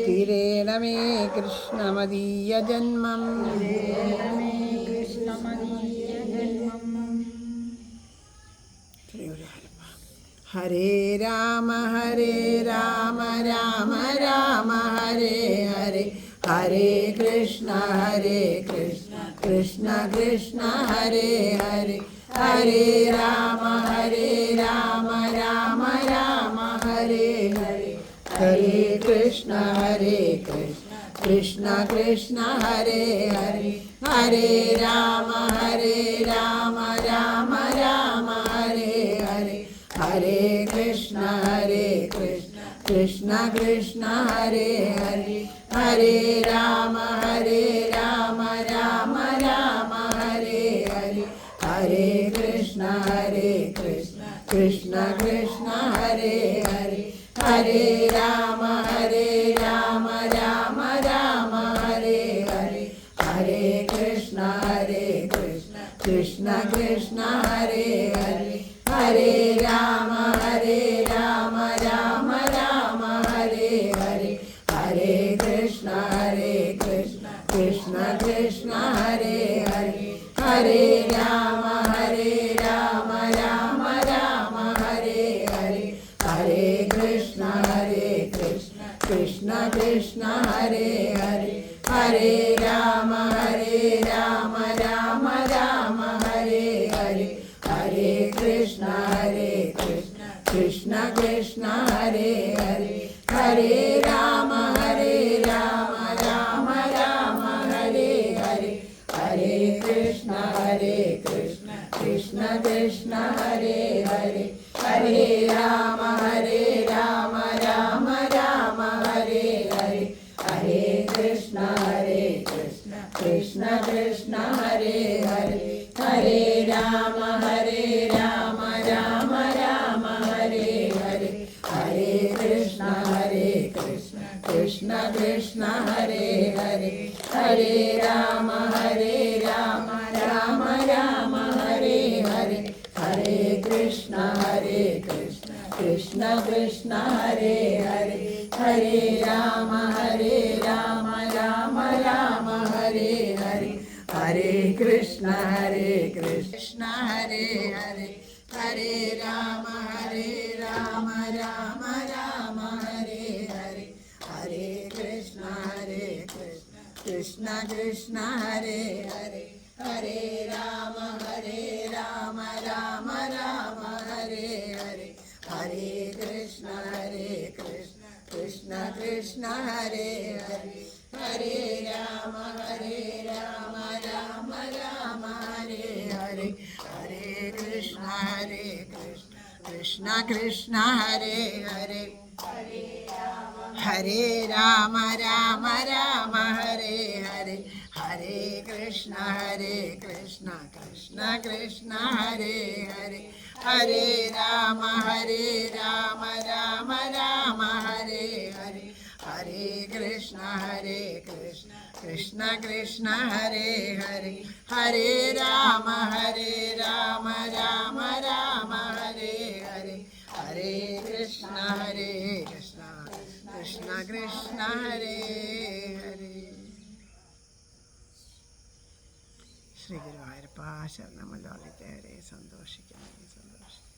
S1: തിരേണമേ കൃഷ്ണമദീയ ജന്മം. ഹരേ രാമ രാമ രാമ ഹരേ ഹരേ ഹരേ കൃഷ്ണ കൃഷ്ണ കൃഷ്ണ ഹരേ ഹരേ ഹരേ രാമ രാമ രാമ ഹരേ ഹരേ ഹരേ കൃഷ്ണ കൃഷ്ണ കൃഷ്ണ ഹരേ ഹരേ ഹരേ രാമ രാമ രാമ ഹരേ ഹരേ ഹരേ കൃഷ്ണ കൃഷ്ണ കൃഷ്ണ ഹരേ ഹരേ ഹരേ രാമ രാമ രാമ ഹരേ ഹരേ ഹരേ കൃഷ്ണ കൃഷ്ണ കൃഷ്ണ ഹരേ ഹരേ ഹരേ രാമ രാമ രാമ ഹരേ ഹരേ ഹരേ കൃഷ്ണ കൃഷ്ണ കൃഷ്ണ ഹരേ ഹരേ ഹരേ രാമ രാമ രാമ ഹരേ ഹരേ ഹരേ കൃഷ്ണ കൃഷ്ണ കൃഷ്ണ ഹരേ ഹരേ ഹരേ രാമ രാമ രാമ ഹരേ ഹരേ ഹരേ കൃഷ്ണ കൃഷ്ണ കൃഷ്ണ ഹരേ ഹരേ ഹരേ രാമ രാമ രാമ ഹരേ ഹരേ ഹരേ കൃഷ്ണ കൃഷ്ണ കൃഷ്ണ ഹരേ ഹരേ ഹരേ രാമ രാമ രാമ ഹരേ ഹരേ ഹരേ കൃഷ്ണ കൃഷ്ണ കൃഷ്ണ ഹരേ ഹരേ ഹരേ രാമ രാമ രാമ ഹരേ ഹരേ ഹരേ കൃഷ്ണ കൃഷ്ണ കൃഷ്ണ ഹരേ ഹരേ ഹരേ രാമ രാമ രാമ ഹരേ ഹരേ ഹരേ കൃഷ്ണ കൃഷ്ണ കൃഷ്ണ ഹരേ ഹരേ ഹരേ രാമ രാമ രാമ ഹരേ ഹരേ ഹരേ കൃഷ്ണ കൃഷ്ണ കൃഷ്ണ ഹരേ ഹരേ ഹരേ രാമ രാമ രാമ ഹരേ ഹരേ ഹരേ കൃഷ്ണ കൃഷ്ണ ഹരേ ഹരേ ഹരേ രാമ രാമ രാമ ഹരേ ഹരേ ഹരേ കൃഷ്ണ കൃഷ്ണ കൃഷ്ണ ഹരേ ഹരേ ഹരേ രാമ രാമ രാമ ഹരേ ഹരേ ഹരേ കൃഷ്ണ കൃഷ്ണ കൃഷ്ണ ഹരേ ഹരേ ഹരേ രാമ രാമ രാമ ഹരേ ഹരേ ഹരേ കൃഷ്ണ കൃഷ്ണ കൃഷ്ണ ഹരേ ഹരേ ഹരേ രാമ രാമ ഹരേ ഹരേ ഹരേ കൃഷ്ണ കൃഷ്ണ കൃഷ്ണ ഹരേ ഹരേ ഹരേ രാമ രാമ രാമ ഹരേ ഹരേ ഹരേ കൃഷ്ണ കൃഷ്ണ കൃഷ്ണ ഹരേ ഹരേ, ഹരേ രാമ രാമ രാമ ഹരേ ഹരേ, ഹരേ കൃഷ്ണ കൃഷ്ണ കൃഷ്ണ ഹരേ ഹരേ. ശ്രീ ഗുരുവായൂരപ്പ ശരണമല്ലോ. ഹരേ സന്തോഷിക്കുന്നു, സന്തോഷിക്കുന്നു.